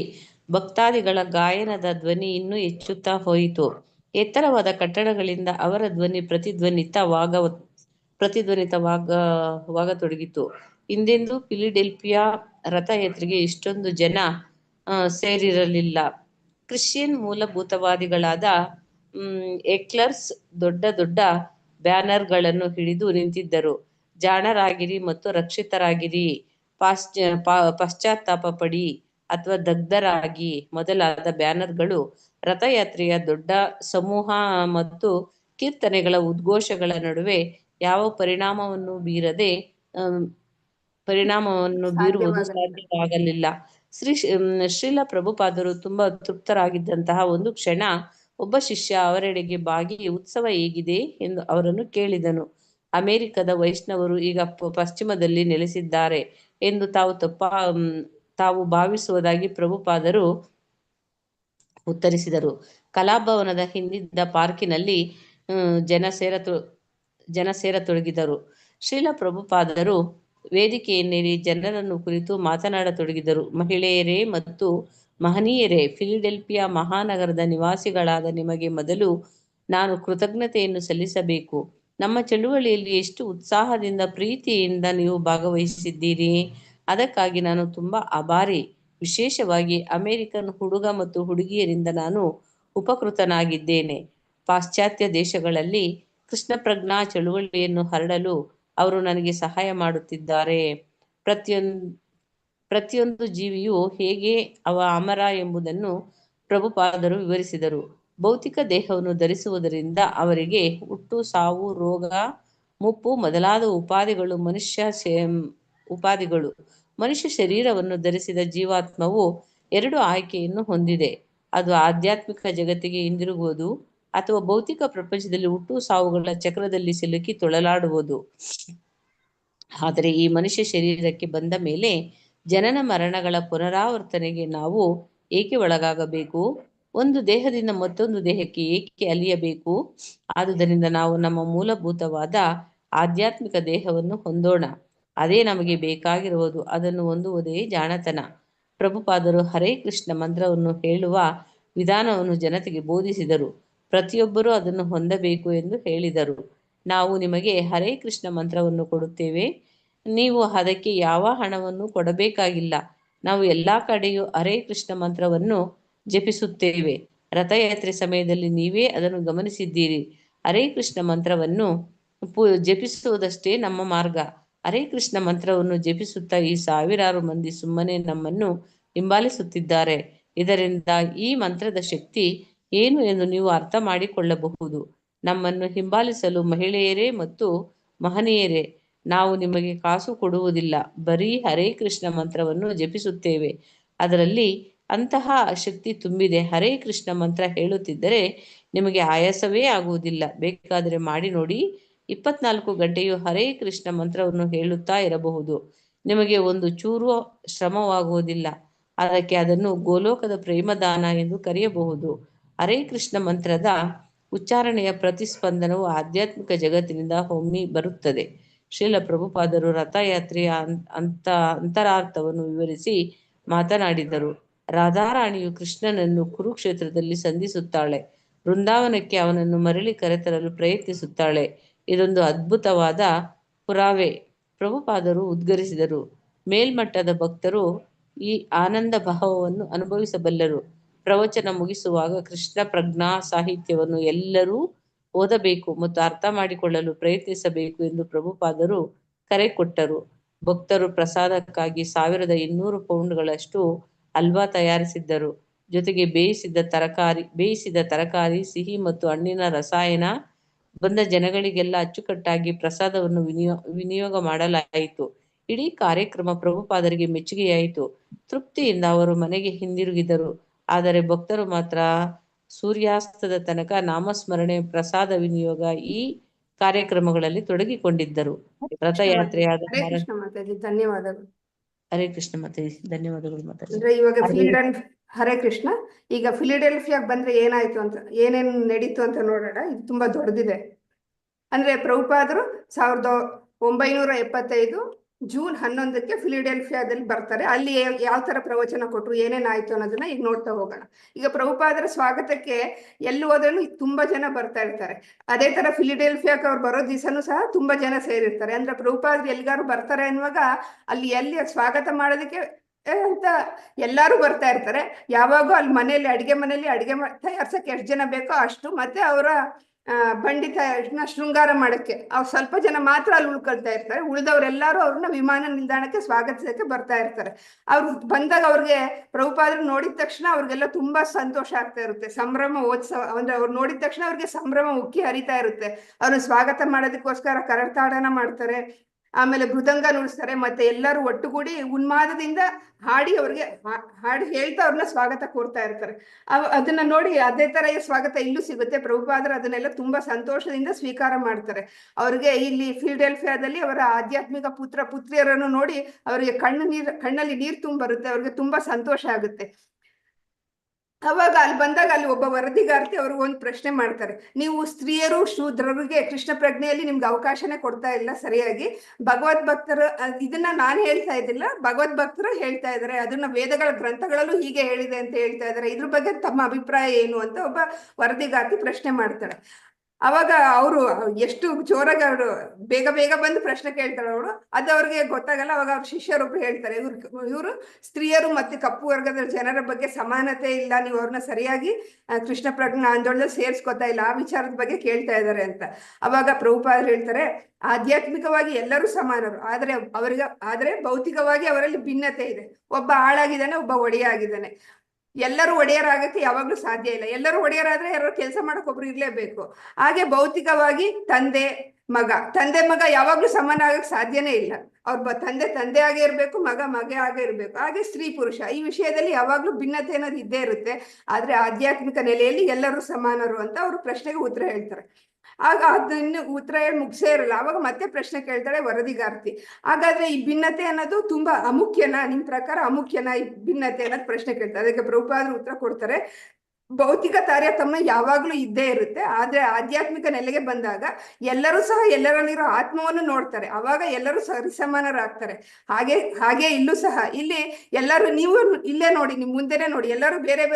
ಭಕ್ತಾದಿಗಳ ಗಾಯನದ ಧ್ವನಿ ಇನ್ನೂ ಹೆಚ್ಚುತ್ತಾ ಹೋಯಿತು. ಎತ್ತರವಾದ ಕಟ್ಟಡಗಳಿಂದ ಅವರ ಧ್ವನಿ ಪ್ರತಿಧ್ವನಿತವಾಗತೊಡಗಿತು. ಹಿಂದೆಂದೂ ಫಿಲಿಡೆಲ್ಫಿಯಾ ರಥಯಾತ್ರೆಗೆ ಇಷ್ಟೊಂದು ಜನ ಸೇರಿರಲಿಲ್ಲ. ಕ್ರಿಶ್ಚಿಯನ್ ಮೂಲಭೂತವಾದಿಗಳಾದ ಎಕ್ಲರ್ಸ್ ದೊಡ್ಡ ದೊಡ್ಡ ಬ್ಯಾನರ್ಗಳನ್ನು ಹಿಡಿದು ನಿಂತಿದ್ದರು. ಜಾಣರಾಗಿರಿ ಮತ್ತು ರಕ್ಷಿತರಾಗಿರಿ, ಪಶ್ಚಾತ್ತಾಪ ಪಡಿ ಅಥವಾ ದಗ್ಧರಾಗಿ ಮೊದಲಾದ ಬ್ಯಾನರ್ಗಳು ರಥಯಾತ್ರೆಯ ದೊಡ್ಡ ಸಮೂಹ ಮತ್ತು ಕೀರ್ತನೆಗಳ ಉದ್ಘೋಷಗಳ ನಡುವೆ ಯಾವ ಪರಿಣಾಮವನ್ನು ಬೀರುವುದು ಸಾಧ್ಯವಾಗಲಿಲ್ಲ. ಶ್ರೀಲ ಪ್ರಭುಪಾದರು ತುಂಬಾ ತೃಪ್ತರಾಗಿದ್ದಂತಹ ಒಂದು ಕ್ಷಣ ಒಬ್ಬ ಶಿಷ್ಯ ಅವರೆಡೆಗೆ ಬಾಗಿ ಉತ್ಸವ ಹೇಗಿದೆ ಎಂದು ಅವರನ್ನು ಕೇಳಿದನು. ಅಮೆರಿಕದ ವೈಷ್ಣವರು ಈಗ ಪಶ್ಚಿಮದಲ್ಲಿ ನೆಲೆಸಿದ್ದಾರೆ ಎಂದು ತಾವು ಭಾವಿಸುವುದಾಗಿ ಪ್ರಭುಪಾದರು ಉತ್ತರಿಸಿದರು. ಕಲಾಭವನದ ಹಿಂದಿದ್ದ ಪಾರ್ಕಿನಲ್ಲಿ ಜನ ಸೇರತೊಡಗಿದರು. ಶ್ರೀಲ ಪ್ರಭುಪಾದರು ವೇದಿಕೆಯನ್ನೇರಿ ಜನರನ್ನು ಕುರಿತು ಮಾತನಾಡತೊಡಗಿದರು. ಮಹಿಳೆಯರೇ ಮತ್ತು ಮಹನೀಯರೇ, ಫಿಲಿಡೆಲ್ಫಿಯಾ ಮಹಾನಗರದ ನಿವಾಸಿಗಳಾದ ನಿಮಗೆ ಮೊದಲು ನಾನು ಕೃತಜ್ಞತೆಯನ್ನು ಸಲ್ಲಿಸಬೇಕು. ನಮ್ಮ ಚಳುವಳಿಯಲ್ಲಿ ಎಷ್ಟು ಉತ್ಸಾಹದಿಂದ ಪ್ರೀತಿಯಿಂದ ನೀವು ಭಾಗವಹಿಸಿದ್ದೀರಿ, ಅದಕ್ಕಾಗಿ ನಾನು ತುಂಬಾ ಆಭಾರಿ. ವಿಶೇಷವಾಗಿ ಅಮೆರಿಕನ್ ಹುಡುಗ ಮತ್ತು ಹುಡುಗಿಯರಿಂದ ನಾನು ಉಪಕೃತನಾಗಿದ್ದೇನೆ. ಪಾಶ್ಚಾತ್ಯ ದೇಶಗಳಲ್ಲಿ ಕೃಷ್ಣ ಪ್ರಜ್ಞಾ ಚಳುವಳಿಯನ್ನು ಹರಡಲು ಅವರು ನನಗೆ ಸಹಾಯ ಮಾಡುತ್ತಿದ್ದಾರೆ. ಪ್ರತಿಯೊಂದು ಜೀವಿಯು ಹೇಗೆ ಅಮರ ಎಂಬುದನ್ನು ಪ್ರಭುಪಾದರು ವಿವರಿಸಿದರು. ಭೌತಿಕ ದೇಹವನ್ನು ಧರಿಸುವುದರಿಂದ ಅವರಿಗೆ ಹುಟ್ಟು, ಸಾವು, ರೋಗ, ಮುಪ್ಪು ಮೊದಲಾದ ಉಪಾಧಿಗಳು. ಮನುಷ್ಯ ಶರೀರವನ್ನು ಧರಿಸಿದ ಜೀವಾತ್ಮವು ಎರಡು ಆಯ್ಕೆಯನ್ನು ಹೊಂದಿದೆ. ಅದು ಆಧ್ಯಾತ್ಮಿಕ ಜಗತ್ತಿಗೆ ಹಿಂದಿರುಗುವುದು ಅಥವಾ ಭೌತಿಕ ಪ್ರಪಂಚದಲ್ಲಿ ಹುಟ್ಟು ಸಾವುಗಳ ಚಕ್ರದಲ್ಲಿ ಸಿಲುಕಿ ತೊಳಲಾಡುವುದು. ಆದರೆ ಈ ಮನುಷ್ಯ ಶರೀರಕ್ಕೆ ಬಂದ ಮೇಲೆ ಜನನ ಮರಣಗಳ ಪುನರಾವರ್ತನೆಗೆ ನಾವು ಏಕೆ ಒಳಗಾಗಬೇಕು? ಒಂದು ದೇಹದಿಂದ ಮತ್ತೊಂದು ದೇಹಕ್ಕೆ ಏಕೆ ಅಲಿಯಬೇಕು? ಆದುದರಿಂದ ನಾವು ನಮ್ಮ ಮೂಲಭೂತವಾದ ಆಧ್ಯಾತ್ಮಿಕ ದೇಹವನ್ನು ಹೊಂದೋಣ. ಅದೇ ನಮಗೆ ಬೇಕಾಗಿರುವುದು. ಅದನ್ನು ಹೊಂದುವುದೇ ಜಾಣತನ. ಪ್ರಭುಪಾದರು ಹರೇ ಕೃಷ್ಣ ಮಂತ್ರವನ್ನು ಹೇಳುವ ವಿಧಾನವನ್ನು ಜನತೆಗೆ ಬೋಧಿಸಿದರು. ಪ್ರತಿಯೊಬ್ಬರೂ ಅದನ್ನು ಹೊಂದಬೇಕು ಎಂದು ಹೇಳಿದರು. ನಾವು ನಿಮಗೆ ಹರೇ ಕೃಷ್ಣ ಮಂತ್ರವನ್ನು ಕೊಡುತ್ತೇವೆ. ನೀವು ಅದಕ್ಕೆ ಯಾವ ಹಣವನ್ನು ಕೊಡಬೇಕಾಗಿಲ್ಲ. ನಾವು ಎಲ್ಲ ಕಡೆಯೂ ಹರೇ ಕೃಷ್ಣ ಮಂತ್ರವನ್ನು ಜಪಿಸುತ್ತೇವೆ. ರಥಯಾತ್ರೆ ಸಮಯದಲ್ಲಿ ನೀವೇ ಅದನ್ನು ಗಮನಿಸಿದ್ದೀರಿ. ಹರೇ ಕೃಷ್ಣ ಮಂತ್ರವನ್ನು ಜಪಿಸುವುದಷ್ಟೇ ನಮ್ಮ ಮಾರ್ಗ. ಹರೇ ಕೃಷ್ಣ ಮಂತ್ರವನ್ನು ಜಪಿಸುತ್ತಾ ಈ ಸಾವಿರಾರು ಮಂದಿ ಸುಮ್ಮನೆ ನಮ್ಮನ್ನು ಹಿಂಬಾಲಿಸುತ್ತಿದ್ದಾರೆ. ಇದರಿಂದ ಈ ಮಂತ್ರದ ಶಕ್ತಿ ಏನು ಎಂದು ನೀವು ಅರ್ಥ ಮಾಡಿಕೊಳ್ಳಬಹುದು. ನಮ್ಮನ್ನು ಹಿಂಬಾಲಿಸಲು ಮಹಿಳೆಯರೇ ಮತ್ತು ಮಹನೀಯರೇ, ನಾವು ನಿಮಗೆ ಕಾಸು ಕೊಡುವುದಿಲ್ಲ. ಬರೀ ಹರೇ ಕೃಷ್ಣ ಮಂತ್ರವನ್ನು ಜಪಿಸುತ್ತೇವೆ. ಅದರಲ್ಲಿ ಅಂತಹ ಶಕ್ತಿ ತುಂಬಿದೆ. ಹರೇ ಕೃಷ್ಣ ಮಂತ್ರ ಹೇಳುತ್ತಿದ್ದರೆ ನಿಮಗೆ ಆಯಾಸವೇ ಆಗುವುದಿಲ್ಲ. ಬೇಕಾದರೆ ಮಾಡಿ ನೋಡಿ. 24 ಗಂಟೆಯೂ ಹರೇ ಕೃಷ್ಣ ಮಂತ್ರವನ್ನು ಹೇಳುತ್ತಾ ಇರಬಹುದು. ನಿಮಗೆ ಒಂದು ಚೂರು ಶ್ರಮವಾಗುವುದಿಲ್ಲ. ಅದನ್ನು ಗೋಲೋಕದ ಪ್ರೇಮದಾನ ಎಂದು ಕರೆಯಬಹುದು. ಹರೇ ಕೃಷ್ಣ ಮಂತ್ರದ ಉಚ್ಚಾರಣೆಯ ಪ್ರತಿಸ್ಪಂದನವು ಆಧ್ಯಾತ್ಮಿಕ ಜಗತ್ತಿನಿಂದ ಹೊಮ್ಮಿ ಬರುತ್ತದೆ. ಶ್ರೀಲ ಪ್ರಭುಪಾದರು ರಥಯಾತ್ರೆಯ ಅಂತರಾರ್ಥವನ್ನು ವಿವರಿಸಿ ಮಾತನಾಡಿದರು. ರಾಧಾರಾಣಿಯು ಕೃಷ್ಣನನ್ನು ಕುರುಕ್ಷೇತ್ರದಲ್ಲಿ ಸಂಧಿಸುತ್ತಾಳೆ. ಬೃಂದಾವನಕ್ಕೆ ಅವನನ್ನು ಮರಳಿ ಕರೆತರಲು ಪ್ರಯತ್ನಿಸುತ್ತಾಳೆ. ಇದೊಂದು ಅದ್ಭುತವಾದ ಪುರಾವೆ. ಪ್ರಭುಪಾದರು ಉದ್ಗರಿಸಿದರು. ಮೇಲ್ಮಟ್ಟದ ಭಕ್ತರು ಈ ಆನಂದ ಭಾವವನ್ನು ಅನುಭವಿಸಬಲ್ಲರು. ಪ್ರವಚನ ಮುಗಿಸುವಾಗ ಕೃಷ್ಣ ಪ್ರಜ್ಞಾ ಸಾಹಿತ್ಯವನ್ನು ಎಲ್ಲರೂ ಓದಬೇಕು ಮತ್ತು ಅರ್ಥ ಮಾಡಿಕೊಳ್ಳಲು ಪ್ರಯತ್ನಿಸಬೇಕು ಎಂದು ಪ್ರಭುಪಾದರು ಕರೆ ಕೊಟ್ಟರು. ಭಕ್ತರು ಪ್ರಸಾದಕ್ಕಾಗಿ 1200 ಪೌಂಡ್ಗಳಷ್ಟು ಹಲ್ವಾ ತಯಾರಿಸಿದ್ದರು. ಜೊತೆಗೆ ಬೇಯಿಸಿದ ತರಕಾರಿ, ಸಿಹಿ ಮತ್ತು ಹಣ್ಣಿನ ರಸಾಯನ. ಬಂದ ಜನಗಳಿಗೆಲ್ಲ ಅಚ್ಚುಕಟ್ಟಾಗಿ ಪ್ರಸಾದವನ್ನು ವಿನಿಯೋಗ ಮಾಡಲಾಯಿತು. ಇಡೀ ಕಾರ್ಯಕ್ರಮ ಪ್ರಭುಪಾದರಿಗೆ ಮೆಚ್ಚುಗೆಯಾಯಿತು. ತೃಪ್ತಿಯಿಂದ ಅವರು ಮನೆಗೆ ಹಿಂದಿರುಗಿದರು. ಆದರೆ ಭಕ್ತರು ಮಾತ್ರ ಸೂರ್ಯಾಸ್ತದ ತನಕ ನಾಮಸ್ಮರಣೆ, ಪ್ರಸಾದ ವಿನಿಯೋಗ ಈ ಕಾರ್ಯಕ್ರಮಗಳಲ್ಲಿ ತೊಡಗಿಕೊಂಡಿದ್ದರು. ರಥಯಾತ್ರೆಯಾದ ಹರೇ ಕೃಷ್ಣ ಮಾತಾಜಿ, ಧನ್ಯವಾದಗಳು. ಹರೇ ಕೃಷ್ಣ ಮಾತಾಜಿ, ಧನ್ಯವಾದಗಳು ಮಾತಾಜಿ. ಅಂದ್ರೆ ಇವಾಗ ಹರೇ ಕೃಷ್ಣ. ಈಗ ಫಿಲಿಡೆಲ್ಫಿಯಾಗ ಬಂದ್ರೆ ಏನಾಯ್ತು ಅಂತ, ಏನೇನು ನಡೀತು ಅಂತ ನೋಡೋಣ. ಇದು ತುಂಬಾ ದೊಡ್ಡದಿದೆ. ಅಂದ್ರೆ ಪ್ರಭುಪಾದರು 1975 ಜೂನ್ 11ಕ್ಕೆ ಫಿಲಿಡೆಲ್ಫಿಯಾದಲ್ಲಿ ಬರ್ತಾರೆ. ಅಲ್ಲಿ ಯಾವ ತರ ಪ್ರವಚನ ಕೊಟ್ರು, ಏನೇನಾಯ್ತು ಅನ್ನೋದನ್ನ ಈಗ ನೋಡ್ತಾ ಹೋಗೋಣ. ಈಗ ಪ್ರಭುಪಾದರ ಸ್ವಾಗತಕ್ಕೆ ಎಲ್ಲಿ ಹೋದ್ರೂ ತುಂಬಾ ಜನ ಬರ್ತಾ ಇರ್ತಾರೆ. ಅದೇ ತರ ಫಿಲಿಡೆಲ್ಫಿಯಾಕ್ಕೆ ಅವ್ರು ಬರೋ ದಿವಸನೂ ಸಹ ತುಂಬಾ ಜನ ಸೇರಿರ್ತಾರೆ. ಅಂದ್ರೆ ಪ್ರಭುಪಾದರು ಎಲ್ಲಿಗಾರು ಬರ್ತಾರೆ ಅನ್ನುವಾಗ ಅಲ್ಲಿ ಎಲ್ಲಿ ಸ್ವಾಗತ ಮಾಡೋದಕ್ಕೆ ಅಂತ ಎಲ್ಲಾರು ಬರ್ತಾ ಇರ್ತಾರೆ. ಯಾವಾಗೂ ಅಲ್ಲಿ ಮನೆಯಲ್ಲಿ ಅಡಿಗೆ ತಯಾರ್ಸಕ್ಕೆ ಎಷ್ಟು ಜನ ಬೇಕೋ ಅಷ್ಟು, ಮತ್ತೆ ಅವರ ಬಂಡಿ ಶೃಂಗಾರ ಮಾಡಕ್ಕೆ ಅವ್ರು ಸ್ವಲ್ಪ ಜನ ಮಾತ್ರ ಅಲ್ಲಿ ಉಳ್ಕೊಳ್ತಾ ಇರ್ತಾರೆ. ಉಳಿದವರೆಲ್ಲರೂ ಅವ್ರನ್ನ ವಿಮಾನ ನಿಲ್ದಾಣಕ್ಕೆ ಸ್ವಾಗತಿಸಕ್ಕೆ ಬರ್ತಾ ಇರ್ತಾರೆ. ಅವ್ರು ಬಂದಾಗ ಅವ್ರಿಗೆ ಪ್ರಭುಪಾದರು ನೋಡಿದ ತಕ್ಷಣ ಅವ್ರಿಗೆಲ್ಲ ತುಂಬಾ ಸಂತೋಷ ಆಗ್ತಾ ಇರುತ್ತೆ. ಸಂಭ್ರಮ ಅಂದ್ರೆ ಅವ್ರು ನೋಡಿದ ತಕ್ಷಣ ಅವ್ರಿಗೆ ಸಂಭ್ರಮ ಉಕ್ಕಿ ಹರಿತಾ ಇರುತ್ತೆ. ಅವ್ರನ್ನ ಸ್ವಾಗತ ಮಾಡೋದಕ್ಕೋಸ್ಕರ ಕರತಾಡನ ಮಾಡ್ತಾರೆ, ಆಮೇಲೆ ಮೃದಂಗ ನುಡಿಸ್ತಾರೆ, ಮತ್ತೆ ಎಲ್ಲರೂ ಒಟ್ಟುಗೂಡಿ ಉನ್ಮಾದದಿಂದ ಹಾಡು ಹೇಳ್ತಾ ಅವ್ರನ್ನ ಸ್ವಾಗತ ಕೋರ್ತಾ ಇರ್ತಾರೆ. ಅದನ್ನ ನೋಡಿ ಅದೇ ತರ ಸ್ವಾಗತ ಇಲ್ಲೂ ಸಿಗುತ್ತೆ. ಪ್ರಭುಪಾದರು ಅದನ್ನೆಲ್ಲ ತುಂಬಾ ಸಂತೋಷದಿಂದ ಸ್ವೀಕಾರ ಮಾಡ್ತಾರೆ. ಅವ್ರಿಗೆ ಇಲ್ಲಿ ಫಿಲಿಡೆಲ್ಫಿಯಾದಲ್ಲಿ ಅವರ ಆಧ್ಯಾತ್ಮಿಕ ಪುತ್ರಿಯರನ್ನು ನೋಡಿ ಅವರಿಗೆ ಕಣ್ಣಲ್ಲಿ ನೀರು ಬರುತ್ತೆ. ಅವ್ರಿಗೆ ತುಂಬಾ ಸಂತೋಷ ಆಗುತ್ತೆ. ಅವಾಗ ಅಲ್ಲಿ ಬಂದಾಗ ಅಲ್ಲಿ ಒಬ್ಬ ವರದಿಗಾರ್ತಿ ಅವ್ರಿಗೆ ಒಂದು ಪ್ರಶ್ನೆ ಮಾಡ್ತಾರೆ. ನೀವು ಸ್ತ್ರೀಯರು ಶೂದ್ರರಿಗೆ ಕೃಷ್ಣ ಪ್ರಜ್ಞೆಯಲ್ಲಿ ನಿಮ್ಗೆ ಅವಕಾಶನೇ ಕೊಡ್ತಾ ಇಲ್ಲ ಸರಿಯಾಗಿ. ಭಗವದ್ ಭಕ್ತರು, ಇದನ್ನ ನಾನು ಹೇಳ್ತಾ ಇದ್ದಿಲ್ಲ, ಭಗವದ್ ಭಕ್ತರು ಹೇಳ್ತಾ ಇದ್ದಾರೆ, ಅದನ್ನ ವೇದಗಳ ಗ್ರಂಥಗಳಲ್ಲೂ ಹೀಗೆ ಹೇಳಿದೆ ಅಂತ ಹೇಳ್ತಾ ಇದ್ದಾರೆ. ಇದ್ರ ಬಗ್ಗೆ ತಮ್ಮ ಅಭಿಪ್ರಾಯ ಏನು ಅಂತ ಒಬ್ಬ ವರದಿಗಾರ್ತಿ ಪ್ರಶ್ನೆ ಮಾಡ್ತಾಳೆ. ಅವಾಗ ಅವರು ಎಷ್ಟು ಜೋರಾಗಿ ಅವರು ಬೇಗ ಬಂದು ಪ್ರಶ್ನೆ ಕೇಳ್ತಾಳೆ ಅವಳು. ಅದು ಅವ್ರಿಗೆ ಗೊತ್ತಾಗಲ್ಲ. ಅವಾಗ ಅವ್ರ ಶಿಷ್ಯರೊಬ್ರು ಹೇಳ್ತಾರೆ, ಇವರು ಸ್ತ್ರೀಯರು ಮತ್ತೆ ಕಪ್ಪು ವರ್ಗದ ಜನರ ಬಗ್ಗೆ ಸಮಾನತೆ ಇಲ್ಲ, ನೀವು ಅವ್ರನ್ನ ಸರಿಯಾಗಿ ಕೃಷ್ಣ ಪ್ರಜ್ಞಾ ಆಂದೋಲನ ಸೇರ್ಸ್ಕೊತಾ ಇಲ್ಲ, ಆ ವಿಚಾರದ ಬಗ್ಗೆ ಕೇಳ್ತಾ ಇದ್ದಾರೆ ಅಂತ. ಅವಾಗ ಪ್ರಭುಪಾದರು ಹೇಳ್ತಾರೆ, ಆಧ್ಯಾತ್ಮಿಕವಾಗಿ ಎಲ್ಲರೂ ಸಮಾನರು, ಆದ್ರೆ ಭೌತಿಕವಾಗಿ ಅವರಲ್ಲಿ ಭಿನ್ನತೆ ಇದೆ. ಒಬ್ಬ ಆಳಾಗಿದ್ದಾನೆ, ಒಬ್ಬ ಒಡೆಯಾಗಿದ್ದಾನೆ. ಎಲ್ಲರೂ ಒಡೆಯರಾಗಕ್ಕೆ ಯಾವಾಗ್ಲೂ ಸಾಧ್ಯ ಇಲ್ಲ. ಎಲ್ಲರೂ ಒಡೆಯರಾದ್ರೆ ಯಾರು ಕೆಲಸ ಮಾಡಕ್ ಒಬ್ರು ಇರ್ಲೇಬೇಕು. ಹಾಗೆ ಭೌತಿಕವಾಗಿ ತಂದೆ ಮಗ ಯಾವಾಗ್ಲೂ ಸಮಾನ ಆಗಕ್ ಸಾಧ್ಯನೇ ಇಲ್ಲ. ಅವ್ರ ತಂದೆ ಆಗೇ ಇರ್ಬೇಕು, ಮಗ ಆಗೇ ಇರ್ಬೇಕು. ಹಾಗೆ ಸ್ತ್ರೀ ಪುರುಷ ಈ ವಿಷಯದಲ್ಲಿ ಯಾವಾಗ್ಲೂ ಭಿನ್ನತೆ ಅನ್ನೋದು ಇದ್ದೇ ಇರುತ್ತೆ. ಆದ್ರೆ ಆಧ್ಯಾತ್ಮಿಕ ನೆಲೆಯಲ್ಲಿ ಎಲ್ಲರೂ ಸಮಾನರು ಅಂತ ಅವ್ರು ಪ್ರಶ್ನೆಗೆ ಉತ್ತರ ಹೇಳ್ತಾರೆ. ಆಗ ಅದನ್ನು ಉತ್ತರ ಹೇಳಿ ಮುಗಿಸೇ ಇರಲ್ಲ. ಅವಾಗ ಮತ್ತೆ ಪ್ರಶ್ನೆ ಕೇಳ್ತಾಳೆ ವರದಿಗಾರ್ತಿ, ಹಾಗಾದ್ರೆ ಈ ಭಿನ್ನತೆ ಅನ್ನೋದು ತುಂಬಾ ಅಮುಖ್ಯನಾ, ನಿಮ್ ಪ್ರಕಾರ ಅಮುಖ್ಯನಾ ಈ ಭಿನ್ನತೆ ಅನ್ನೋದು ಪ್ರಶ್ನೆ ಕೇಳ್ತಾರೆ. ಅದಕ್ಕೆ ಪ್ರಭುಪಾದರು ಉತ್ತರ ಕೊಡ್ತಾರೆ, ಭೌತಿಕ ತಾರತಮ್ಯ ಯಾವಾಗ್ಲೂ ಇದ್ದೇ ಇರುತ್ತೆ. ಆದ್ರೆ ಆಧ್ಯಾತ್ಮಿಕ ನೆಲೆಗೆ ಬಂದಾಗ ಎಲ್ಲರೂ ಸಹ ಎಲ್ಲರಲ್ಲಿರೋ ಆತ್ಮವನ್ನು ನೋಡ್ತಾರೆ. ಅವಾಗ ಎಲ್ಲರೂ ಸರಿಸಮಾನರಾಗ್ತಾರೆ. ಹಾಗೆ ಇಲ್ಲೂ ಸಹ ಇಲ್ಲಿ ಎಲ್ಲರೂ, ನೀವು ಇಲ್ಲೇ ನೋಡಿ, ನಿಮ್ ಮುಂದೆನೆ ನೋಡಿ, ಎಲ್ಲರೂ ಬೇರೆ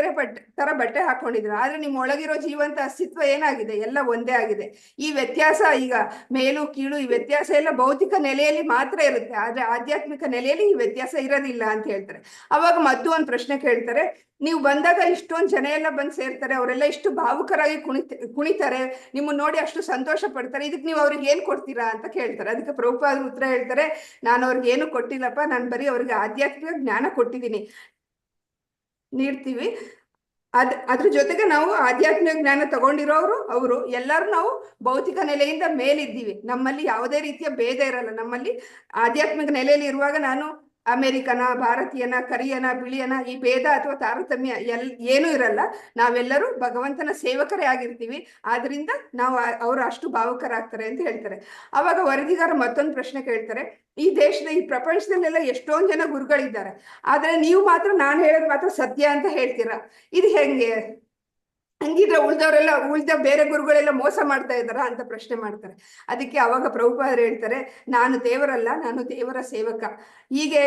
ತರ ಬಟ್ಟೆ ಹಾಕೊಂಡಿದ್ರು. ಆದ್ರೆ ನಿಮ್ ಒಳಗಿರೋ ಜೀವಂತ ಅಸ್ತಿತ್ವ ಏನಾಗಿದೆ, ಎಲ್ಲ ಒಂದೇ ಆಗಿದೆ. ಈ ವ್ಯತ್ಯಾಸ, ಈಗ ಮೇಲು ಕೀಳು ಈ ವ್ಯತ್ಯಾಸ ಎಲ್ಲ ಭೌತಿಕ ನೆಲೆಯಲ್ಲಿ ಮಾತ್ರ ಇರುತ್ತೆ. ಆದ್ರೆ ಆಧ್ಯಾತ್ಮಿಕ ನೆಲೆಯಲ್ಲಿ ಈ ವ್ಯತ್ಯಾಸ ಇರೋದಿಲ್ಲ ಅಂತ ಹೇಳ್ತಾರೆ. ಅವಾಗ ಮತ್ತೂ ಒಂದು ಪ್ರಶ್ನೆ ಕೇಳ್ತಾರೆ, ನೀವು ಬಂದಾಗ ಇಷ್ಟೊಂದು ಜನ ಎಲ್ಲ ಬಂದು ಸೇರ್ತಾರೆ, ಅವರೆಲ್ಲ ಇಷ್ಟು ಭಾವುಕರಾಗಿ ಕುಣಿತಾರೆ, ನಿಮ್ಮನ್ನ ನೋಡಿ ಅಷ್ಟು ಸಂತೋಷ ಪಡ್ತಾರೆ, ಇದಕ್ಕೆ ನೀವು ಅವ್ರಿಗೆ ಏನ್ ಕೊಡ್ತೀರಾ ಅಂತ ಕೇಳ್ತಾರೆ. ಅದಕ್ಕೆ ಪ್ರಭುಪಾದರು ಉತ್ತರ ಹೇಳ್ತಾರೆ, ನಾನು ಅವ್ರಿಗೆ ಏನು ಕೊಟ್ಟಿಲ್ಲಪ್ಪ, ನಾನು ಬರೀ ಅವ್ರಿಗೆ ಆಧ್ಯಾತ್ಮಿಕ ಜ್ಞಾನ ನೀಡ್ತೀವಿ. ಅದ್ರ ಜೊತೆಗೆ ನಾವು ಆಧ್ಯಾತ್ಮಿಕ ಜ್ಞಾನ ತಗೊಂಡಿರೋರು ಅವರು ಎಲ್ಲರೂ ನಾವು ಭೌತಿಕ ನೆಲೆಯಿಂದ ಮೇಲಿದ್ದೀವಿ. ನಮ್ಮಲ್ಲಿ ಯಾವುದೇ ರೀತಿಯ ಭೇದ ಇರಲ್ಲ. ನಮ್ಮಲ್ಲಿ ಆಧ್ಯಾತ್ಮಿಕ ನೆಲೆಯಲ್ಲಿ ಇರುವಾಗ ನಾನು ಅಮೆರಿಕನ, ಭಾರತೀಯನ, ಕರಿಯನ, ಬಿಳಿಯನ ಈ ಭೇದ ಅಥವಾ ತಾರತಮ್ಯ ಏನೂ ಇರಲ್ಲ. ನಾವೆಲ್ಲರೂ ಭಗವಂತನ ಸೇವಕರೇ ಆಗಿರ್ತೀವಿ. ಆದ್ರಿಂದ ನಾವು ಅವರು ಅಷ್ಟು ಭಾವುಕರಾಗ್ತಾರೆ ಅಂತ ಹೇಳ್ತಾರೆ. ಅವಾಗ ವರದಿಗಾರ ಮತ್ತೊಂದು ಪ್ರಶ್ನೆ ಕೇಳ್ತಾರೆ, ಈ ಈ ಪ್ರಪಂಚದಲ್ಲೆಲ್ಲ ಎಷ್ಟೊಂದು ಜನ ಗುರುಗಳಿದ್ದಾರೆ, ಆದ್ರೆ ನೀವು ಮಾತ್ರ ನಾನು ಹೇಳೋದು ಮಾತ್ರ ಸತ್ಯ ಅಂತ ಹೇಳ್ತೀರಾ, ಇದು ಹೆಂಗೆ ಹಂಗಿದ್ರೆ ಉಳ್ದ ಬೇರೆ ಗುರುಗಳೆಲ್ಲ ಮೋಸ ಮಾಡ್ತಾ ಇದ್ದಾರ ಅಂತ ಪ್ರಶ್ನೆ ಮಾಡ್ತಾರೆ. ಅದಕ್ಕೆ ಅವಾಗ ಪ್ರಭುಪಾದರು ಹೇಳ್ತಾರೆ, ನಾನು ದೇವರಲ್ಲ, ನಾನು ದೇವರ ಸೇವಕ. ಹೀಗೆ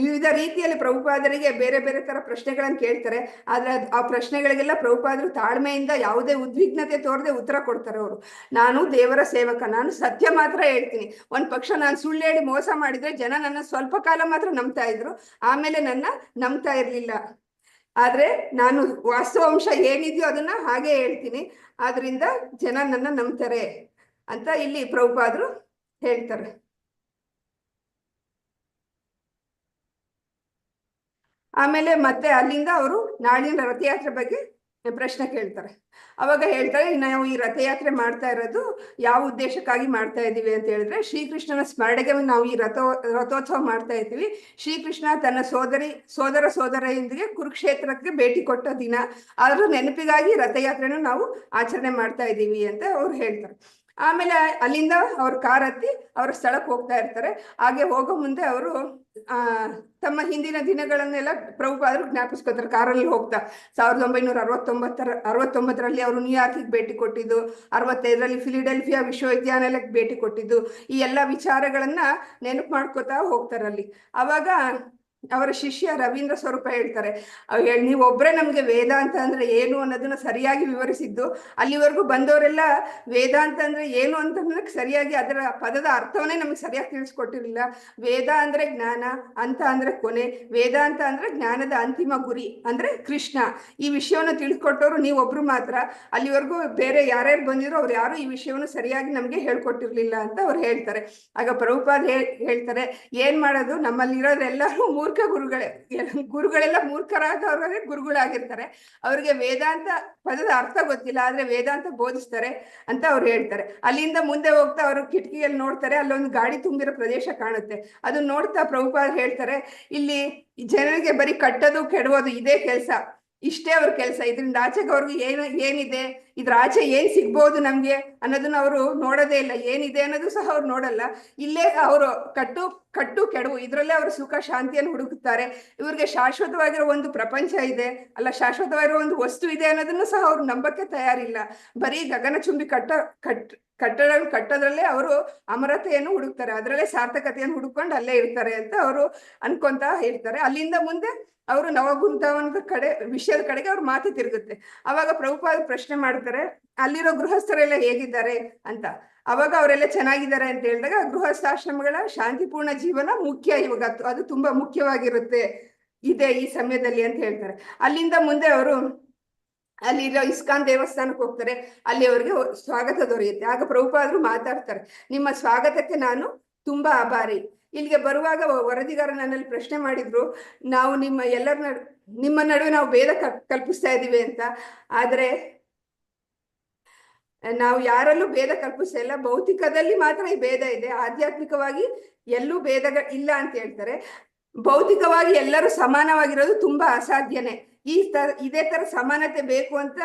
ವಿವಿಧ ರೀತಿಯಲ್ಲಿ ಪ್ರಭುಪಾದರಿಗೆ ಬೇರೆ ಬೇರೆ ತರ ಪ್ರಶ್ನೆಗಳನ್ನು ಕೇಳ್ತಾರೆ. ಆದ್ರೆ ಆ ಪ್ರಶ್ನೆಗಳಿಗೆಲ್ಲ ಪ್ರಭುಪಾದರು ತಾಳ್ಮೆಯಿಂದ ಯಾವುದೇ ಉದ್ವಿಗ್ನತೆ ತೋರದೆ ಉತ್ತರ ಕೊಡ್ತಾರೆ. ಅವರು ನಾನು ದೇವರ ಸೇವಕ, ನಾನು ಸತ್ಯ ಮಾತ್ರ ಹೇಳ್ತೀನಿ. ಒಂದ್ ಪಕ್ಷ ನಾನು ಸುಳ್ಳು ಹೇಳಿ ಮೋಸ ಮಾಡಿದ್ರೆ ಜನ ನನ್ನ ಸ್ವಲ್ಪ ಕಾಲ ಮಾತ್ರ ನಂಬ್ತಾ ಇದ್ರು, ಆಮೇಲೆ ನನ್ನ ನಂಬ್ತಾ ಇರ್ಲಿಲ್ಲ. ಆದ್ರೆ ನಾನು ವಾಸ್ತವಾಂಶ ಏನಿದೆಯೋ ಅದನ್ನ ಹಾಗೆ ಹೇಳ್ತೀನಿ, ಆದ್ರಿಂದ ಜನ ನನ್ನ ನಂಬ್ತಾರೆ ಅಂತ ಇಲ್ಲಿ ಪ್ರಭುಪಾದರು ಹೇಳ್ತಾರೆ. ಆಮೇಲೆ ಮತ್ತೆ ಅಲ್ಲಿಂದ ಅವರು ನಾಳಿನ ರಥಯಾತ್ರೆ ಬಗ್ಗೆ ಪ್ರಶ್ನೆ ಕೇಳ್ತಾರೆ. ಅವಾಗ ಹೇಳ್ತಾರೆ, ನಾವು ಈ ರಥಯಾತ್ರೆ ಮಾಡ್ತಾ ಇರೋದು ಯಾವ ಉದ್ದೇಶಕ್ಕಾಗಿ ಮಾಡ್ತಾ ಇದ್ದೀವಿ ಅಂತ ಹೇಳಿದ್ರೆ, ಶ್ರೀಕೃಷ್ಣನ ಸ್ಮರಣೆಗೆ ನಾವು ಈ ರಥೋತ್ಸವ ಮಾಡ್ತಾ ಇದ್ದೀವಿ. ಶ್ರೀಕೃಷ್ಣ ತನ್ನ ಸೋದರಿಯೊಂದಿಗೆ ಕುರುಕ್ಷೇತ್ರಕ್ಕೆ ಭೇಟಿ ಕೊಟ್ಟ ದಿನ, ಅದ್ರ ನೆನಪಿಗಾಗಿ ರಥಯಾತ್ರೆನ ನಾವು ಆಚರಣೆ ಮಾಡ್ತಾ ಇದ್ದೀವಿ ಅಂತ ಅವ್ರು ಹೇಳ್ತಾರೆ. ಆಮೇಲೆ ಅಲ್ಲಿಂದ ಅವ್ರ ಕಾರ್ ಹತ್ತಿ ಅವರ ಸ್ಥಳಕ್ಕೆ ಹೋಗ್ತಾ ಇರ್ತಾರೆ. ಹಾಗೆ ಹೋಗೋ ಮುಂದೆ ಅವರು ತಮ್ಮ ಹಿಂದಿನ ದಿನಗಳನ್ನೆಲ್ಲ ಪ್ರಭುಪಾದರು ಜ್ಞಾಪಿಸ್ಕೊತಾರೆ. ಕಾರಲ್ಲಿ ಹೋಗ್ತಾ 1969ರಲ್ಲಿ ಅವರು ನ್ಯೂಯಾರ್ಕಿಗೆ ಭೇಟಿ ಕೊಟ್ಟಿದ್ದು, 65ರಲ್ಲಿ ಫಿಲಿಡೆಲ್ಫಿಯಾ ವಿಶ್ವವಿದ್ಯಾನಿಲಯಕ್ಕೆ ಭೇಟಿ ಕೊಟ್ಟಿದ್ದು, ಈ ಎಲ್ಲ ವಿಚಾರಗಳನ್ನ ನೆನಪು ಮಾಡ್ಕೋತಾ ಹೋಗ್ತಾರಲ್ಲಿ. ಅವಾಗ ಅವರ ಶಿಷ್ಯ ರವೀಂದ್ರ ಸ್ವರೂಪ ಹೇಳ್ತಾರೆ, ನೀವೊಬ್ಬರೇ ನಮ್ಗೆ ವೇದಾಂತ ಅಂದ್ರೆ ಏನು ಅನ್ನೋದನ್ನ ಸರಿಯಾಗಿ ವಿವರಿಸಿದ್ದು, ಅಲ್ಲಿವರೆಗೂ ಬಂದವರೆಲ್ಲ ವೇದಾಂತ ಅಂದ್ರೆ ಏನು ಅಂತ ಸರಿಯಾಗಿ ಅದರ ಪದದ ಅರ್ಥವನ್ನೇ ನಮ್ಗೆ ಸರಿಯಾಗಿ ತಿಳಿಸ್ಕೊಟ್ಟಿರ್ಲಿಲ್ಲ. ವೇದ ಅಂದ್ರೆ ಜ್ಞಾನ, ಅಂತ ಅಂದ್ರೆ ಕೊನೆ, ವೇದಾಂತ ಅಂದ್ರೆ ಜ್ಞಾನದ ಅಂತಿಮ ಗುರಿ ಅಂದ್ರೆ ಕೃಷ್ಣ. ಈ ವಿಷಯವನ್ನು ತಿಳಿಸ್ಕೊಟ್ಟವ್ರು ನೀವೊಬ್ರು ಮಾತ್ರ. ಅಲ್ಲಿವರೆಗೂ ಬೇರೆ ಯಾರ್ಯಾರು ಬಂದಿರೋ ಅವ್ರು ಯಾರು ಈ ವಿಷಯವನ್ನು ಸರಿಯಾಗಿ ನಮ್ಗೆ ಹೇಳ್ಕೊಟ್ಟಿರ್ಲಿಲ್ಲ ಅಂತ ಅವ್ರು ಹೇಳ್ತಾರೆ. ಆಗ ಪ್ರಭುಪಾದ ಹೇಳ್ತಾರೆ, ಏನ್ ಮಾಡೋದು, ನಮ್ಮಲ್ಲಿರೋರೆಲ್ಲರೂ ಗುರುಗಳೆಲ್ಲ ಮೂರ್ಖರಾದವರೇ ಗುರುಗಳಾಗಿರ್ತಾರೆ. ಅವ್ರಿಗೆ ವೇದಾಂತ ಪದದ ಅರ್ಥ ಗೊತ್ತಿಲ್ಲ, ಆದ್ರೆ ವೇದಾಂತ ಬೋಧಿಸ್ತಾರೆ ಅಂತ ಅವ್ರು ಹೇಳ್ತಾರೆ. ಅಲ್ಲಿಂದ ಮುಂದೆ ಹೋಗ್ತಾ ಅವರು ಕಿಟಕಿಯಲ್ಲಿ ನೋಡ್ತಾರೆ, ಅಲ್ಲೊಂದು ಗಾಡಿ ತುಂಬಿರೋ ಪ್ರದೇಶ ಕಾಣುತ್ತೆ. ಅದನ್ನ ನೋಡ್ತಾ ಪ್ರಭುಪಾದ ಹೇಳ್ತಾರೆ, ಇಲ್ಲಿ ಜನರಿಗೆ ಬರೀ ಕಟ್ಟೋದು ಕೆಡವೋದು ಇದೇ ಕೆಲಸ, ಇಷ್ಟೇ ಅವ್ರ ಕೆಲಸ. ಇದರಿಂದ ಆಚೆಗೆ ಅವ್ರಿಗೆ ಏನಿದೆ, ಇದ್ರ ಆಚೆ ಏನ್ ಸಿಗ್ಬೋದು ನಮ್ಗೆ ಅನ್ನೋದನ್ನ ಅವರು ನೋಡೋದೇ ಇಲ್ಲ. ಏನಿದೆ ಅನ್ನೋದು ಸಹ ಅವ್ರು ನೋಡಲ್ಲ. ಇಲ್ಲೇ ಅವರು ಕಟ್ಟು ಕೆಡವು ಇದ್ರಲ್ಲೇ ಅವರು ಸುಖ ಶಾಂತಿಯನ್ನು ಹುಡುಕುತ್ತಾರೆ. ಇವ್ರಿಗೆ ಶಾಶ್ವತವಾಗಿರೋ ಒಂದು ಪ್ರಪಂಚ ಇದೆ, ಅಲ್ಲ ಶಾಶ್ವತವಾಗಿರೋ ಒಂದು ವಸ್ತು ಇದೆ ಅನ್ನೋದನ್ನು ಸಹ ಅವ್ರು ನಂಬಕ್ಕೆ ತಯಾರಿಲ್ಲ. ಬರೀ ಗಗನಚುಂಬಿ ಕಟ್ಟೋದ್ರಲ್ಲೇ ಅವರು ಅಮರತೆಯನ್ನು ಹುಡುಕ್ತಾರೆ, ಅದರಲ್ಲೇ ಸಾರ್ಥಕತೆಯನ್ನು ಹುಡುಕೊಂಡು ಅಲ್ಲೇ ಇರ್ತಾರೆ ಅಂತ ಅವರು ಅನ್ಕೊಂತ ಇರ್ತಾರೆ. ಅಲ್ಲಿಂದ ಮುಂದೆ ಅವರು ನವಬೃಂದಾವನದ ವಿಷಯದ ಕಡೆಗೆ ಅವ್ರ ಮಾತು ತಿರುಗುತ್ತೆ. ಅವಾಗ ಪ್ರಭುಪಾದ ಪ್ರಶ್ನೆ ಮಾಡ್ತಾರೆ, ಅಲ್ಲಿರೋ ಗೃಹಸ್ಥರೆಲ್ಲ ಹೇಗಿದ್ದಾರೆ ಅಂತ. ಅವಾಗ ಅವರೆಲ್ಲ ಚೆನ್ನಾಗಿದ್ದಾರೆ ಅಂತ ಹೇಳಿದಾಗ, ಗೃಹಸ್ಥಾಶ್ರಮಗಳ ಶಾಂತಿಪೂರ್ಣ ಜೀವನ ಮುಖ್ಯ ಇವಾಗ, ಅದು ತುಂಬಾ ಮುಖ್ಯವಾಗಿರುತ್ತೆ ಇದೆ ಈ ಸಮಯದಲ್ಲಿ ಅಂತ ಹೇಳ್ತಾರೆ. ಅಲ್ಲಿಂದ ಮುಂದೆ ಅವರು ಅಲ್ಲಿರೋ ಇಸ್ಕಾನ್ ದೇವಸ್ಥಾನಕ್ಕೆ ಹೋಗ್ತಾರೆ. ಅಲ್ಲಿ ಅವ್ರಿಗೆ ಸ್ವಾಗತ ದೊರೆಯುತ್ತೆ. ಆಗ ಪ್ರಭುಪಾದರು ಮಾತಾಡ್ತಾರೆ, ನಿಮ್ಮ ಸ್ವಾಗತಕ್ಕೆ ನಾನು ತುಂಬಾ ಆಭಾರಿ. ಇಲ್ಲಿಗೆ ಬರುವಾಗ ವರದಿಗಾರ ನನ್ನಲ್ಲಿ ಪ್ರಶ್ನೆ ಮಾಡಿದ್ರು, ನಾವು ನಿಮ್ಮ ನಡುವೆ ನಾವು ಭೇದ ಕಲ್ಪಿಸ್ತಾ ಇದ್ದೀವಿ ಅಂತ. ಆದ್ರೆ ನಾವು ಯಾರಲ್ಲೂ ಭೇದ ಕಲ್ಪಿಸ್ತಾ ಇಲ್ಲ, ಭೌತಿಕದಲ್ಲಿ ಮಾತ್ರ ಈ ಭೇದ ಇದೆ, ಆಧ್ಯಾತ್ಮಿಕವಾಗಿ ಎಲ್ಲೂ ಭೇದ ಇಲ್ಲ ಅಂತ ಹೇಳ್ತಾರೆ. ಭೌತಿಕವಾಗಿ ಎಲ್ಲರೂ ಸಮಾನವಾಗಿರೋದು ತುಂಬಾ ಅಸಾಧ್ಯನೇ. ಇದೇ ತರ ಸಮಾನತೆ ಬೇಕು ಅಂತ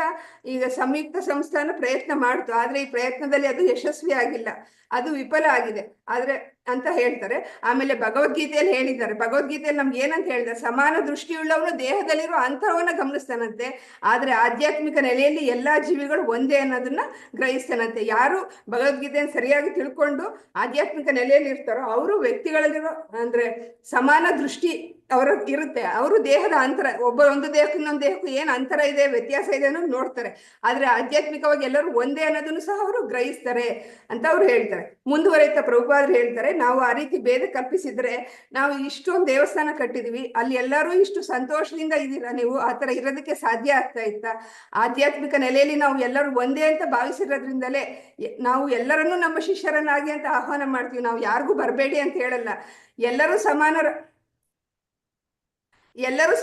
ಈಗ ಸಂಯುಕ್ತ ಸಂಸ್ಥಾನ ಪ್ರಯತ್ನ ಮಾಡ್ತು, ಆದ್ರೆ ಈ ಪ್ರಯತ್ನದಲ್ಲಿ ಅದು ಯಶಸ್ವಿ ಆಗಿಲ್ಲ, ಅದು ವಿಫಲ ಆಗಿದೆ ಆದ್ರೆ ಅಂತ ಹೇಳ್ತಾರೆ. ಆಮೇಲೆ ಭಗವದ್ಗೀತೆಯಲ್ಲಿ ಹೇಳಿದ್ದಾರೆ, ಭಗವದ್ಗೀತೆಯಲ್ಲಿ ನಮ್ಗೆ ಏನಂತ ಹೇಳಿದ್ದಾರೆ, ಸಮಾನ ದೃಷ್ಟಿಯುಳ್ಳವನು ದೇಹದಲ್ಲಿರೋ ಅಂತರವನ್ನ ಗಮನಿಸ್ತಾನಂತೆ, ಆದ್ರೆ ಆಧ್ಯಾತ್ಮಿಕ ನೆಲೆಯಲ್ಲಿ ಎಲ್ಲಾ ಜೀವಿಗಳು ಒಂದೇ ಅನ್ನೋದನ್ನ ಗ್ರಹಿಸ್ತಾನಂತೆ. ಯಾರು ಭಗವದ್ಗೀತೆಯನ್ನು ಸರಿಯಾಗಿ ತಿಳ್ಕೊಂಡು ಆಧ್ಯಾತ್ಮಿಕ ನೆಲೆಯಲ್ಲಿ ಇರ್ತಾರೋ ಅವರು ವ್ಯಕ್ತಿಗಳಲ್ಲಿರೋ ಅಂದ್ರೆ ಸಮಾನ ದೃಷ್ಟಿ ಅವರ ಇರುತ್ತೆ. ಅವರು ದೇಹದ ಅಂತರ, ಒಂದು ದೇಹಕ್ಕೂ ಇನ್ನೊಂದು ದೇಹಕ್ಕೂ ಏನ್ ಅಂತರ ಇದೆ, ವ್ಯತ್ಯಾಸ ಇದೆ ಅನ್ನೋದು ನೋಡ್ತಾರೆ. ಆದ್ರೆ ಆಧ್ಯಾತ್ಮಿಕವಾಗಿ ಎಲ್ಲರೂ ಒಂದೇ ಅನ್ನೋದನ್ನು ಸಹ ಅವರು ಗ್ರಹಿಸ್ತಾರೆ ಅಂತ ಅವ್ರು ಹೇಳ್ತಾರೆ. ಮುಂದುವರಿತಾ ಪ್ರಭುಪಾದರು ಹೇಳ್ತಾರೆ, ನಾವು ಆ ರೀತಿ ಭೇದ ಕಲ್ಪಿಸಿದ್ರೆ ನಾವು ಇಷ್ಟೊಂದು ದೇವಸ್ಥಾನ ಕಟ್ಟಿದ್ವಿ, ಅಲ್ಲಿ ಎಲ್ಲರೂ ಇಷ್ಟು ಸಂತೋಷದಿಂದ ಇದ್ದೀರಾ, ನೀವು ಆತರ ಇರೋದಕ್ಕೆ ಸಾಧ್ಯ ಆಗ್ತಾ ಇತ್ತಾ? ಆಧ್ಯಾತ್ಮಿಕ ನೆಲೆಯಲ್ಲಿ ನಾವು ಎಲ್ಲರೂ ಒಂದೇ ಅಂತ ಭಾವಿಸಿರೋದ್ರಿಂದಲೇ ನಾವು ಎಲ್ಲರನ್ನೂ ನಮ್ಮ ಶಿಷ್ಯರನ್ನಾಗಿ ಅಂತ ಆಹ್ವಾನ ಮಾಡ್ತೀವಿ. ನಾವು ಯಾರಿಗೂ ಬರಬೇಡಿ ಅಂತ ಹೇಳಲ್ಲ, ಎಲ್ಲರೂ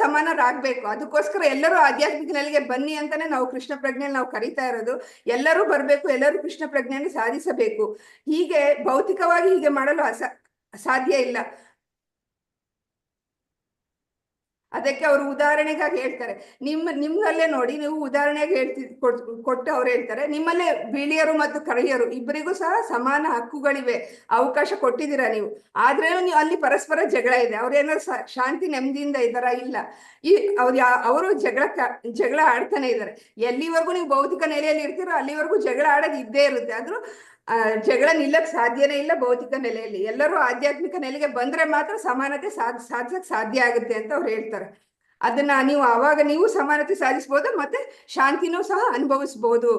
ಸಮಾನರಾಗ್ಬೇಕು. ಅದಕ್ಕೋಸ್ಕರ ಎಲ್ಲರೂ ಆಧ್ಯಾತ್ಮಿಕ ನೆಲೆಗೆ ಬನ್ನಿ ಅಂತಾನೆ ನಾವು ಕೃಷ್ಣ ಪ್ರಜ್ಞೆಯಲ್ಲಿ ನಾವು ಕರಿತಾ ಇರೋದು. ಎಲ್ಲರೂ ಬರ್ಬೇಕು, ಎಲ್ಲರೂ ಕೃಷ್ಣ ಪ್ರಜ್ಞೆಯನ್ನು ಸಾಧಿಸಬೇಕು. ಹೀಗೆ ಭೌತಿಕವಾಗಿ ಹೀಗೆ ಮಾಡಲು ಸಾಧ್ಯ ಇಲ್ಲ. ಅದಕ್ಕೆ ಅವರು ಉದಾಹರಣೆಗಾಗಿ ಹೇಳ್ತಾರೆ. ನಿಮ್ಮಲ್ಲೇ ನೋಡಿ, ನೀವು ಉದಾಹರಣೆಗೆ ಕೊಟ್ಟು ಅವ್ರು ಹೇಳ್ತಾರೆ, ನಿಮ್ಮಲ್ಲೇ ಬಿಳಿಯರು ಮತ್ತು ಕರಿಯರು ಇಬ್ಬರಿಗೂ ಸಹ ಸಮಾನ ಹಕ್ಕುಗಳಿವೆ, ಅವಕಾಶ ಕೊಟ್ಟಿದ್ದೀರಾ ನೀವು. ಆದ್ರೇನು ನೀವು ಅಲ್ಲಿ ಪರಸ್ಪರ ಜಗಳ ಇದೆ. ಅವ್ರೇನಾದ್ರು ಶಾಂತಿ ನೆಮ್ಮದಿಯಿಂದ ಇದ್ದಾರಾ? ಇಲ್ಲ. ಅವರು ಜಗಳ ಆಡ್ತಾನೆ ಇದ್ದಾರೆ. ಎಲ್ಲಿವರೆಗೂ ನೀವು ಭೌತಿಕ ನೆಲೆಯಲ್ಲಿ ಇರ್ತೀರೋ ಅಲ್ಲಿವರೆಗೂ ಜಗಳ ಆಡೋದು ಇದ್ದೇ ಇರುತ್ತೆ. ಆದ್ರೂ ಜಗಳ ನಿಲ್ಲಕ್ ಸಾಧ್ಯನೇ ಇಲ್ಲ ಭೌತಿಕ ನೆಲೆಯಲ್ಲಿ. ಎಲ್ಲರೂ ಆಧ್ಯಾತ್ಮಿಕ ನೆಲೆಗೆ ಬಂದ್ರೆ ಮಾತ್ರ ಸಮಾನತೆ ಸಾಧಿಸಕ್ ಸಾಧ್ಯ ಆಗುತ್ತೆ ಅಂತ ಅವ್ರು ಹೇಳ್ತಾರೆ. ಅದನ್ನ ನೀವು ಸಮಾನತೆ ಸಾಧಿಸ್ಬೋದು, ಮತ್ತೆ ಶಾಂತಿನೂ ಸಹ ಅನುಭವಿಸ್ಬೋದು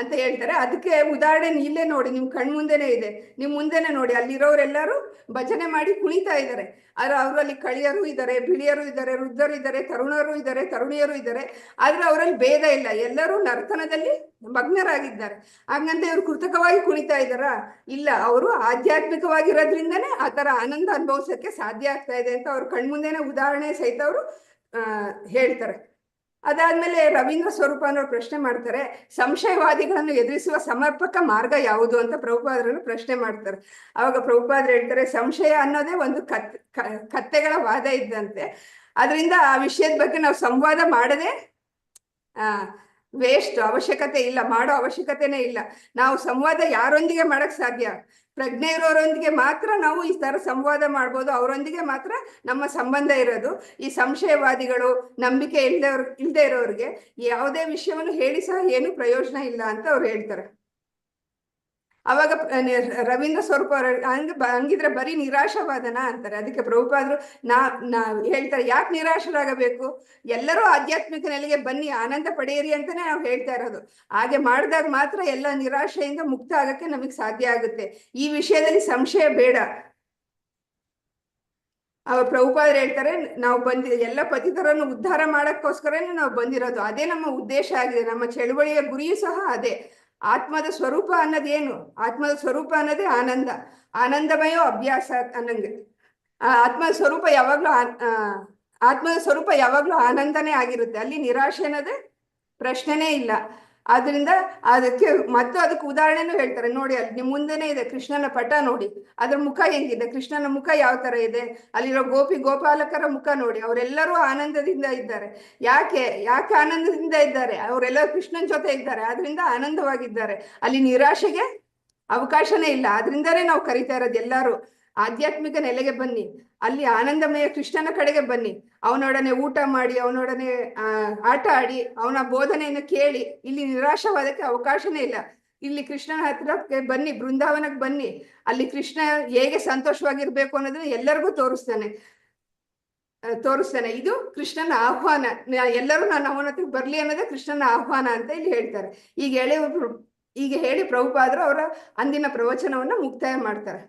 ಅಂತ ಹೇಳ್ತಾರೆ. ಅದಕ್ಕೆ ಉದಾಹರಣೆ ಇಲ್ಲೇ ನೋಡಿ, ನಿಮ್ ಕಣ್ಮುಂದೆನೆ ಇದೆ, ನಿಮ್ ಮುಂದೆನೆ ನೋಡಿ. ಅಲ್ಲಿರೋರೆಲ್ಲರೂ ಭಜನೆ ಮಾಡಿ ಕುಣಿತಾ ಇದ್ದಾರೆ. ಆದ್ರೆ ಅವರಲ್ಲಿ ಕಳಿಯರು ಇದ್ದಾರೆ, ಬಿಳಿಯರು ಇದ್ದಾರೆ, ವೃದ್ಧರು ಇದ್ದಾರೆ, ತರುಣರು ಇದ್ದಾರೆ, ತರುಣಿಯರು ಇದ್ದಾರೆ. ಆದ್ರೆ ಅವರಲ್ಲಿ ಭೇದ ಇಲ್ಲ, ಎಲ್ಲರೂ ನರ್ತನದಲ್ಲಿ ಮಗ್ನರಾಗಿದ್ದಾರೆ. ಹಾಗಂತ ಇವ್ರು ಕೃತಕವಾಗಿ ಕುಣಿತಾ ಇದ್ದಾರಾ? ಇಲ್ಲ, ಅವರು ಆಧ್ಯಾತ್ಮಿಕವಾಗಿರೋದ್ರಿಂದನೇ ಆ ತರ ಆನಂದ ಅನುಭವಿಸಕ್ಕೆ ಸಾಧ್ಯ ಆಗ್ತಾ ಇದೆ ಅಂತ ಅವ್ರ ಕಣ್ಮುಂದೆನೆ ಉದಾಹರಣೆ ಸಹಿತ ಅವರು ಹೇಳ್ತಾರೆ. ಅದಾದ್ಮೇಲೆ ರವೀಂದ್ರ ಸ್ವರೂಪ ಅನ್ನೋರು ಪ್ರಶ್ನೆ ಮಾಡ್ತಾರೆ, ಸಂಶಯವಾದಿಗಳನ್ನು ಎದುರಿಸುವ ಸಮರ್ಪಕ ಮಾರ್ಗ ಯಾವುದು ಅಂತ ಪ್ರಭುಪಾದರನ್ನು ಪ್ರಶ್ನೆ ಮಾಡ್ತಾರೆ. ಅವಾಗ ಪ್ರಭುಪಾದರು ಹೇಳ್ತಾರೆ, ಸಂಶಯ ಅನ್ನೋದೇ ಒಂದು ಕತ್ತೆಗಳ ವಾದ ಇದ್ದಂತೆ. ಅದರಿಂದ ಆ ವಿಷಯದ ಬಗ್ಗೆ ನಾವು ಸಂವಾದ ಮಾಡದೆ ವೇಸ್ಟ್, ಅವಶ್ಯಕತೆ ಇಲ್ಲ, ಮಾಡೋ ಅವಶ್ಯಕತೆನೇ ಇಲ್ಲ. ನಾವು ಸಂವಾದ ಯಾರೊಂದಿಗೆ ಮಾಡಕ್ ಸಾಧ್ಯ? ಪ್ರಜ್ಞೆ ಇರೋರೊಂದಿಗೆ ಮಾತ್ರ ನಾವು ಈ ತರ ಸಂವಾದ ಮಾಡ್ಬೋದು, ಅವರೊಂದಿಗೆ ಮಾತ್ರ ನಮ್ಮ ಸಂಬಂಧ ಇರೋದು. ಈ ಸಂಶಯವಾದಿಗಳು, ನಂಬಿಕೆ ಇಲ್ಲದೆ ಇರೋರಿಗೆ ಯಾವುದೇ ವಿಷಯವನ್ನು ಹೇಳಿ ಸಹ ಏನು ಪ್ರಯೋಜನ ಇಲ್ಲ ಅಂತ ಅವ್ರು ಹೇಳ್ತಾರೆ. ಅವಾಗ ರವೀಂದ್ರ ಸ್ವರೂಪ ಅವ್ರ ಹಂಗಿದ್ರೆ ಬರೀ ನಿರಾಶವಾದನ ಅಂತಾರೆ. ಅದಕ್ಕೆ ಪ್ರಭುಪಾದರು ಹೇಳ್ತಾರೆ, ಯಾಕೆ ನಿರಾಶರಾಗಬೇಕು? ಎಲ್ಲರೂ ಆಧ್ಯಾತ್ಮಿಕ ನೆಲೆಗೆ ಬನ್ನಿ, ಆನಂದ ಪಡೆಯಿರಿ ಅಂತಾನೆ ನಾವು ಹೇಳ್ತಾ ಇರೋದು. ಹಾಗೆ ಮಾಡಿದಾಗ ಮಾತ್ರ ಎಲ್ಲ ನಿರಾಶೆಯಿಂದ ಮುಕ್ತ ಆಗಕ್ಕೆ ನಮಗೆ ಸಾಧ್ಯ ಆಗುತ್ತೆ. ಈ ವಿಷಯದಲ್ಲಿ ಸಂಶಯ ಬೇಡ. ಪ್ರಭುಪಾದರು ಹೇಳ್ತಾರೆ, ನಾವು ಎಲ್ಲ ಪತಿತರನ್ನು ಉದ್ಧಾರ ಮಾಡಕ್ಕೋಸ್ಕರನೇ ನಾವು ಬಂದಿರೋದು. ಅದೇ ನಮ್ಮ ಉದ್ದೇಶ ಆಗಿದೆ. ನಮ್ಮ ಚಳುವಳಿಯ ಗುರಿಯೂ ಸಹ ಅದೇ. ಆತ್ಮದ ಸ್ವರೂಪ ಅನ್ನೋದೇನು? ಆತ್ಮದ ಸ್ವರೂಪ ಅನ್ನೋದೇ ಆನಂದ, ಆನಂದಮಯೋ ಅಭ್ಯಾಸ ಅನ್ನಂಗೆ. ಆತ್ಮದ ಸ್ವರೂಪ ಯಾವಾಗ್ಲೂ ಆನಂದನೇ ಆಗಿರುತ್ತೆ. ಅಲ್ಲಿ ನಿರಾಶೆ ಅನ್ನೋದೇ ಪ್ರಶ್ನೆನೇ ಇಲ್ಲ. ಆದ್ರಿಂದ ಅದಕ್ಕೆ ಉದಾಹರಣೆನೂ ಹೇಳ್ತಾರೆ ನೋಡಿ. ಅಲ್ಲಿ ನಿಮ್ ಮುಂದೆನೇ ಇದೆ ಕೃಷ್ಣನ ಪಟ ನೋಡಿ, ಅದ್ರ ಮುಖ ಹೆಂಗಿದೆ, ಕೃಷ್ಣನ ಮುಖ ಯಾವ ತರ ಇದೆ, ಅಲ್ಲಿರೋ ಗೋಪಾಲಕರ ಮುಖ ನೋಡಿ. ಅವರೆಲ್ಲರೂ ಆನಂದದಿಂದ ಇದ್ದಾರೆ. ಯಾಕೆ ಆನಂದದಿಂದ ಇದ್ದಾರೆ? ಅವರೆಲ್ಲರೂ ಕೃಷ್ಣನ್ ಜೊತೆ ಇದ್ದಾರೆ, ಆದ್ರಿಂದ ಆನಂದವಾಗಿದ್ದಾರೆ. ಅಲ್ಲಿ ನಿರಾಶೆಗೆ ಅವಕಾಶನೇ ಇಲ್ಲ. ಆದ್ರಿಂದಾನೇ ನಾವು ಕರಿತಾ ಇರೋದು, ಎಲ್ಲರೂ ಆಧ್ಯಾತ್ಮಿಕ ನೆಲೆಗೆ ಬನ್ನಿ, ಅಲ್ಲಿ ಆನಂದಮಯ ಕೃಷ್ಣನ ಕಡೆಗೆ ಬನ್ನಿ, ಅವನೊಡನೆ ಊಟ ಮಾಡಿ, ಅವನೊಡನೆ ಆಟ ಆಡಿ, ಅವನ ಬೋಧನೆಯನ್ನು ಕೇಳಿ. ಇಲ್ಲಿ ನಿರಾಶವಾದಕ್ಕೆ ಅವಕಾಶನೇ ಇಲ್ಲ. ಇಲ್ಲಿ ಕೃಷ್ಣನ ಹತ್ರಕ್ಕೆ ಬನ್ನಿ, ಬೃಂದಾವನಕ್ಕೆ ಬನ್ನಿ. ಅಲ್ಲಿ ಕೃಷ್ಣ ಹೇಗೆ ಸಂತೋಷವಾಗಿರ್ಬೇಕು ಅನ್ನೋದನ್ನ ಎಲ್ಲರಿಗೂ ತೋರಿಸ್ತಾನೆ. ಇದು ಕೃಷ್ಣನ ಆಹ್ವಾನ. ಎಲ್ಲರೂ ನಾನು ಅವನ ಹತ್ರಕ್ಕೆ ಬರ್ಲಿ ಅನ್ನೋದೇ ಕೃಷ್ಣನ ಆಹ್ವಾನ ಅಂತ ಇಲ್ಲಿ ಹೇಳ್ತಾರೆ. ಈಗ ಹೇಳಿ ಪ್ರಭುಪಾದರು ಅವರ ಅಂದಿನ ಪ್ರವಚನವನ್ನ ಮುಕ್ತಾಯ ಮಾಡ್ತಾರೆ.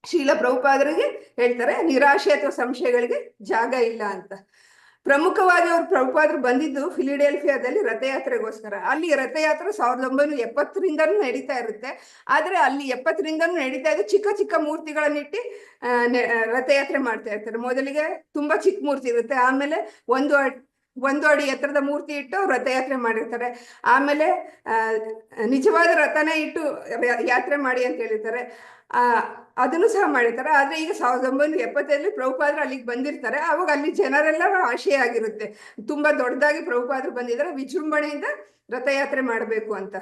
ಶ್ರೀಲ ಪ್ರಭುಪಾದರಿಗೆ ಹೇಳ್ತಾರೆ, ನಿರಾಶೆ ಅಥವಾ ಸಂಶಯಗಳಿಗೆ ಜಾಗ ಇಲ್ಲ ಅಂತ. ಪ್ರಮುಖವಾಗಿ ಅವ್ರು ಪ್ರಭುಪಾದರು ಬಂದಿದ್ದು ಫಿಲಿಡೆಲ್ಫಿಯಾದಲ್ಲಿ ರಥಯಾತ್ರೆಗೋಸ್ಕರ. ಅಲ್ಲಿ ರಥಯಾತ್ರೆ 1970ರಿಂದನೂ ನಡೀತಾ ಇರುತ್ತೆ. ಆದ್ರೆ ಅಲ್ಲಿ 70ರಿಂದನೂ ನಡೀತಾ ಇದ್ದು ಚಿಕ್ಕ ಚಿಕ್ಕ ಮೂರ್ತಿಗಳನ್ನಿಟ್ಟು ರಥಯಾತ್ರೆ ಮಾಡ್ತಾ ಇರ್ತಾರೆ. ಮೊದಲಿಗೆ ತುಂಬಾ ಚಿಕ್ಕ ಮೂರ್ತಿ ಇರುತ್ತೆ, ಆಮೇಲೆ ಒಂದು ಅಡಿ ಎತ್ತರದ ಮೂರ್ತಿ ಇಟ್ಟು ರಥಯಾತ್ರೆ ಮಾಡಿರ್ತಾರೆ. ಆಮೇಲೆ ನಿಜವಾದ ರಥನೇ ಇಟ್ಟು ಯಾತ್ರೆ ಮಾಡಿ ಅಂತ ಹೇಳಿರ್ತಾರೆ. ಅದನ್ನು ಸಹ ಮಾಡಿರ್ತಾರೆ. ಆದ್ರೆ ಈಗ 1970ರಲ್ಲಿ ಪ್ರಭುಪಾದರು ಅಲ್ಲಿಗೆ ಬಂದಿರ್ತಾರೆ. ಅವಾಗ ಅಲ್ಲಿ ಜನರೆಲ್ಲ ಆಶಯ ಆಗಿರುತ್ತೆ, ತುಂಬಾ ದೊಡ್ಡದಾಗಿ ಪ್ರಭುಪಾದರು ಬಂದಿದ್ದಾರೆ, ವಿಜೃಂಭಣೆಯಿಂದ ರಥಯಾತ್ರೆ ಮಾಡಬೇಕು ಅಂತ.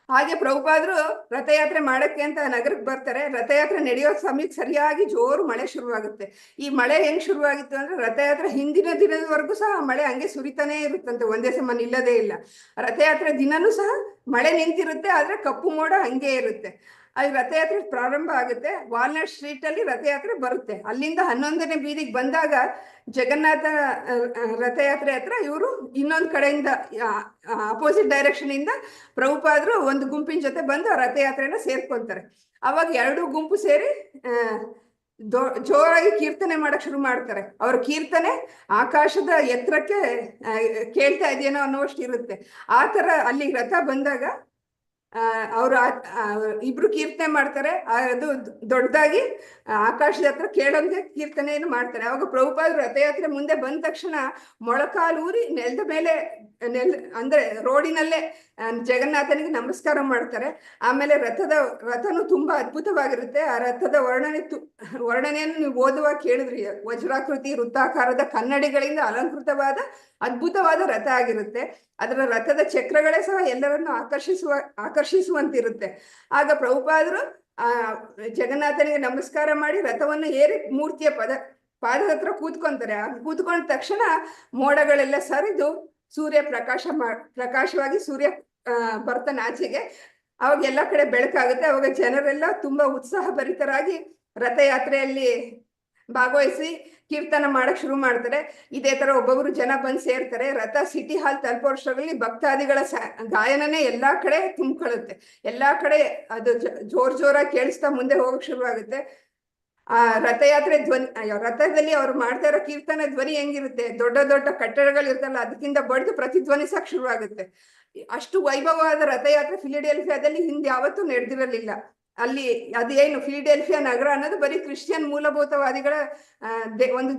ಹಾಗೆ ಪ್ರಭುಪಾದರು ರಥಯಾತ್ರೆ ಮಾಡಕ್ಕೆ ಅಂತ ನಗರಕ್ಕೆ ಬರ್ತಾರೆ. ರಥಯಾತ್ರೆ ನಡೆಯೋ ಸಮಯಕ್ಕೆ ಸರಿಯಾಗಿ ಜೋರು ಮಳೆ ಶುರುವಾಗುತ್ತೆ. ಈ ಮಳೆ ಹೆಂಗ್ ಶುರುವಾಗಿತ್ತು ಅಂದ್ರೆ, ರಥಯಾತ್ರೆ ಹಿಂದಿನ ದಿನದವರೆಗೂ ಸಹ ಮಳೆ ಹಂಗೆ ಸುರಿತಾನೇ ಇರುತ್ತಂತೆ, ಒಂದೇ ಸಮ ನಿಲ್ಲದೇ ಇಲ್ಲ. ರಥಯಾತ್ರೆ ದಿನನೂ ಸಹ ಮಳೆ ನಿಂತಿರುತ್ತೆ, ಆದ್ರೆ ಕಪ್ಪು ಮೋಡ ಹಂಗೆ ಇರುತ್ತೆ. ಅಲ್ಲಿ ರಥಯಾತ್ರೆ ಪ್ರಾರಂಭ ಆಗುತ್ತೆ. ವಾಲ್ನಟ್ ಸ್ಟ್ರೀಟ್ ಅಲ್ಲಿ ರಥಯಾತ್ರೆ ಬರುತ್ತೆ. ಅಲ್ಲಿಂದ 11ನೇ ಬೀದಿಗೆ ಬಂದಾಗ ಜಗನ್ನಾಥ ರಥಯಾತ್ರೆ ಹತ್ರ ಇವರು ಇನ್ನೊಂದು ಕಡೆಯಿಂದ ಅಪೋಸಿಟ್ ಡೈರೆಕ್ಷನ್ ಇಂದ ಪ್ರಭುಪಾದರು ಒಂದು ಗುಂಪಿನ ಜೊತೆ ಬಂದು ರಥಯಾತ್ರೆನ ಸೇರ್ಕೊಂತಾರೆ. ಅವಾಗ 2 ಗುಂಪು ಸೇರಿ ಜೋರಾಗಿ ಕೀರ್ತನೆ ಮಾಡಕ್ ಶುರು ಮಾಡ್ತಾರೆ. ಅವ್ರ ಕೀರ್ತನೆ ಆಕಾಶದ ಎತ್ತರಕ್ಕೆ ಕೇಳ್ತಾ ಇದೆಯೇನೋ ಅನ್ನೋಷ್ಟು ಇರುತ್ತೆ. ಆ ತರ ಅಲ್ಲಿ ರಥ ಬಂದಾಗ ಅವರು ಇಬ್ರು ಕೀರ್ತನೆ ಮಾಡ್ತಾರೆ. ಅದು ದೊಡ್ಡದಾಗಿ ಆಕಾಶದ ಹತ್ರ ಕೇಳೋಂಗೆ ಕೀರ್ತನೆಯನ್ನು ಮಾಡ್ತಾರೆ. ಅವಾಗ ಪ್ರಭುಪಾದರು ರಥಯಾತ್ರೆ ಮುಂದೆ ಬಂದ ತಕ್ಷಣ ಮೊಳಕಾಲೂರಿ ನೆಲದ ಮೇಲೆ ಅಂದ್ರೆ ರೋಡಿನಲ್ಲೇ ಜಗನ್ನಾಥನಿಗೆ ನಮಸ್ಕಾರ ಮಾಡ್ತಾರೆ. ಆಮೇಲೆ ರಥನು ತುಂಬಾ ಅದ್ಭುತವಾಗಿರುತ್ತೆ. ಆ ರಥದ ವರ್ಣನೆಯನ್ನು ನೀವು ಓದುವಾಗ ಕೇಳಿದ್ರಿ. ವಜ್ರಾಕೃತಿ ವೃತ್ತಾಕಾರದ ಕನ್ನಡಿಗಳಿಂದ ಅಲಂಕೃತವಾದ ಅದ್ಭುತವಾದ ರಥ ಆಗಿರುತ್ತೆ. ಅದರ ರಥದ ಚಕ್ರಗಳೇ ಸಹ ಎಲ್ಲರನ್ನು ಆಕರ್ಷಿಸುವಂತಿರುತ್ತೆ. ಆಗ ಪ್ರಭುಪಾದರು ಜಗನ್ನಾಥನಿಗೆ ನಮಸ್ಕಾರ ಮಾಡಿ ರಥವನ್ನು ಏರಿ ಮೂರ್ತಿಯ ಪಾದದ ಹತ್ರ ಕೂತ್ಕೊಂತಾರೆ. ಕೂತ್ಕೊಂಡ ತಕ್ಷಣ ಮೋಡಗಳೆಲ್ಲ ಸರಿದು ಸೂರ್ಯ ಪ್ರಕಾಶವಾಗಿ ಸೂರ್ಯ ಬರ್ತಾನೆ ಆಚೆಗೆ. ಅವಾಗ ಎಲ್ಲ ಕಡೆ ಬೆಳಕಾಗುತ್ತೆ. ಅವಾಗ ಜನರೆಲ್ಲ ತುಂಬಾ ಉತ್ಸಾಹ ಭರಿತರಾಗಿ ರಥಯಾತ್ರೆಯಲ್ಲಿ ಭಾಗವಹಿಸಿ ಕೀರ್ತನ ಮಾಡಕ್ ಶುರು ಮಾಡ್ತಾರೆ. ಇದೇ ತರ ಒಬ್ಬೊಬ್ರು ಜನ ಬಂದು ಸೇರ್ತಾರೆ. ರಥ ಸಿಟಿ ಹಾಲ್ ತಲುಪೋಷ್ಟರಲ್ಲಿ ಭಕ್ತಾದಿಗಳ ಗಾಯನನೇ ಎಲ್ಲಾ ಕಡೆ ತುಂಬಿಕೊಳ್ಳುತ್ತೆ. ಎಲ್ಲಾ ಕಡೆ ಅದು ಜೋರಾಗಿ ಕೇಳಿಸ್ತಾ ಮುಂದೆ ಹೋಗಕ್ ಶುರುವಾಗುತ್ತೆ. ಆ ರಥಯಾತ್ರೆ ರಥದಲ್ಲಿ ಅವ್ರು ಮಾಡ್ತಾ ಇರೋ ಕೀರ್ತನ ಧ್ವನಿ ಹೆಂಗಿರುತ್ತೆ, ದೊಡ್ಡ ದೊಡ್ಡ ಕಟ್ಟಡಗಳು ಇರ್ತಲ್ಲ ಅದಕ್ಕಿಂತ ಬಡ್ದು ಪ್ರತಿಧ್ವನಿಸಕ್ ಶುರುವಾಗುತ್ತೆ. ಅಷ್ಟು ವೈಭವವಾದ ರಥಯಾತ್ರೆ ಫಿಲಿಡೆಲ್ಫಿಯಾದಲ್ಲಿ ಹಿಂದೆ ಯಾವತ್ತೂ ನಡೆದಿರಲಿಲ್ಲ. ಅಲ್ಲಿ ಅದೇನು ಫಿಲಿಡೆಲ್ಫಿಯಾ ನಗರ ಅನ್ನೋದು ಬರೀ ಕ್ರಿಶ್ಚಿಯನ್ ಮೂಲಭೂತವಾದಿಗಳ ಒಂದು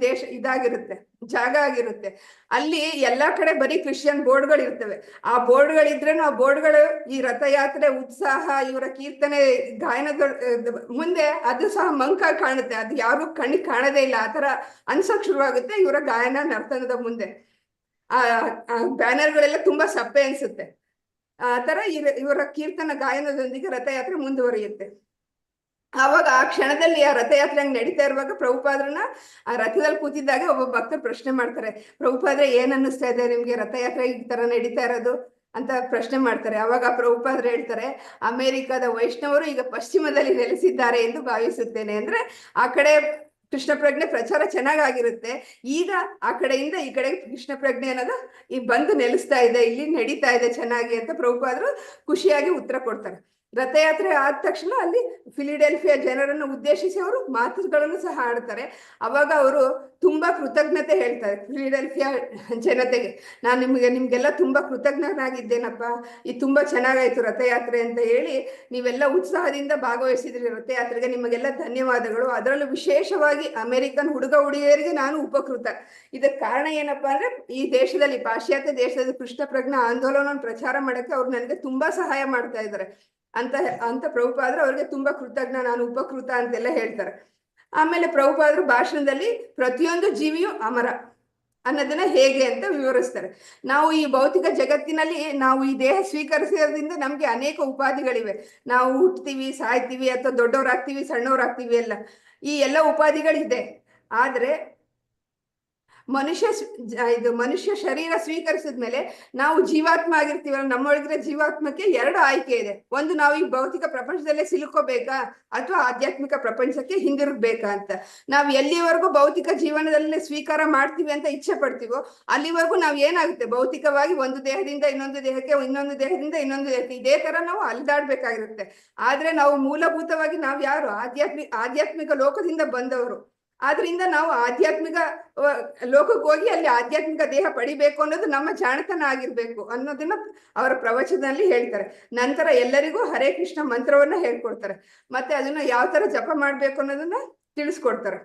ಜಾಗ ಆಗಿರುತ್ತೆ. ಅಲ್ಲಿ ಎಲ್ಲಾ ಕಡೆ ಬರೀ ಕ್ರಿಶ್ಚಿಯನ್ ಬೋರ್ಡ್ಗಳು ಇರ್ತವೆ. ಆ ಬೋರ್ಡ್ಗಳಿದ್ರೇನು ಆ ಬೋರ್ಡ್ಗಳು ಈ ರಥಯಾತ್ರೆ ಉತ್ಸಾಹ ಇವರ ಕೀರ್ತನೆ ಗಾಯನದ ಮುಂದೆ ಅದು ಸಹ ಮಂಕಾಗಿ ಕಾಣುತ್ತೆ. ಅದು ಯಾರು ಕಣ್ಣಿಗೆ ಕಾಣದೇ ಇಲ್ಲ, ಆ ತರ ಅನ್ಸಕ್ ಶುರುವಾಗುತ್ತೆ ಇವರ ಗಾಯನ ನರ್ತನದ ಮುಂದೆ. ಆ ಬ್ಯಾನರ್ಗಳೆಲ್ಲ ತುಂಬಾ ಸಪ್ಪೆ ಅನ್ಸುತ್ತೆ. ಆ ತರ ಇವರ ಕೀರ್ತನ ಗಾಯನದೊಂದಿಗೆ ರಥಯಾತ್ರೆ ಮುಂದುವರಿಯುತ್ತೆ. ಆವಾಗ ಆ ಕ್ಷಣದಲ್ಲಿ ಆ ರಥಯಾತ್ರೆ ಹಂಗೆ ನಡೀತಾ ಇರುವಾಗ ಪ್ರಭುಪಾದ್ರನ್ನ ಆ ರಥದಲ್ಲಿ ಕೂತಿದ್ದಾಗ ಒಬ್ಬ ಭಕ್ತರು ಪ್ರಶ್ನೆ ಮಾಡ್ತಾರೆ, ಪ್ರಭುಪಾದ್ರೆ ಏನ್ ಅನ್ನಿಸ್ತಾ ಇದೆ ನಿಮ್ಗೆ ರಥಯಾತ್ರೆ ಈ ತರ ನಡೀತಾ ಇರೋದು ಅಂತ ಪ್ರಶ್ನೆ ಮಾಡ್ತಾರೆ. ಅವಾಗ ಪ್ರಭುಪಾದ್ರು ಹೇಳ್ತಾರೆ, ಅಮೆರಿಕದ ವೈಷ್ಣವರು ಈಗ ಪಶ್ಚಿಮದಲ್ಲಿ ನೆಲೆಸಿದ್ದಾರೆ ಎಂದು ಭಾವಿಸುತ್ತೇನೆ. ಅಂದ್ರೆ ಆ ಕಡೆ ಕೃಷ್ಣ ಪ್ರಜ್ಞೆ ಪ್ರಚಾರ ಚೆನ್ನಾಗಿರುತ್ತೆ. ಈಗ ಆ ಕಡೆಯಿಂದ ಈ ಕಡೆ ಕೃಷ್ಣ ಪ್ರಜ್ಞೆ ಅನ್ನೋದು ಈ ಬಂದು ನೆಲೆಸ್ತಾ ಇದೆ, ಇಲ್ಲಿ ನಡೀತಾ ಇದೆ ಚೆನ್ನಾಗಿ ಅಂತ ಪ್ರಭುಪಾದರು ಖುಷಿಯಾಗಿ ಉತ್ತರ ಕೊಡ್ತಾರೆ. ರಥಯಾತ್ರೆ ಆದ ತಕ್ಷಣ ಅಲ್ಲಿ ಫಿಲಿಡೆಲ್ಫಿಯಾ ಜನರನ್ನು ಉದ್ದೇಶಿಸಿ ಅವರು ಮಾತುಗಳನ್ನು ಸಹ ಆಡ್ತಾರೆ. ಅವಾಗ ಅವರು ತುಂಬಾ ಕೃತಜ್ಞತೆ ಹೇಳ್ತಾರೆ ಫಿಲಿಡೆಲ್ಫಿಯಾ ಜನತೆಗೆ. ನಾನು ನಿಮ್ಗೆಲ್ಲ ತುಂಬಾ ಕೃತಜ್ಞನಾಗಿದ್ದೇನಪ್ಪ, ಇದು ತುಂಬಾ ಚೆನ್ನಾಗಾಯ್ತು ರಥಯಾತ್ರೆ ಅಂತ ಹೇಳಿ ನೀವೆಲ್ಲ ಉತ್ಸಾಹದಿಂದ ಭಾಗವಹಿಸಿದ್ರಿ ರಥಯಾತ್ರೆಗೆ, ನಿಮಗೆಲ್ಲ ಧನ್ಯವಾದಗಳು. ಅದರಲ್ಲೂ ವಿಶೇಷವಾಗಿ ಅಮೆರಿಕನ್ ಹುಡುಗ ಹುಡುಗಿಯರಿಗೆ ನಾನು ಉಪಕೃತ. ಇದಕ್ಕೆ ಕಾರಣ ಏನಪ್ಪಾ ಅಂದ್ರೆ ಈ ದೇಶದಲ್ಲಿ ಪಾಶ್ಚಾತ್ಯ ದೇಶದಲ್ಲಿ ಕೃಷ್ಣ ಪ್ರಜ್ಞಾ ಆಂದೋಲನವನ್ನು ಪ್ರಚಾರ ಮಾಡಕ್ಕೆ ಅವ್ರು ನನಗೆ ತುಂಬಾ ಸಹಾಯ ಮಾಡ್ತಾ ಇದ್ದಾರೆ ಅಂತ ಪ್ರಭುಪಾದರು ಅವ್ರಿಗೆ ತುಂಬಾ ಕೃತಜ್ಞ, ನಾನು ಉಪಕೃತ ಅಂತೆಲ್ಲ ಹೇಳ್ತಾರೆ. ಆಮೇಲೆ ಪ್ರಭುಪಾದರು ಭಾಷಣದಲ್ಲಿ ಪ್ರತಿಯೊಂದು ಜೀವಿಯು ಅಮರ ಅನ್ನೋದನ್ನ ಹೇಗೆ ಅಂತ ವಿವರಿಸ್ತಾರೆ. ನಾವು ಈ ಭೌತಿಕ ಜಗತ್ತಿನಲ್ಲಿ ನಾವು ಈ ದೇಹ ಸ್ವೀಕರಿಸೋದ್ರಿಂದ ನಮ್ಗೆ ಅನೇಕ ಉಪಾಧಿಗಳಿವೆ. ನಾವು ಹುಟ್ತೀವಿ, ಸಾಯ್ತೀವಿ, ಅಥವಾ ದೊಡ್ಡವರಾಗ್ತೀವಿ, ಸಣ್ಣವರಾಗ್ತೀವಿ, ಎಲ್ಲ ಈ ಎಲ್ಲ ಉಪಾಧಿಗಳಿದೆ. ಆದ್ರೆ ಮನುಷ್ಯ ಶರೀರ ಸ್ವೀಕರಿಸಿದ್ಮೇಲೆ ನಾವು ಜೀವಾತ್ಮ ಆಗಿರ್ತೀವಲ್ಲ, ನಮ್ಮೊಳಗಿರೋ ಜೀವಾತ್ಮಕ್ಕೆ ಎರಡು ಆಯ್ಕೆ ಇದೆ. ಒಂದು, ನಾವು ಈ ಭೌತಿಕ ಪ್ರಪಂಚದಲ್ಲೇ ಸಿಲುಕೋಬೇಕಾ ಅಥವಾ ಆಧ್ಯಾತ್ಮಿಕ ಪ್ರಪಂಚಕ್ಕೆ ಹಿಂದಿರುಗ್ಬೇಕಾ ಅಂತ. ನಾವು ಎಲ್ಲಿವರೆಗೂ ಭೌತಿಕ ಜೀವನದಲ್ಲೇ ಸ್ವೀಕಾರ ಮಾಡ್ತೀವಿ ಅಂತ ಇಚ್ಛೆ ಪಡ್ತೀವೋ ಅಲ್ಲಿವರೆಗೂ ನಾವು ಏನಾಗುತ್ತೆ, ಭೌತಿಕವಾಗಿ ಒಂದು ದೇಹದಿಂದ ಇನ್ನೊಂದು ದೇಹಕ್ಕೆ, ಇನ್ನೊಂದು ದೇಹದಿಂದ ಇನ್ನೊಂದು ದೇಹಕ್ಕೆ ಇದೇ ತರ ನಾವು ಅಲ್ದಾಡ್ಬೇಕಾಗಿರುತ್ತೆ. ಆದ್ರೆ ನಾವು ಮೂಲಭೂತವಾಗಿ ನಾವು ಯಾರು ಆಧ್ಯಾತ್ಮಿಕ ಲೋಕದಿಂದ ಬಂದವರು. ಆದ್ರಿಂದ ನಾವು ಆಧ್ಯಾತ್ಮಿಕ ಲೋಕಕ್ಕೆ ಹೋಗಿ ಅಲ್ಲಿ ಆಧ್ಯಾತ್ಮಿಕ ದೇಹ ಪಡಿಬೇಕು ಅನ್ನೋದು ನಮ್ಮ ಜಾಣತನ ಆಗಿರ್ಬೇಕು ಅನ್ನೋದನ್ನ ಅವರ ಪ್ರವಚನದಲ್ಲಿ ಹೇಳ್ತಾರೆ. ನಂತರ ಎಲ್ಲರಿಗೂ ಹರೇ ಕೃಷ್ಣ ಮಂತ್ರವನ್ನ ಹೇಳ್ಕೊಡ್ತಾರೆ. ಮತ್ತೆ ಅದನ್ನ ಯಾವ ತರ ಜಪ ಮಾಡ್ಬೇಕು ಅನ್ನೋದನ್ನ ತಿಳಿಸ್ಕೊಡ್ತಾರೆ.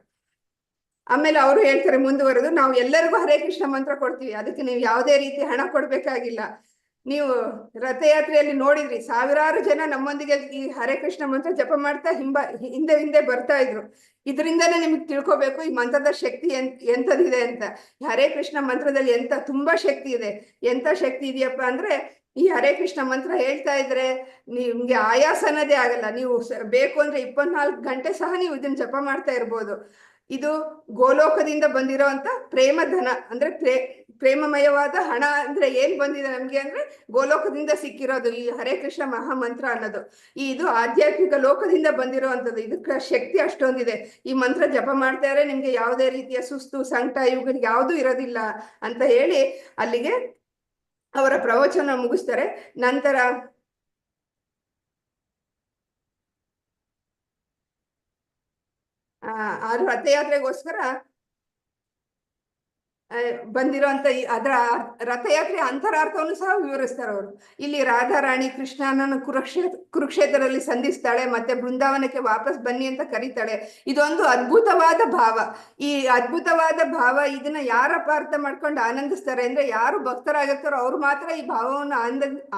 ಆಮೇಲೆ ಅವರು ಹೇಳ್ತಾರೆ ಮುಂದುವರೆದು, ನಾವು ಎಲ್ಲರಿಗೂ ಹರೇ ಕೃಷ್ಣ ಮಂತ್ರ ಕೊಡ್ತೀವಿ, ಅದಕ್ಕೆ ನೀವು ಯಾವುದೇ ರೀತಿ ಹಣ ಕೊಡ್ಬೇಕಾಗಿಲ್ಲ. ನೀವು ರಥಯಾತ್ರೆಯಲ್ಲಿ ನೋಡಿದ್ರಿ, ಸಾವಿರಾರು ಜನ ನಮ್ಮೊಂದಿಗೆ ಈ ಹರೇ ಕೃಷ್ಣ ಮಂತ್ರ ಜಪ ಮಾಡ್ತಾ ಹಿಂದೆ ಬರ್ತಾ ಇದ್ರು. ಇದರಿಂದಾನೇ ನಿಮ್ಗೆ ತಿಳ್ಕೊಬೇಕು ಈ ಮಂತ್ರದ ಶಕ್ತಿ ಎಂತದಿದೆ ಅಂತ. ಹರೇ ಕೃಷ್ಣ ಮಂತ್ರದಲ್ಲಿ ತುಂಬಾ ಶಕ್ತಿ ಇದೆ. ಎಂತ ಶಕ್ತಿ ಇದೆಯಪ್ಪ ಅಂದ್ರೆ, ಈ ಹರೇ ಕೃಷ್ಣ ಮಂತ್ರ ಹೇಳ್ತಾ ಇದ್ರೆ ನಿಮ್ಗೆ ಆಯಾಸ ಅನ್ನೋದೇ ಆಗಲ್ಲ. ನೀವು ಬೇಕು ಅಂದ್ರೆ 24 ಗಂಟೆ ಸಹ ನೀವು ಇದನ್ನ ಜಪ ಮಾಡ್ತಾ ಇರ್ಬೋದು. ಇದು ಗೋಲೋಕದಿಂದ ಬಂದಿರೋ ಅಂತ ಪ್ರೇಮಧನ, ಅಂದ್ರೆ ಪ್ರೇಮಮಯವಾದ ಹಣ ಅಂದ್ರೆ ಏನ್ ಬಂದಿದೆ ನಮ್ಗೆ ಅಂದ್ರೆ ಗೋಲೋಕದಿಂದ ಸಿಕ್ಕಿರೋದು ಈ ಹರೇ ಕೃಷ್ಣ ಮಹಾಮಂತ್ರ ಅನ್ನೋದು. ಇದು ಆಧ್ಯಾತ್ಮಿಕ ಲೋಕದಿಂದ ಬಂದಿರೋ ಅಂತದ್ದು. ಇದಕ್ಕೆ ಶಕ್ತಿ ಅಷ್ಟೊಂದಿದೆ. ಈ ಮಂತ್ರ ಜಪ ಮಾಡ್ತಾರೆ, ನಿಮ್ಗೆ ಯಾವುದೇ ರೀತಿಯ ಸುಸ್ತು, ಸಂಕಟ ಇವುಗಳಿಗೆ ಯಾವುದೂ ಇರೋದಿಲ್ಲ ಅಂತ ಹೇಳಿ ಅಲ್ಲಿಗೆ ಅವರ ಪ್ರವಚನ ಮುಗಿಸ್ತಾರೆ. ನಂತರ ಆ ರಥಯಾತ್ರೆಗೋಸ್ಕರ ಬಂದಿರೋಂಥ ಅದರ ರಥಯಾತ್ರೆ ಅಂತರಾರ್ಥವನ್ನು ಸಹ ವಿವರಿಸ್ತಾರೆ ಅವರು. ಇಲ್ಲಿ ರಾಧಾರಾಣಿ ಕೃಷ್ಣನನ್ನು ಕುರುಕ್ಷೇತ್ರದಲ್ಲಿ ಸಂಧಿಸ್ತಾಳೆ, ಮತ್ತೆ ಬೃಂದಾವನಕ್ಕೆ ವಾಪಸ್ ಬನ್ನಿ ಅಂತ ಕರೀತಾಳೆ. ಇದೊಂದು ಅದ್ಭುತವಾದ ಭಾವ. ಈ ಅದ್ಭುತವಾದ ಭಾವ ಇದನ್ನ ಯಾರಪ್ಪ ಅರ್ಥ ಮಾಡ್ಕೊಂಡು ಆನಂದಿಸ್ತಾರೆ ಅಂದ್ರೆ, ಯಾರು ಭಕ್ತರಾಗುತ್ತಾರೋ ಅವ್ರು ಮಾತ್ರ ಈ ಭಾವವನ್ನು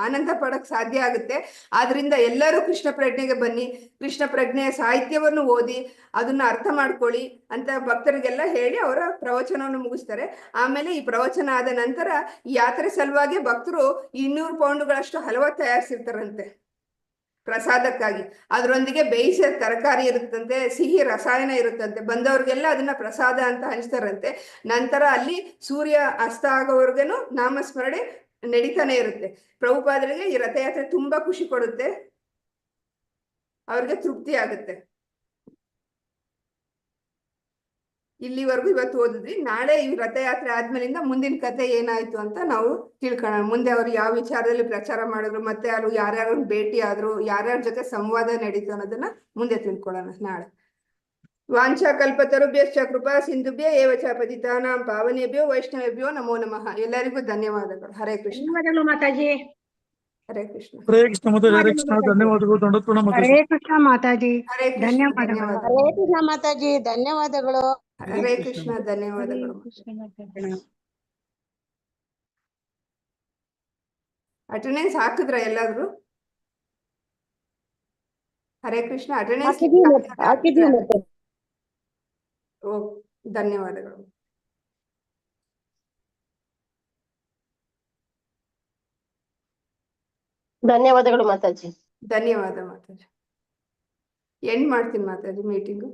ಆನಂದ ಪಡಕ್ ಸಾಧ್ಯ ಆಗುತ್ತೆ. ಆದ್ರಿಂದ ಎಲ್ಲರೂ ಕೃಷ್ಣ ಪ್ರಜ್ಞೆಗೆ ಬನ್ನಿ, ಕೃಷ್ಣ ಪ್ರಜ್ಞೆಯ ಸಾಹಿತ್ಯವನ್ನು ಓದಿ ಅದನ್ನ ಅರ್ಥ ಮಾಡ್ಕೊಳ್ಳಿ ಅಂತ ಭಕ್ತರಿಗೆಲ್ಲ ಹೇಳಿ ಅವರ ಪ್ರವಚನವನ್ನು ಮುಗಿಸ್ತಾರೆ. ಆಮೇಲೆ ಈ ಪ್ರವಚನ ಆದ ನಂತರ ಈ ಯಾತ್ರೆ ಸಲುವಾಗಿ ಭಕ್ತರು 200 ಪೌಂಡ್ಗಳಷ್ಟು ಹಲವ ತಯಾರಿಸಿರ್ತಾರಂತೆ ಪ್ರಸಾದಕ್ಕಾಗಿ. ಅದರೊಂದಿಗೆ ಬೇಯಿಸಿದ ತರಕಾರಿ ಇರುತ್ತಂತೆ, ಸಿಹಿ ರಸಾಯನ ಇರುತ್ತಂತೆ. ಬಂದವ್ರಿಗೆಲ್ಲ ಅದನ್ನ ಪ್ರಸಾದ ಅಂತ ಹಂಚ್ತಾರಂತೆ. ನಂತರ ಅಲ್ಲಿ ಸೂರ್ಯ ಅಸ್ತ ಆಗೋವರೆಗೂ ನಾಮಸ್ಮರಣೆ ನಡೀತಾನೆ ಇರುತ್ತೆ. ಪ್ರಭುಪಾದರಿಗೆ ಈ ರಥಯಾತ್ರೆ ತುಂಬಾ ಖುಷಿ ಕೊಡುತ್ತೆ, ಅವ್ರಿಗೆ ತೃಪ್ತಿ ಆಗುತ್ತೆ. ಇಲ್ಲಿವರೆಗೂ ಇವತ್ತು ಓದಿದ್ವಿ. ನಾಳೆ ಈ ರಥಯಾತ್ರೆ ಆದ್ಮೇಲಿಂದ ಮುಂದಿನ ಕತೆ ಏನಾಯ್ತು ಅಂತ ನಾವು ತಿಳ್ಕೊಳ್ಳೋಣ. ಮುಂದೆ ಅವ್ರು ಯಾವ ವಿಚಾರದಲ್ಲಿ ಪ್ರಚಾರ ಮಾಡಿದ್ರು, ಮತ್ತೆ ಅವ್ರು ಯಾರ್ಯಾರನ್ನ ಭೇಟಿ ಆದ್ರು, ಯಾರ್ಯಾರ ಜೊತೆ ಸಂವಾದ ನಡೀತು ಅನ್ನೋದನ್ನ ಮುಂದೆ ತಿಳ್ಕೊಳ್ಳೋಣ ನಾಳೆ. ವಾಂಛಾ ಕಲ್ಪತರುಭ್ಯಶ್ಚ ಕೃಪಾ ಸಿಂಧುಭ್ಯ ಏವ ಚ ಪತಿತಾನಾಂ ಪಾವನೇಭ್ಯೋ ವೈಷ್ಣವೇಭ್ಯೋ ನಮೋ ನಮಃ. ಎಲ್ಲರಿಗೂ ಧನ್ಯವಾದಗಳು. ಹರೇ ಕೃಷ್ಣ. ಧನ್ಯವಾದಗಳು ಮಾತಾಜಿ. ಹರೇ ಕೃಷ್ಣ. ಹರೇ ಕೃಷ್ಣ ಮಾತಾಜಿ. ಹರೇ ಕೃಷ್ಣ. ಧನ್ಯವಾದಗಳು. ದಂಡೋತ್ಪನ್ನ ಮಾತಾಜಿ. ಹರೇ ಕೃಷ್ಣ ಮಾತಾಜಿ. ಹರೇ ಕೃಷ್ಣ. ಧನ್ಯವಾದಗಳು. ಹರೇ ಕೃಷ್ಣ ಮಾತಾಜಿ, ಧನ್ಯವಾದಗಳು. ಹರೇ ಕೃಷ್ಣ. ಧನ್ಯವಾದಗಳು. ಅಟೆಂಡೆನ್ಸ್ ಹಾಕಿದ್ರ ಎಲ್ಲಾದ್ರು? ಹರೇ ಕೃಷ್ಣ. ಅಟೆಂಡೆನ್ಸ್ ಓ, ಧನ್ಯವಾದಗಳು. ಧನ್ಯವಾದಗಳು ಮಾತಾಜಿ. ಧನ್ಯವಾದ ಮಾತಾಜಿ. ಎಂಡ್ ಮಾಡ್ತೀನಿ ಮಾತಾಜಿ ಮೀಟಿಂಗು.